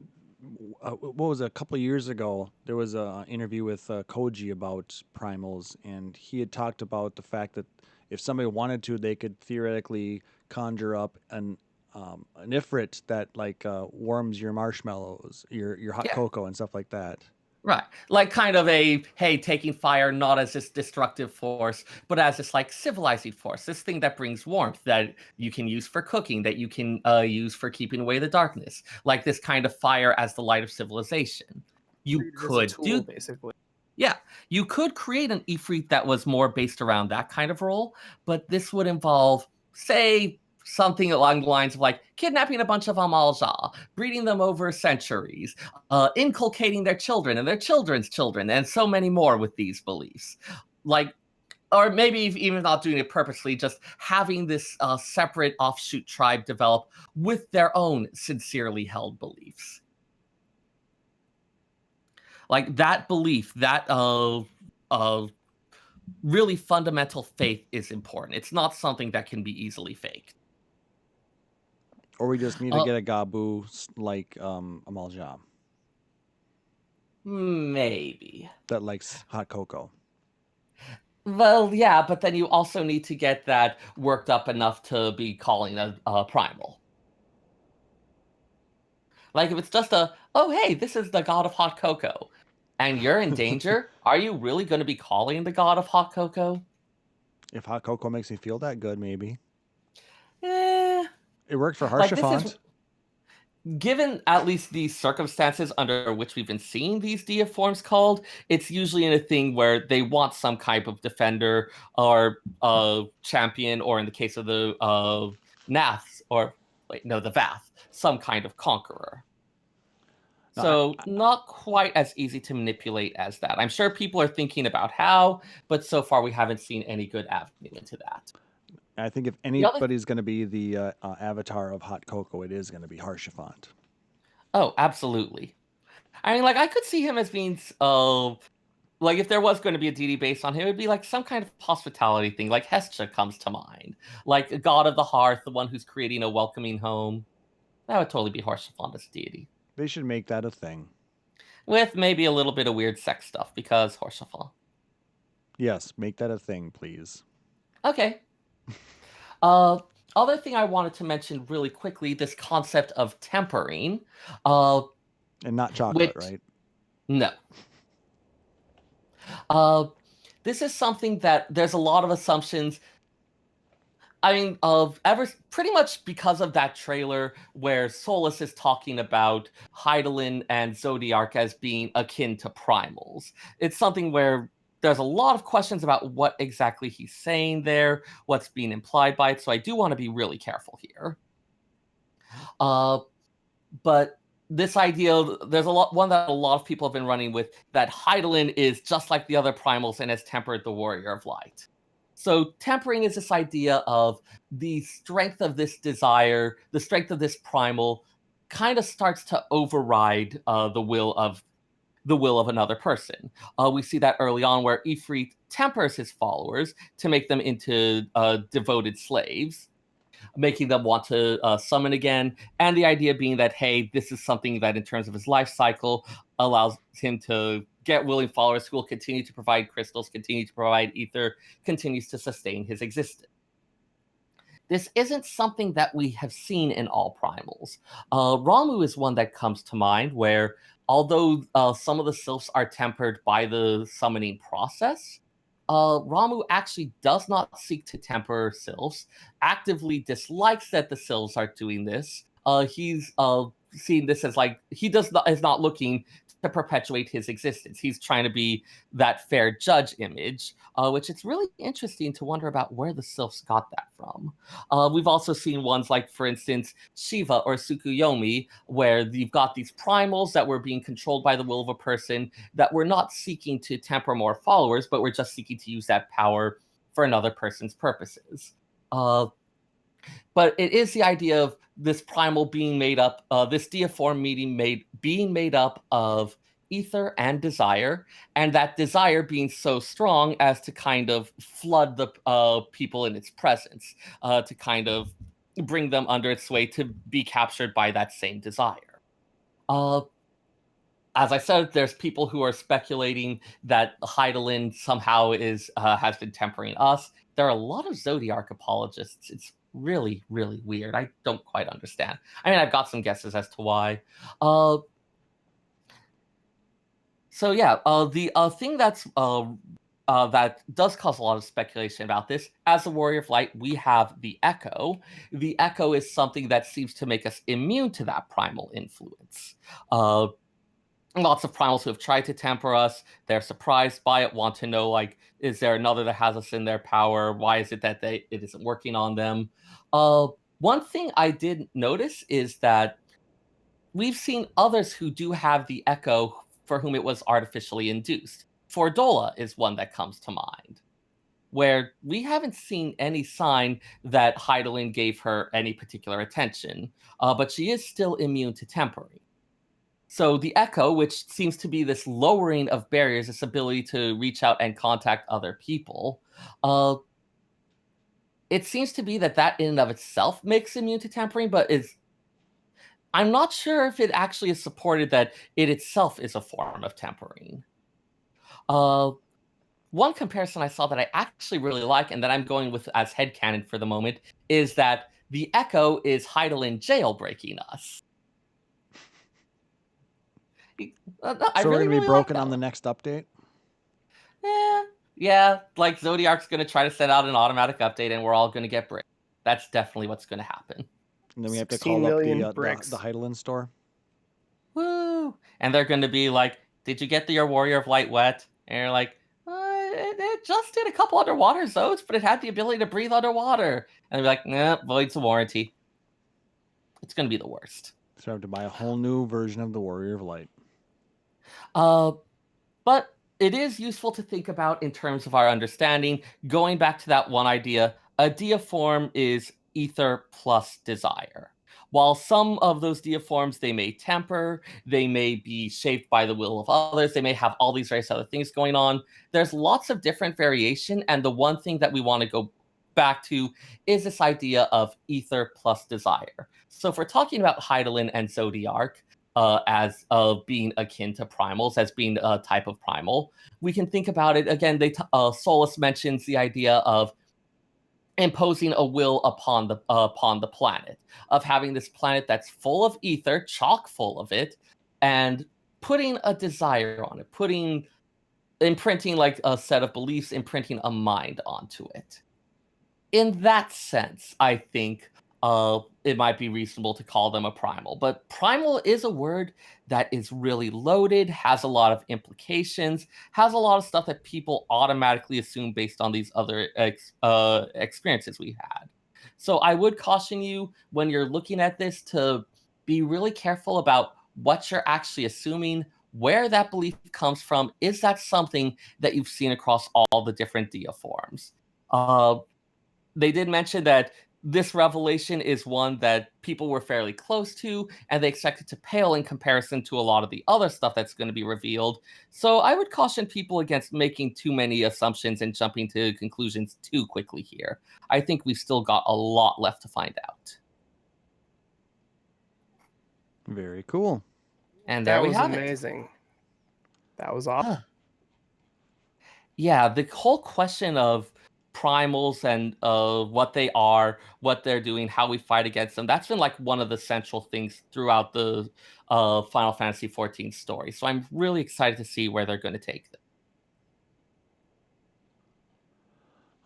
what was it, a couple of years ago, there was an interview with Koji about primals, and he had talked about the fact that if somebody wanted to, they could theoretically conjure up an ifrit that like warms your marshmallows, your hot cocoa and stuff like that. Right. Like kind of a, hey, taking fire not as this destructive force, but as this like civilizing force, this thing that brings warmth that you can use for cooking, that you can use for keeping away the darkness. Like this kind of fire as the light of civilization. You could do, basically. Yeah, you could create an Ifrit that was more based around that kind of role, but this would involve, say, something along the lines of like kidnapping a bunch of Amalja, breeding them over centuries, inculcating their children and their children's children, and so many more with these beliefs. Like, or maybe even not doing it purposely, just having this separate offshoot tribe develop with their own sincerely held beliefs. Like that belief, that really fundamental faith is important. It's not something that can be easily faked. Or we just need to get a Gabu like Amalja. Maybe. That likes hot cocoa. Well, yeah, but then you also need to get that worked up enough to be calling a primal. Like if it's just oh hey, this is the god of hot cocoa, and you're in danger, are you really going to be calling the god of hot cocoa? If hot cocoa makes me feel that good, maybe. It worked for Harshafant. Given at least the circumstances under which we've been seeing these deiforms called, it's usually in a thing where they want some type of defender or champion, or in the case of the Naths, or wait, no, the Vath, some kind of conqueror. So not quite as easy to manipulate as that. I'm sure people are thinking about how, but so far we haven't seen any good avenue into that. I think if anybody's going to be the avatar of hot cocoa, it is going to be Harshafant. Oh, absolutely. I mean, like, I could see him as being, like, if there was going to be a deity based on him, it would be like some kind of hospitality thing, like Hestia comes to mind. Like a god of the hearth, the one who's creating a welcoming home. That would totally be Harshafant as a deity. They should make that a thing. With maybe a little bit of weird sex stuff, because Harshafant. Yes, make that a thing, please. Okay. Other thing I wanted to mention really quickly, this concept of tempering. And not chocolate, right? No. This is something that there's a lot of assumptions. I mean, pretty much because of that trailer where Solus is talking about Hydaelyn and Zodiark as being akin to primals. It's something where there's a lot of questions about what exactly he's saying there, what's being implied by it. So I do want to be really careful here. But this idea, there's one that a lot of people have been running with, that Hydaelyn is just like the other primals and has tempered the Warrior of Light. So tempering is this idea of the strength of this desire, the strength of this primal, kind of starts to override the will of another person. We see that early on where Ifrit tempers his followers to make them into devoted slaves, making them want to summon again. And the idea being that, hey, this is something that in terms of his life cycle allows him to get willing followers who will continue to provide crystals, continue to provide ether, continues to sustain his existence. This isn't something that we have seen in all primals. Ramuh is one that comes to mind where, although some of the sylphs are tempered by the summoning process, Ramuh actually does not seek to temper sylphs, actively dislikes that the sylphs are doing this. He's seeing this as like, he is not looking to perpetuate his existence. He's trying to be that fair judge image, which it's really interesting to wonder about where the sylphs got that from. We've also seen ones like, for instance, Shiva or Tsukuyomi, where you've got these primals that were being controlled by the will of a person that were not seeking to temper more followers, but were just seeking to use that power for another person's purposes. But it is the idea of this primal being made up, this deiform being made up of ether and desire, and that desire being so strong as to kind of flood the people in its presence, to kind of bring them under its sway to be captured by that same desire. As I said, there's people who are speculating that Hydaelyn somehow has been tempering us. There are a lot of Zodiark apologists. It's really, really weird. I don't quite understand. I mean, I've got some guesses as to why. So yeah, the thing that does cause a lot of speculation about this, as a Warrior of Light, we have the Echo. The Echo is something that seems to make us immune to that primal influence. Lots of primals who have tried to temper us, they're surprised by it, want to know, like, is there another that has us in their power? Why is it that it isn't working on them? One thing I did notice is that we've seen others who do have the Echo for whom it was artificially induced. Fordola is one that comes to mind, where we haven't seen any sign that Hydaelyn gave her any particular attention, but she is still immune to tempering. So the Echo, which seems to be this lowering of barriers, this ability to reach out and contact other people, it seems to be that in and of itself makes immune to tempering, but I'm not sure if it actually is supported that it itself is a form of tempering. One comparison I saw that I actually really like, and that I'm going with as headcanon for the moment, is that the Echo is Hydaelyn jailbreaking us. So we're going to be broken on the next update? Yeah, like Zodiark's going to try to send out an automatic update and we're all going to get bricked. That's definitely what's going to happen. And then we have to call up the Hydaelyn store. Woo! And they're going to be like, did you get your Warrior of Light wet? And you're like, it just did a couple underwater zones, but it had the ability to breathe underwater. And they'll be like, nah, voids the warranty. It's going to be the worst. So I have to buy a whole new version of the Warrior of Light. But it is useful to think about in terms of our understanding. Going back to that one idea, a deiform is ether plus desire. While some of those deiforms, they may temper, they may be shaped by the will of others, they may have all these various other things going on. There's lots of different variation, and the one thing that we want to go back to is this idea of ether plus desire. So if we're talking about Hydaelyn and Zodiark, as being akin to primals, as being a type of primal, we can think about it again. Solus mentions the idea of imposing a will upon the planet, of having this planet that's full of ether, chock full of it, and putting a desire on it, imprinting like a set of beliefs, imprinting a mind onto it. In that sense, I think it might be reasonable to call them a primal. But primal is a word that is really loaded, has a lot of implications, has a lot of stuff that people automatically assume based on these other experiences we had. So I would caution you when you're looking at this to be really careful about what you're actually assuming, where that belief comes from. Is that something that you've seen across all the different Dia forms? They did mention that this revelation is one that people were fairly close to, and they expect it to pale in comparison to a lot of the other stuff that's going to be revealed. So I would caution people against making too many assumptions and jumping to conclusions too quickly here. I think we've still got a lot left to find out. Very cool. And there That we was have it. amazing. That was awesome. Yeah, the whole question of primals and what they are, what they're doing, how we fight against them, that's been like one of the central things throughout the Final Fantasy XIV story. So I'm really excited to see where they're going to take them.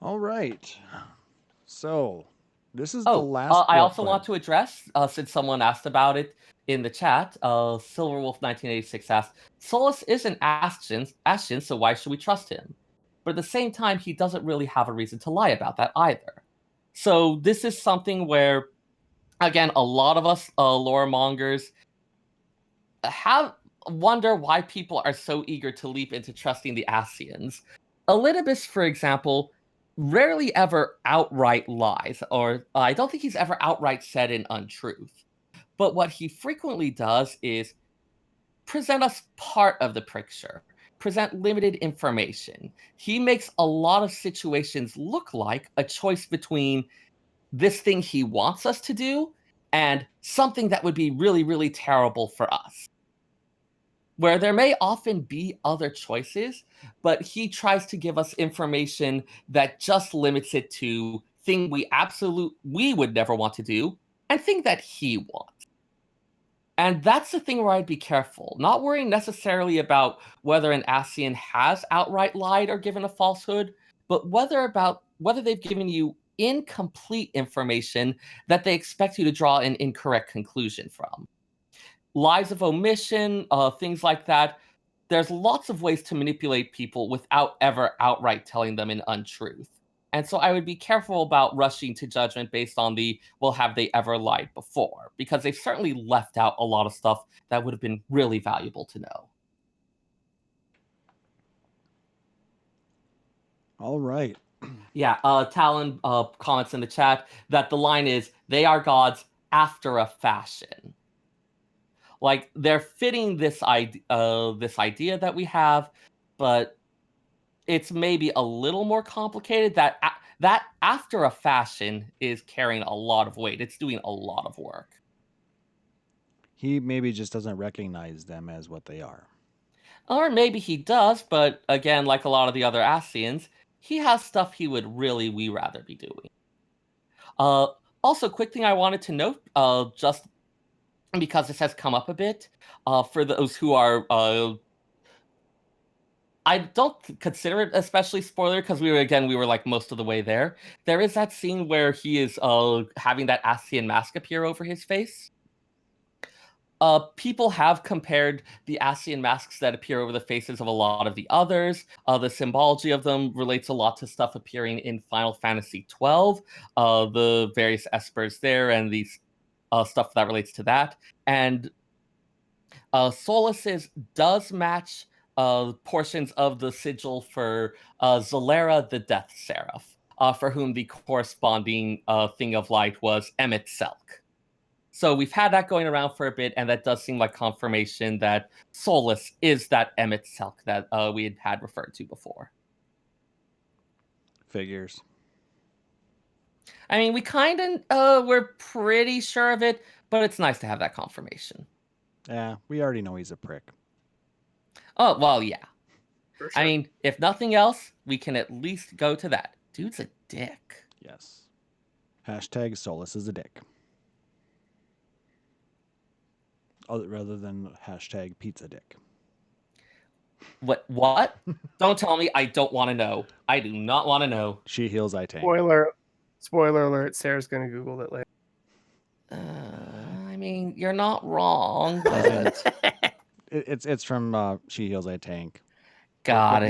All right. So this is the Oh, last. I also want to address, since someone asked about it in the chat, Silverwolf1986 asked, Solus is an Ashen, so why should we trust him? But at the same time, he doesn't really have a reason to lie about that either. So this is something where, again, a lot of us lore mongers wonder why people are so eager to leap into trusting the Ascians. Elidibus, for example, rarely ever outright lies, or I don't think he's ever outright said an untruth. But what he frequently does is present us part of the picture, present limited information. He makes a lot of situations look like a choice between this thing he wants us to do and something that would be really, really terrible for us. Where there may often be other choices, but he tries to give us information that just limits it to thing we would never want to do and thing that he wants. And that's the thing where I'd be careful, not worrying necessarily about whether an Ascian has outright lied or given a falsehood, but whether they've given you incomplete information that they expect you to draw an incorrect conclusion from. Lies of omission, things like that. There's lots of ways to manipulate people without ever outright telling them an untruth. And so I would be careful about rushing to judgment based on well, have they ever lied before? Because they've certainly left out a lot of stuff that would have been really valuable to know. All right. Yeah, Talon comments in the chat that the line is, they are gods after a fashion. Like, they're fitting this idea that we have, but it's maybe a little more complicated. That after a fashion is carrying a lot of weight. It's doing a lot of work. He maybe just doesn't recognize them as what they are. Or maybe he does, but again, like a lot of the other Ascians, he has stuff he would really rather be doing. Also, quick thing I wanted to note, just because this has come up a bit, for those who are... I don't consider it especially spoiler because we were like most of the way there. There is that scene where he is having that Ascian mask appear over his face. People have compared the Ascian masks that appear over the faces of a lot of the others. The symbology of them relates a lot to stuff appearing in Final Fantasy XII, the various espers there, and these stuff that relates to that. And Solus's does match portions of the sigil for Zalera the Death Seraph, for whom the corresponding thing of light was Emmett Selk. So we've had that going around for a bit, and that does seem like confirmation that Solus is that Emmett Selk that we had referred to before. Figures. I mean, we kind of we're pretty sure of it, but it's nice to have that confirmation. Yeah, we already know he's a prick. Oh, well, yeah. For sure. I mean, if nothing else, we can at least go to that. Dude's a dick. Yes. Hashtag Solus is a dick. Rather than hashtag pizza dick. What? Don't tell me. I don't want to know. I do not want to know. She heals, I tank. Spoiler alert, Sarah's going to Google it later. mean, you're not wrong, but It's from She Heals I Tank. got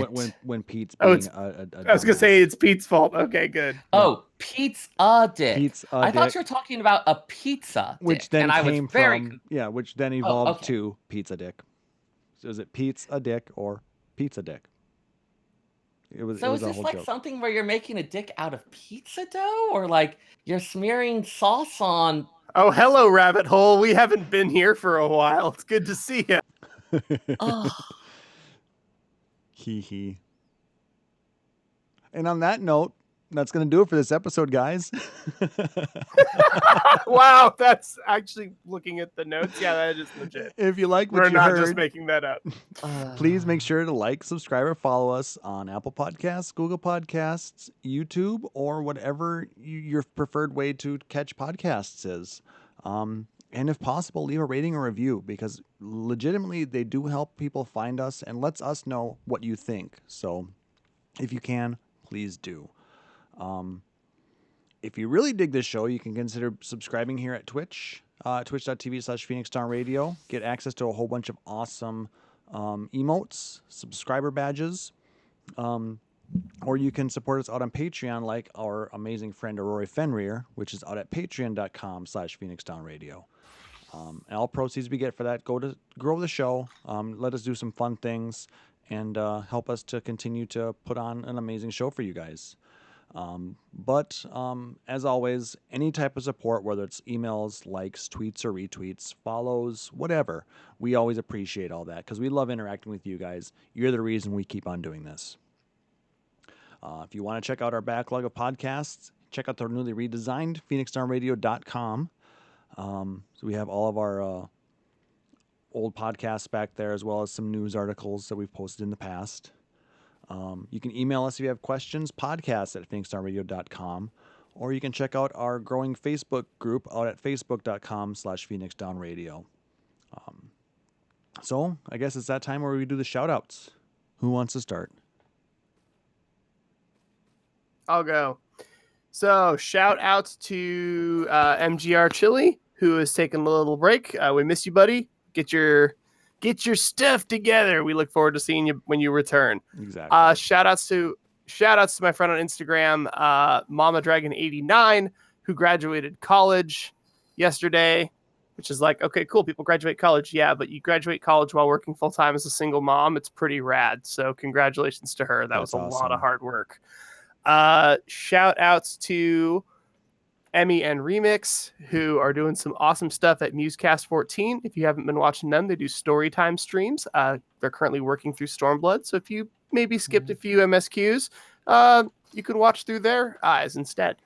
When Pete's Oh, being it's- a I was gonna say dumbass. it's Pete's fault. Okay, good. Oh, Pete's a dick. Pete's a I thought dick. you were talking about a pizza Which dick, then and I was came very from which then evolved okay. to Pizza Dick. So is it Pete's a dick or Pizza Dick? It was So a is this whole like joke. something where you're making a dick out of pizza dough, or like you're smearing sauce on? Oh, hello, rabbit hole. We haven't been here for a while. It's good to see you. Oh, Hee hee. And on that note, that's going to do it for this episode, guys. Wow, that's actually looking at the notes. Yeah, that is legit. If you like what We're you not heard, just making that up. please make sure to like, subscribe, or follow us on Apple Podcasts, Google Podcasts, YouTube, or whatever your preferred way to catch podcasts is. And if possible, leave a rating or review because legitimately they do help people find us and lets us know what you think. So if you can, please do. If you really dig this show, you can consider subscribing here at Twitch, twitch.tv/PhoenixDownRadio. Get access to a whole bunch of awesome emotes, subscriber badges, or you can support us out on Patreon like our amazing friend Aurora Fenrir, which is out at patreon.com/PhoenixDownRadio. And all proceeds we get for that go to grow the show, let us do some fun things, and help us to continue to put on an amazing show for you guys. But as always, any type of support, whether it's emails, likes, tweets, or retweets, follows, whatever, we always appreciate all that because we love interacting with you guys. You're the reason we keep on doing this. If you want to check out our backlog of podcasts, check out the newly redesigned PhoenixDownRadio.com. So we have all of our old podcasts back there, as well as some news articles that we've posted in the past. You can email us if you have questions, podcast@PhoenixDownRadio.com, or you can check out our growing Facebook group out at Facebook.com/PhoenixDownRadio. So I guess it's that time where we do the shout outs. Who wants to start? I'll go. So shout out to MGR Chili, who is taking a little break. We miss you, buddy. Get your stuff together. We look forward to seeing you when you return. Exactly. Shout outs to my friend on Instagram, Mama Dragon 89, who graduated college yesterday, which is like, okay, cool. People graduate college. Yeah, but you graduate college while working full time as a single mom. It's pretty rad. So congratulations to her. That was a lot of hard work. Shout outs to Emmy and Remix, who are doing some awesome stuff at Musecast 14. If you haven't been watching them, they do storytime streams. They're currently working through Stormblood, so if you maybe skipped a few MSQs, you can watch through their eyes instead.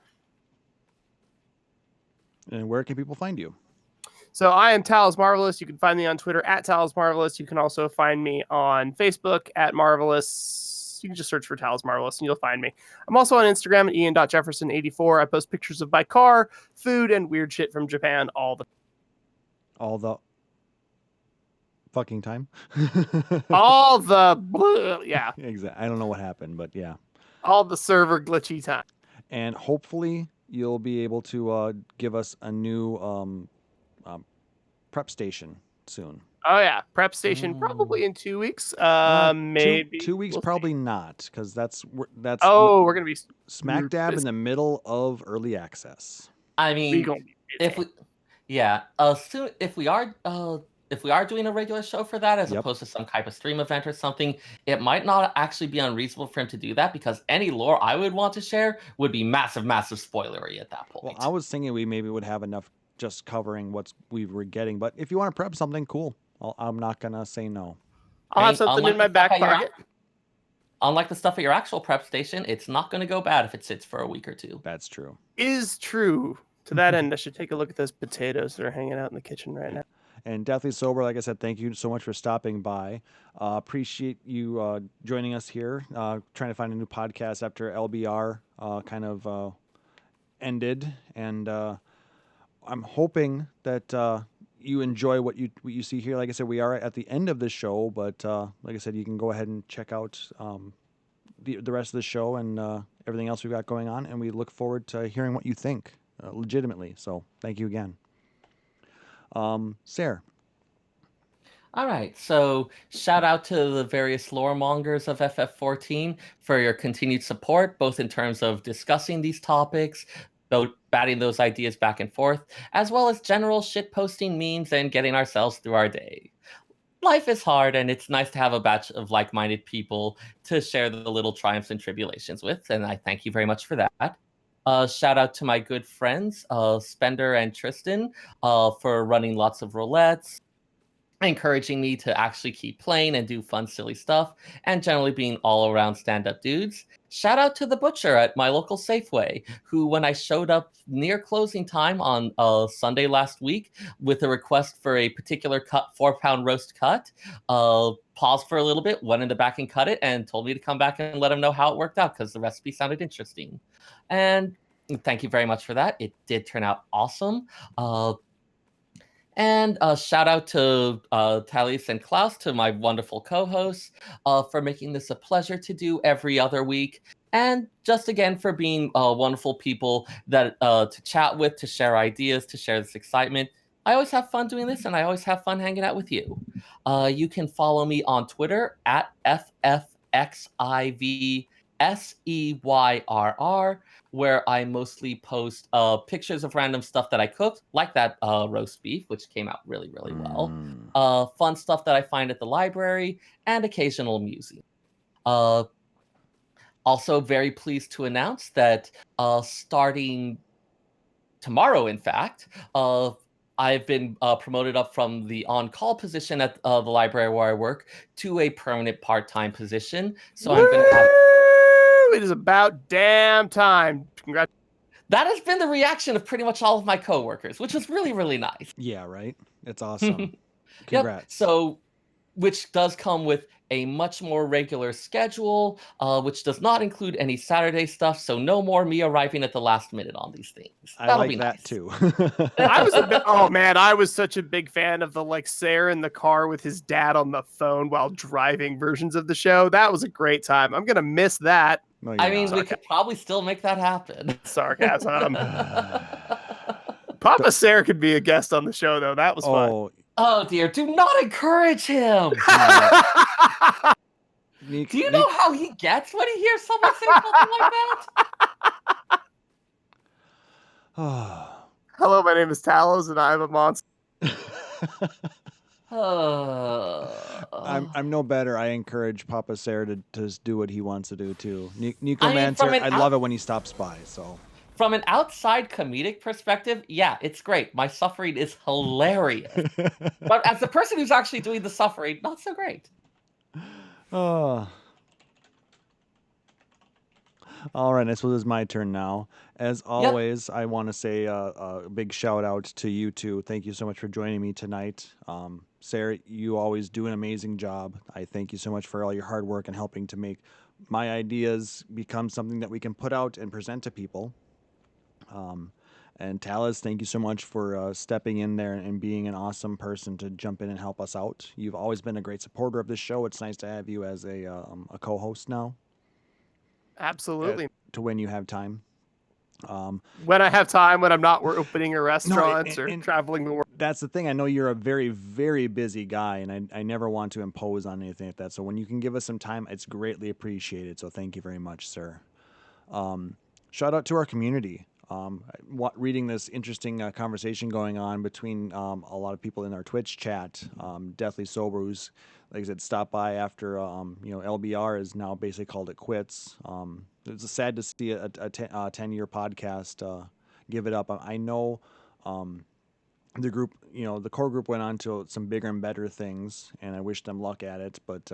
And where can people find you? So I am Taliz Marvelous. You can find me on Twitter at Taliz Marvelous. You can also find me on Facebook at Marvelous. You can just search for Taliz Marvelous and you'll find me. I'm also on Instagram at ian.jefferson84. I post pictures of my car, food, and weird shit from Japan all the fucking time. yeah. Exactly. I don't know what happened, but yeah. All the server glitchy time. And hopefully you'll be able to give us a new prep station soon. Oh yeah, prep station probably in 2 weeks. Maybe 2 weeks, we'll probably see. not, because that's We're gonna be smack dab in the middle of early access. I mean, gonna be if we, yeah, soon if we are doing a regular show for that, as opposed to some type of stream event or something, it might not actually be unreasonable for him to do that because any lore I would want to share would be massive spoilery at that point. Well, I was thinking we maybe would have enough just covering what we were getting, but if you want to prep something, cool. I'm not gonna say no. I'll have something in my back pocket. Unlike the stuff at your actual prep station, it's not going to go bad if it sits for a week or two. That's true. Is true. To that end, I should take a look at those potatoes that are hanging out in the kitchen right now. And Deathly Sober, like I said, thank you so much for stopping by. Appreciate you joining us here, trying to find a new podcast after LBR kind of ended. And I'm hoping that you enjoy what you see here. Like I said, we are at the end of the show, but like I said, you can go ahead and check out the rest of the show and everything else we've got going on. And we look forward to hearing what you think legitimately. So thank you again. Seyrr. All right, so shout out to the various lore mongers of FF14 for your continued support, both in terms of discussing these topics, though batting those ideas back and forth, as well as general shit posting memes and getting ourselves through our day. Life is hard, and it's nice to have a batch of like-minded people to share the little triumphs and tribulations with, and I thank you very much for that. Shout out to my good friends, Spender and Tristan, for running lots of roulettes, encouraging me to actually keep playing and do fun, silly stuff, and generally being all around stand up dudes. Shout out to the butcher at my local Safeway, who, when I showed up near closing time on Sunday last week with a request for a particular cut, 4-pound roast cut, paused for a little bit, went in the back and cut it, and told me to come back and let him know how it worked out because the recipe sounded interesting. And thank you very much for that. It did turn out awesome. And a shout out to Taliz and Klauss, to my wonderful co-hosts, for making this a pleasure to do every other week. And just again for being wonderful people that to chat with, to share ideas, to share this excitement. I always have fun doing this, and I always have fun hanging out with you. You can follow me on Twitter at FFXIVSEYRR, where I mostly post pictures of random stuff that I cooked, like that roast beef, which came out really, really well. Fun stuff that I find at the library, and occasional musing. Also very pleased to announce that starting tomorrow, in fact, I've been promoted up from the on-call position at the library where I work to a permanent part-time position. So I'm going to have... It is about damn time. Congrats. That has been the reaction of pretty much all of my coworkers, which is really, really nice. Yeah, right? It's awesome. Yep. Congrats. So, which does come with a much more regular schedule, which does not include any Saturday stuff. So no more me arriving at the last minute on these things. I like that nice. Too. I was such a big fan of the Seyrr in the car with his dad on the phone while driving versions of the show. That was a great time. I'm gonna miss that. No, I mean, we could probably still make that happen. Sarcasm. Papa Seyrr could be a guest on the show, though. That was fun. Oh dear, do not encourage him. Do you know how he gets when he hears someone say something like that? Hello, my name is Taliz, and I'm a monster. I'm no better. I encourage Papa Seyrr to do what he wants to do too. Necromancer, I love it when he stops by. So, from an outside comedic perspective, yeah, it's great. My suffering is hilarious. But as the person who's actually doing the suffering, not so great. All right, I suppose it's my turn now. As always, I want to say a big shout out to you two. Thank you so much for joining me tonight. Seyrr, you always do an amazing job. I thank you so much for all your hard work and helping to make my ideas become something that we can put out and present to people. And Taliz, thank you so much for stepping in there and being an awesome person to jump in and help us out. You've always been a great supporter of this show. It's nice to have you as a co-host now. Absolutely. To when you have time. When I have time, when I'm not opening a restaurant or traveling the world. That's the thing. I know you're a very, very busy guy, and I never want to impose on anything like that. So when you can give us some time, it's greatly appreciated. So thank you very much, sir. Shout out to our community. Reading this interesting conversation going on between a lot of people in our Twitch chat. Deathly Sober, who's, like I said, stopped by after LBR is now basically called it quits. It's sad to see a 10-year podcast give it up. I know the group, the core group went on to some bigger and better things, and I wish them luck at it. But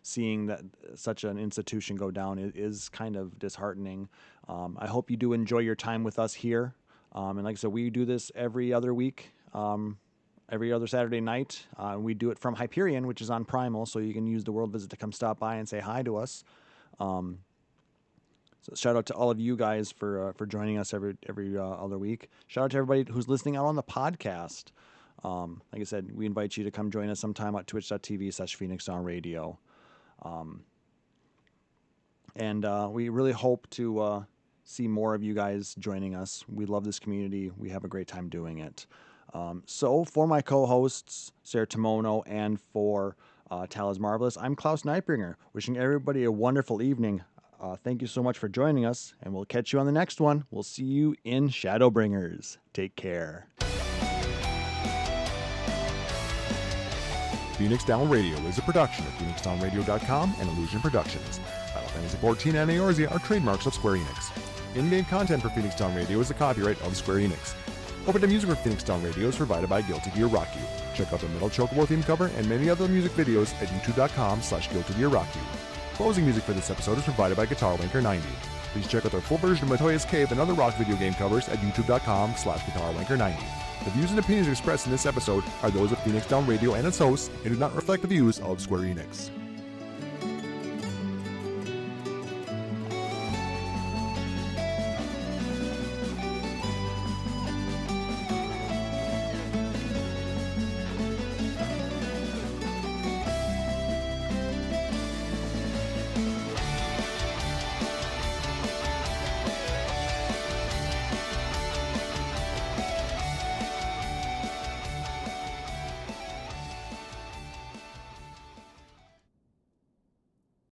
seeing that such an institution go down is kind of disheartening. I hope you do enjoy your time with us here. And like I said, we do this every other week, every other Saturday night. We do it from Hyperion, which is on Primal, so you can use the World Visit to come stop by and say hi to us. So shout out to all of you guys for joining us every other week. Shout out to everybody who's listening out on the podcast. Like I said, we invite you to come join us sometime at twitch.tv/PhoenixOnRadio. And we really hope to see more of you guys joining us. We love this community. We have a great time doing it. So for my co-hosts, Seyrr Timono, and for Taliz Marvelous, I'm Klauss Nightbringer, wishing everybody a wonderful evening. Thank you so much for joining us, and we'll catch you on the next one. We'll see you in Shadowbringers. Take care. Phoenix Down Radio is a production of PhoenixDownRadio.com and Illusion Productions. Final Fantasy XIV and Eorzea are trademarks of Square Enix. In-game content for Phoenix Down Radio is the copyright of Square Enix. Opening music for Phoenix Down Radio is provided by Guilty Gear Rock You. Check out the Metal Chocobo theme cover and many other music videos at youtube.com/Guilty Gear Rock You. Closing music for this episode is provided by Guitar Wanker 90. Please check out their full version of Matoya's Cave and other rock video game covers at youtube.com/Guitar Wanker 90. The views and opinions expressed in this episode are those of Phoenix Down Radio and its hosts and do not reflect the views of Square Enix.